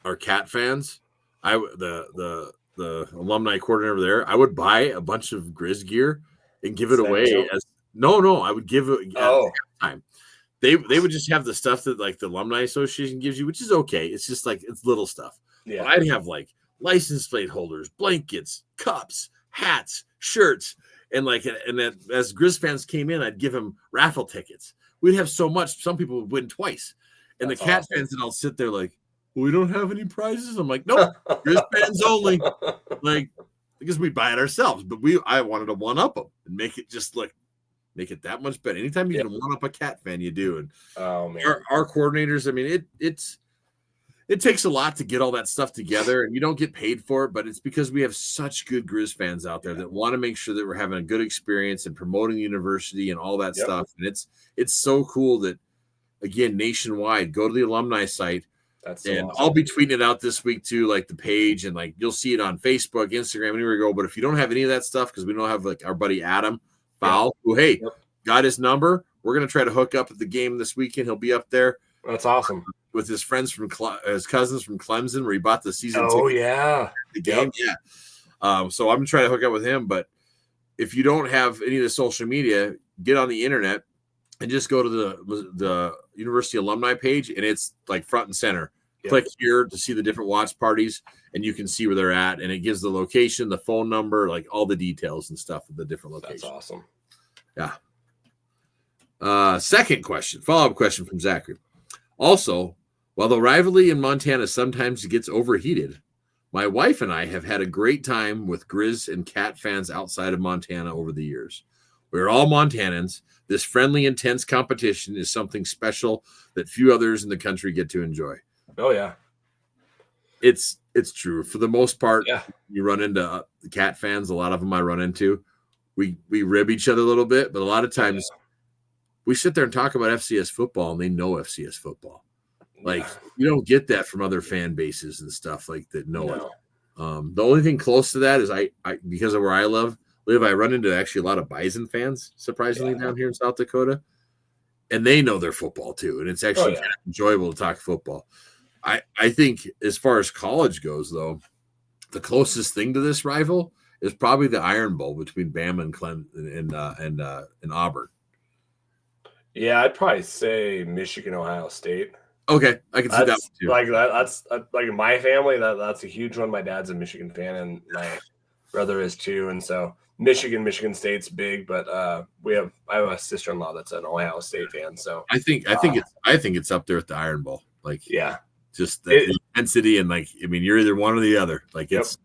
our Cat fans, the alumni coordinator there, I would buy a bunch of Griz gear and give it away as I would give it at time. They would just have the stuff that like the alumni association gives you, which is okay. It's just like it's little stuff. Yeah. But I'd have like license plate holders, blankets, cups, hats, shirts, and that as Griz fans came in, I'd give them raffle tickets. We'd have so much, some people would win twice. And the Cat fans and I'll sit there like, we don't have any prizes. I'm like, nope, Griz fans only. Like, because we buy it ourselves, but I wanted to one up them and make it just like make it that much better. Anytime you can one up a Cat fan, you do. And our coordinators, I mean, it takes a lot to get all that stuff together, and you don't get paid for it, but it's because we have such good Griz fans out there that want to make sure that we're having a good experience and promoting the university and all that stuff. And it's so cool that, again, nationwide, go to the alumni site. That's and awesome. I'll be tweeting it out this week too, like the page, and like you'll see it on Facebook, Instagram, anywhere you go. But if you don't have any of that stuff, because we don't have like our buddy Adam Fowl, who got his number, we're gonna try to hook up at the game this weekend. He'll be up there. That's awesome. With his friends from his cousins from Clemson, where he bought the season ticket. Oh yeah, the game, so I'm gonna try to hook up with him. But if you don't have any of the social media, get on the internet and just go to the university alumni page, and it's like front and center. Click here to see the different watch parties, and you can see where they're at, and it gives the location, the phone number, like all the details and stuff of the different locations. That's awesome. Yeah. Second question, follow-up question from Zachary. Also, while the rivalry in Montana sometimes gets overheated, my wife and I have had a great time with Griz and Cat fans outside of Montana over the years. We're all Montanans. This friendly, intense competition is something special that few others in the country get to enjoy. Oh, yeah. It's true. For the most part, you run into the Cat fans. A lot of them I run into. We rib each other a little bit, but a lot of times we sit there and talk about FCS football, and they know FCS football. Like, you don't get that from other fan bases and stuff like that. No. The only thing close to that is I because of where I live, I run into actually a lot of Bison fans, surprisingly, down here in South Dakota. And they know their football too. And it's actually kind of enjoyable to talk football. I think as far as college goes, though, the closest thing to this rival is probably the Iron Bowl between Bama and Clemson and Auburn. Yeah, I'd probably say Michigan, Ohio State. Okay, I can see that one too. Like that's like in my family, that's a huge one. My dad's a Michigan fan, and my brother is too. And so Michigan State's big, but I have a sister-in-law that's an Ohio State fan. So I think it's up there with the Iron Bowl. Like just the intensity and like I mean you're either one or the other. Like it's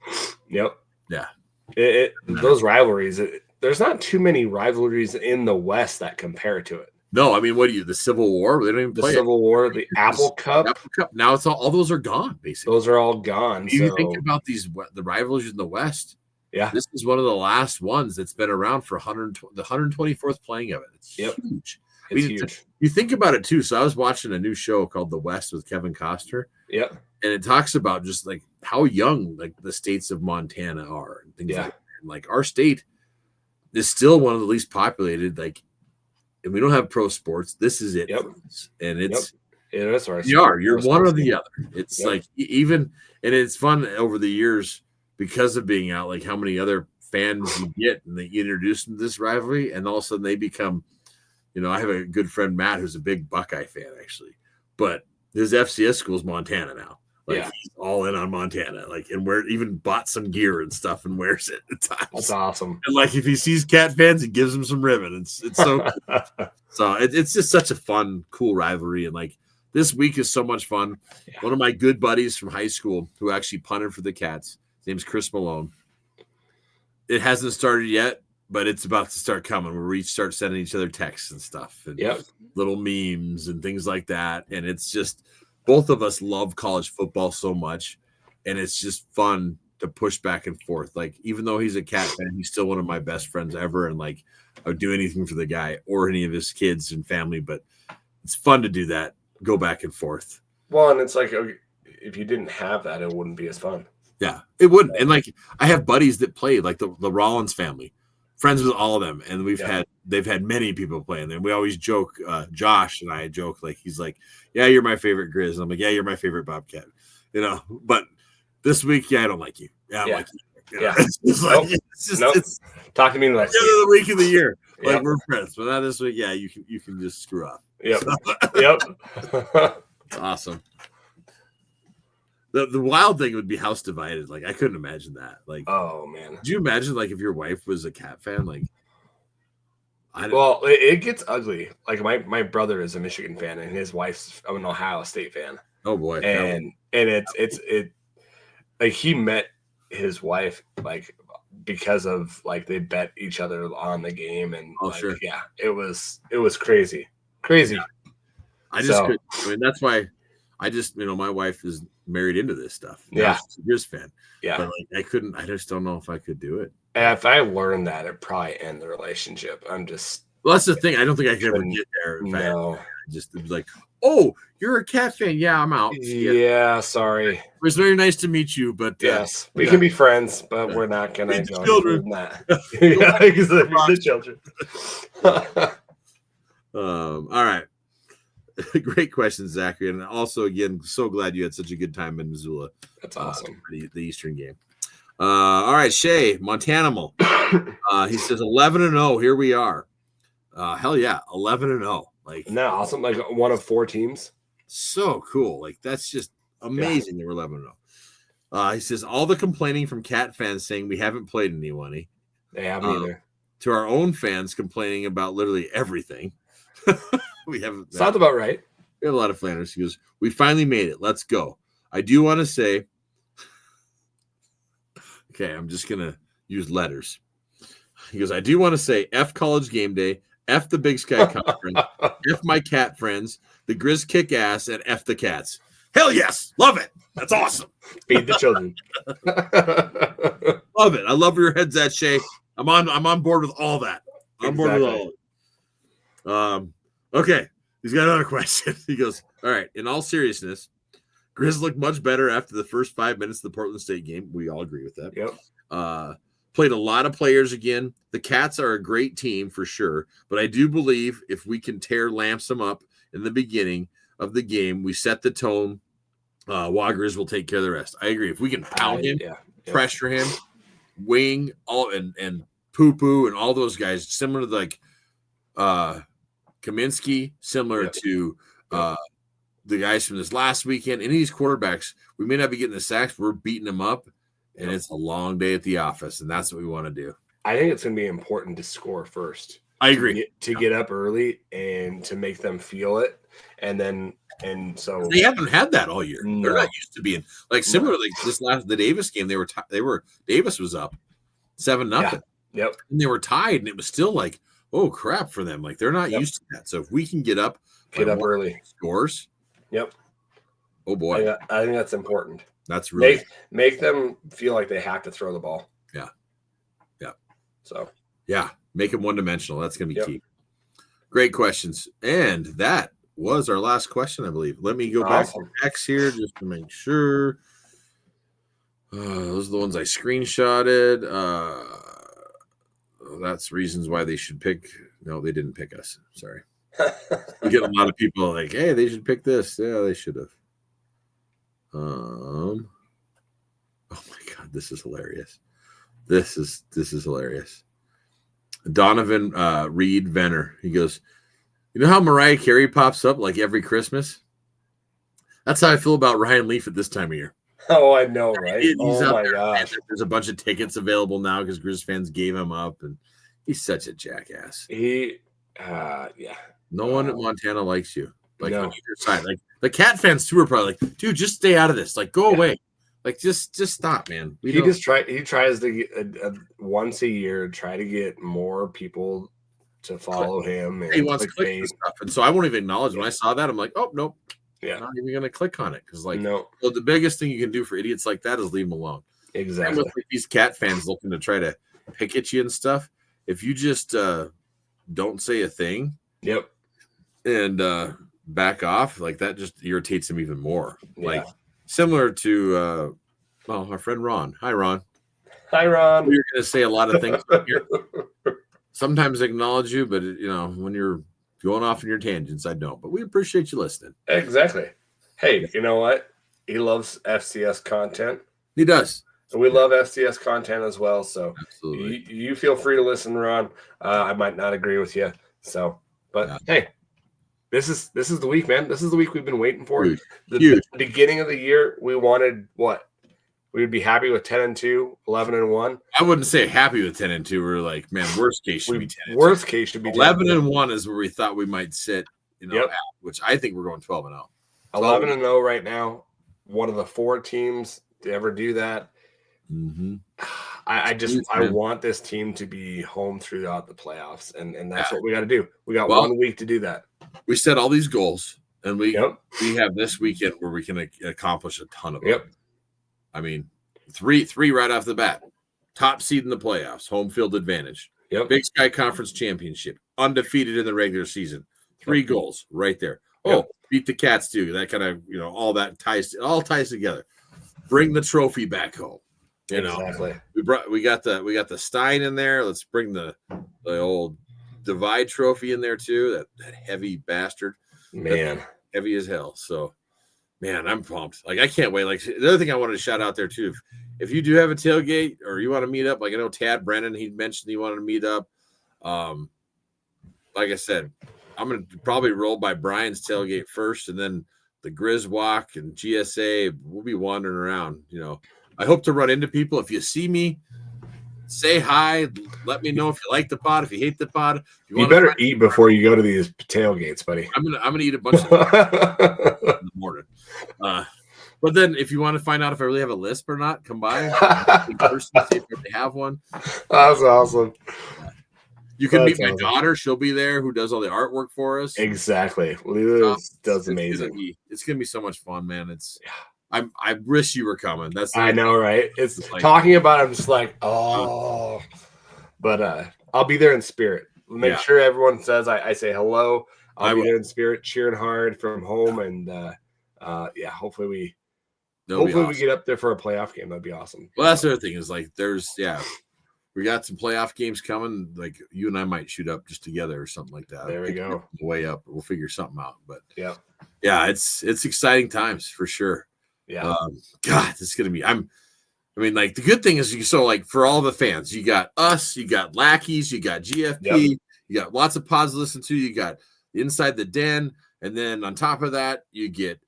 those rivalries. There's not too many rivalries in the West that compare to it. No, I mean, the Civil War? They don't even play Civil War, the Apple Cup. Now it's all those are gone, basically. Those are all gone. You think about the rivalries in the West. Yeah, this is one of the last ones that's been around for the 124th playing of it. It's huge. It's huge. You think about it too. So I was watching a new show called The West with Kevin Costner. Yep, and it talks about just like how young like the states of Montana are and things like that. And like our state is still one of the least populated. Like. And we don't have pro sports. This is it. And it's you're one or the other. It's like even and it's fun over the years because of being out, like how many other fans you get and they introduce them to this rivalry, and all of a sudden they become, I have a good friend Matt who's a big Buckeye fan actually, but his FCS school is Montana now. Like he's all in on Montana, like, and even bought some gear and stuff and wears it at times. That's awesome. And like if he sees Cat fans, he gives them some ribbon. It's so so it's just such a fun, cool rivalry. And like this week is so much fun. Yeah. One of my good buddies from high school who actually punted for the Cats, his name's Chris Malone. It hasn't started yet, but it's about to start coming where we start sending each other texts and stuff and little memes and things like that. And it's just, both of us love college football so much. And it's just fun to push back and forth. Like, even though he's a Cat fan, he's still one of my best friends ever. And like, I would do anything for the guy or any of his kids and family, but it's fun to do that. Go back and forth. Well, and it's like, if you didn't have that, it wouldn't be as fun. Yeah, it wouldn't. And like, I have buddies that play, like the Rollins family, friends with all of them. And they've had many people playing them. We always joke, Josh and I joke, like, he's like, yeah, you're my favorite Griz. And I'm like, yeah, you're my favorite Bobcat, but this week, I don't like you. Yeah, I'm like you. It's talk to me next week. The week of the year. Like, we're friends. But not this week, yeah, you can just screw up. Yep. It's awesome. The wild thing would be house divided. Like, I couldn't imagine that. Like, oh man, could you imagine like if your wife was a Cat fan? Like, well, it gets ugly. Like my brother is a Michigan fan and his wife's an Ohio State fan. Oh boy, and it's like he met his wife like because of like they bet each other on the game and yeah, it was crazy. Yeah. I just could. I mean, that's why I just my wife is married into this stuff. Now she's a Griz fan. Yeah, but like I couldn't. I just don't know if I could do it. If I learned that, it'd probably end the relationship. Well, that's the thing. I don't think I could ever get there. No, I just it was like, oh, you're a Cat fan. Yeah, I'm out. Yeah, sorry. It was very nice to meet you, but yes, we can be friends, but we're not gonna go children. That. Yeah, exactly. The children. All right. Great question, Zachary. And also, again, so glad you had such a good time in Missoula. That's awesome. The Eastern game. All right, Shay, Montanimal. He says 11-0. Here we are. Hell yeah, 11-0. Like, isn't that awesome? Like one of 4 teams. So cool. Like, that's just amazing. They were 11-0. He says all the complaining from Cat fans saying we haven't played anyone. They haven't either. To our own fans complaining about literally everything. We haven't. Sounds about right. We have a lot of Flanders. He goes, we finally made it. Let's go. I do want to say, okay, I'm just going to use letters. He goes, I do want to say F College Game Day, F the Big Sky Conference, F my Cat friends, the Griz kick ass, and F the Cats. Hell yes. Love it. That's awesome. Feed the children. Love it. I love where your head's at, Shay. I'm on board with all that. I'm on board with all of it. Okay, he's got another question. He goes, all right, in all seriousness, Griz looked much better after the first 5 minutes of the Portland State game. We all agree with that. Yep. Played a lot of players again. The Cats are a great team for sure, but I do believe if we can tear Lamsom up in the beginning of the game, we set the tone. Griz will take care of the rest. I agree. If we can pound him, pressure him, wing, all and poo-poo and all those guys, similar to like Kaminsky, similar to the guys from this last weekend. Any of these quarterbacks, we may not be getting the sacks, we're beating them up, and it's a long day at the office, and that's what we want to do. I think it's going to be important to score first. I agree. To get up early and to make them feel it, and so they haven't had that all year. No. They're not used to being like similar. Like the Davis game, Davis was up 7-0. Yep, and they were tied, and it was still like, oh crap for them. Like they're not used to that. So if we can get up early, scores. Yep. Oh boy, I think that's important. That's really make them feel like they have to throw the ball. Yeah. So make them one-dimensional. That's gonna be key. Great questions, and that was our last question, I believe. Let me go back to X here just to make sure. Those are the ones I screenshotted. That's reasons why they should pick. No, they didn't pick us. Sorry. We get a lot of people like, hey, they should pick this. Yeah, they should have. Oh my God, this is hilarious. This is hilarious. Donovan Reed Venner. He goes, you know how Mariah Carey pops up like every Christmas? That's how I feel about Ryan Leaf at this time of year. Oh, I know, right? He's out my gosh. There's a bunch of tickets available now because Griz fans gave him up, and he's such a jackass. No one at Montana likes you. Like on either side. Like the Cat fans too are probably like, dude, just stay out of this. Like, go away. Like, just stop, man. He tries to get once a year, try to get more people to follow him. And he wants to click stuff. And so I won't even acknowledge when I saw that. I'm like, oh, nope. Yeah. Not even going to click on it. Because, like, no. So the biggest thing you can do for idiots like that is leave them alone. Exactly. And with like, these cat fans looking to try to pick at you and stuff, if you just don't say a thing. Yep. And back off, like that just irritates him even more. Yeah. Like similar to our friend Ron. Hi, Ron. Hi, Ron. You're going to say a lot of things here. Sometimes acknowledge you, but when you're going off in your tangents, I don't. But we appreciate you listening. Exactly. Hey, you know what? He loves FCS content. He does. And we love FCS content as well. So absolutely, you feel free to listen, Ron. I might not agree with you. So, but hey, this is the week, man. This is the week we've been waiting for. The beginning of the year, we wanted what? We would be happy with 10-2, 11-1. I wouldn't say happy with 10-2. We were like, man, worst case should be 10. Worst case should be 11-1 is where we thought we might sit. At, which I think we're going 12-0. 11-0 right now. One of the 4 teams to ever do that. Mm-hmm. I want this team to be home throughout the playoffs, and that's what we got to do. We got 1 week to do that. We set all these goals, and we have this weekend where we can accomplish a ton of them. I mean, three right off the bat. Top seed in the playoffs, home field advantage. Big Sky Conference Championship, undefeated in the regular season. 3 goals right there. Beat the Cats too. That kind of all that ties together. Bring the trophy back home. Exactly. We got the Stein in there. Let's bring the old Divide trophy in there too. That heavy bastard. Man. That's heavy as hell. So man, I'm pumped. Like I can't wait. Like the other thing I wanted to shout out there too. If you do have a tailgate or you want to meet up, like I know Tad Brennan, he mentioned he wanted to meet up. Like I said, I'm gonna probably roll by Brian's tailgate first, and then the Griz walk and GSA. We'll be wandering around. I hope to run into people. If you see me, say hi. Let me know if you like the pod. If you hate the pod, you better eat before you go to these tailgates, buddy. I'm gonna eat a bunch of in the morning. But then, if you want to find out if I really have a lisp or not, come by in person, see if they have one. That's awesome. You can meet my daughter; she'll be there. Who does all the artwork for us? Exactly. Leighlou does amazing. It's gonna be so much fun, man. I wish you were coming. I know, right? It's like, talking about it, I'm just like, oh. But I'll be there in spirit. Make sure everyone says I say hello. I'll be there in spirit, cheering hard from home, and hopefully we get up there for a playoff game. That'd be awesome. Well, that's the other thing is like we got some playoff games coming. Like you and I might shoot up just together or something like that. There we go. Way up. We'll figure something out. But it's exciting times for sure. Yeah. God, it's gonna be. Like the good thing is for all the fans, you got us, you got Lackeys, you got GFP, you got lots of pods to listen to, you got Inside the Den, and then on top of that, you get,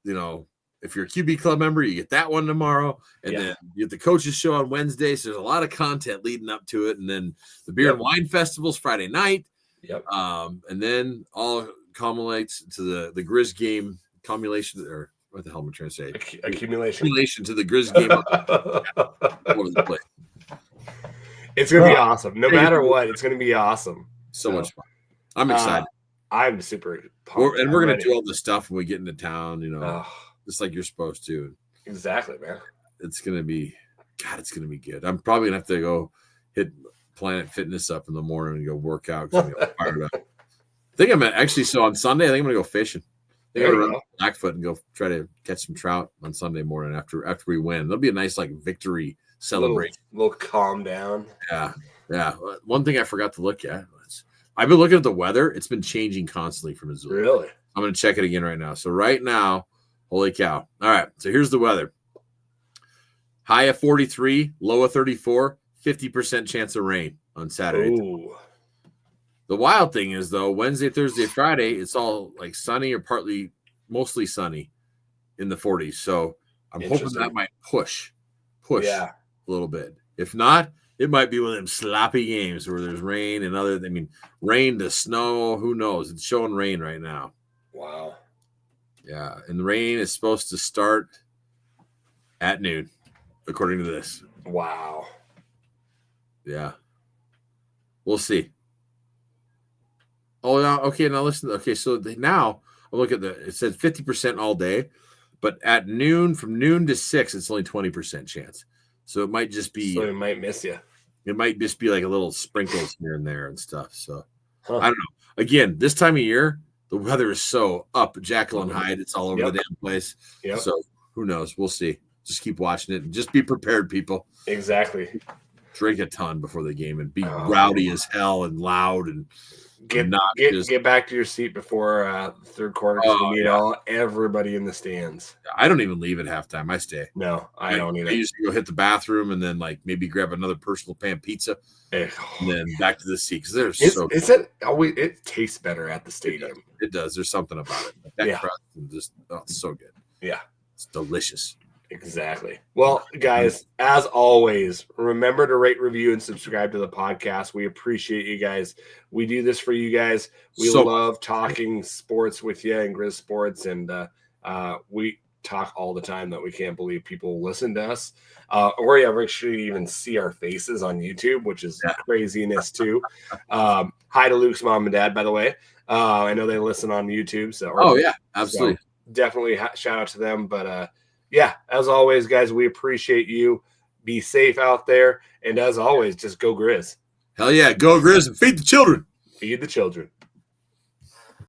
if you're a QB club member, you get that one tomorrow, and then you get the coaches show on Wednesday. So there's a lot of content leading up to it, and then the beer and wine festivals Friday night. And then all culminates to the Griz game culmination, or what the hell am I trying to say? Accumulation to the Griz game. It's gonna be awesome. No matter what, it's gonna be awesome. So much fun. I'm excited. I'm super pumped. We're gonna do all this stuff when we get into town, just like you're supposed to. Exactly, man. It's gonna be good. I'm probably gonna have to go hit Planet Fitness up in the morning and go work out because I'm fired up. I think I'm actually on Sunday. I think I'm gonna go fishing. I think I'm gonna run Blackfoot and go try to catch some trout on Sunday morning after we win. That'll be a nice victory celebration. Little calm down. Yeah. One thing I forgot to look at was I've been looking at the weather. It's been changing constantly from Missouri. Really? I'm gonna check it again right now. So right now, holy cow! All right. So here's the weather. High of 43, low of 34, 50% chance of rain on Saturday. Ooh. The wild thing is, though, Wednesday, Thursday, Friday, it's all sunny or mostly sunny in the 40s. So I'm hoping that might push a little bit. If not, it might be one of them sloppy games where there's rain and rain to snow. Who knows? It's showing rain right now. Wow. Yeah. And the rain is supposed to start at noon, according to this. Wow. Yeah. We'll see. Oh, yeah. Okay. Now listen. Okay. So now I'll look at it says 50% all day, but at noon, from noon to 6, it's only 20% chance. So it might just be. So it might miss you. It might just be like a little sprinkles here and there and stuff. So I don't know. Again, this time of year, the weather is so up. Jekyll and Hyde, it's all over the damn place. Yep. So who knows? We'll see. Just keep watching it and just be prepared, people. Exactly. Drink a ton before the game and be rowdy as hell and loud and get back to your seat before the third quarter. We need everybody in the stands. I don't even leave at halftime. I stay. No, I don't either. I usually go hit the bathroom and then like maybe grab another personal pan pizza and then back to the seat because it tastes better at the stadium. It does. There's something about it. That crust and just it's so good. Yeah, it's delicious. Exactly. Well, guys, as always, remember to rate, review, and subscribe to the podcast. We appreciate you guys. We do this for you guys. We love talking sports with you and Griz Sports, and we talk all the time that we can't believe people listen to us, or you actually even see our faces on YouTube, which is craziness too. Hi to Luke's mom and dad, by the way. I know they listen on YouTube. So absolutely. So definitely shout out to them, but yeah, as always, guys, we appreciate you. Be safe out there. And as always, just go Griz. Hell yeah. Go Griz and feed the children. Feed the children.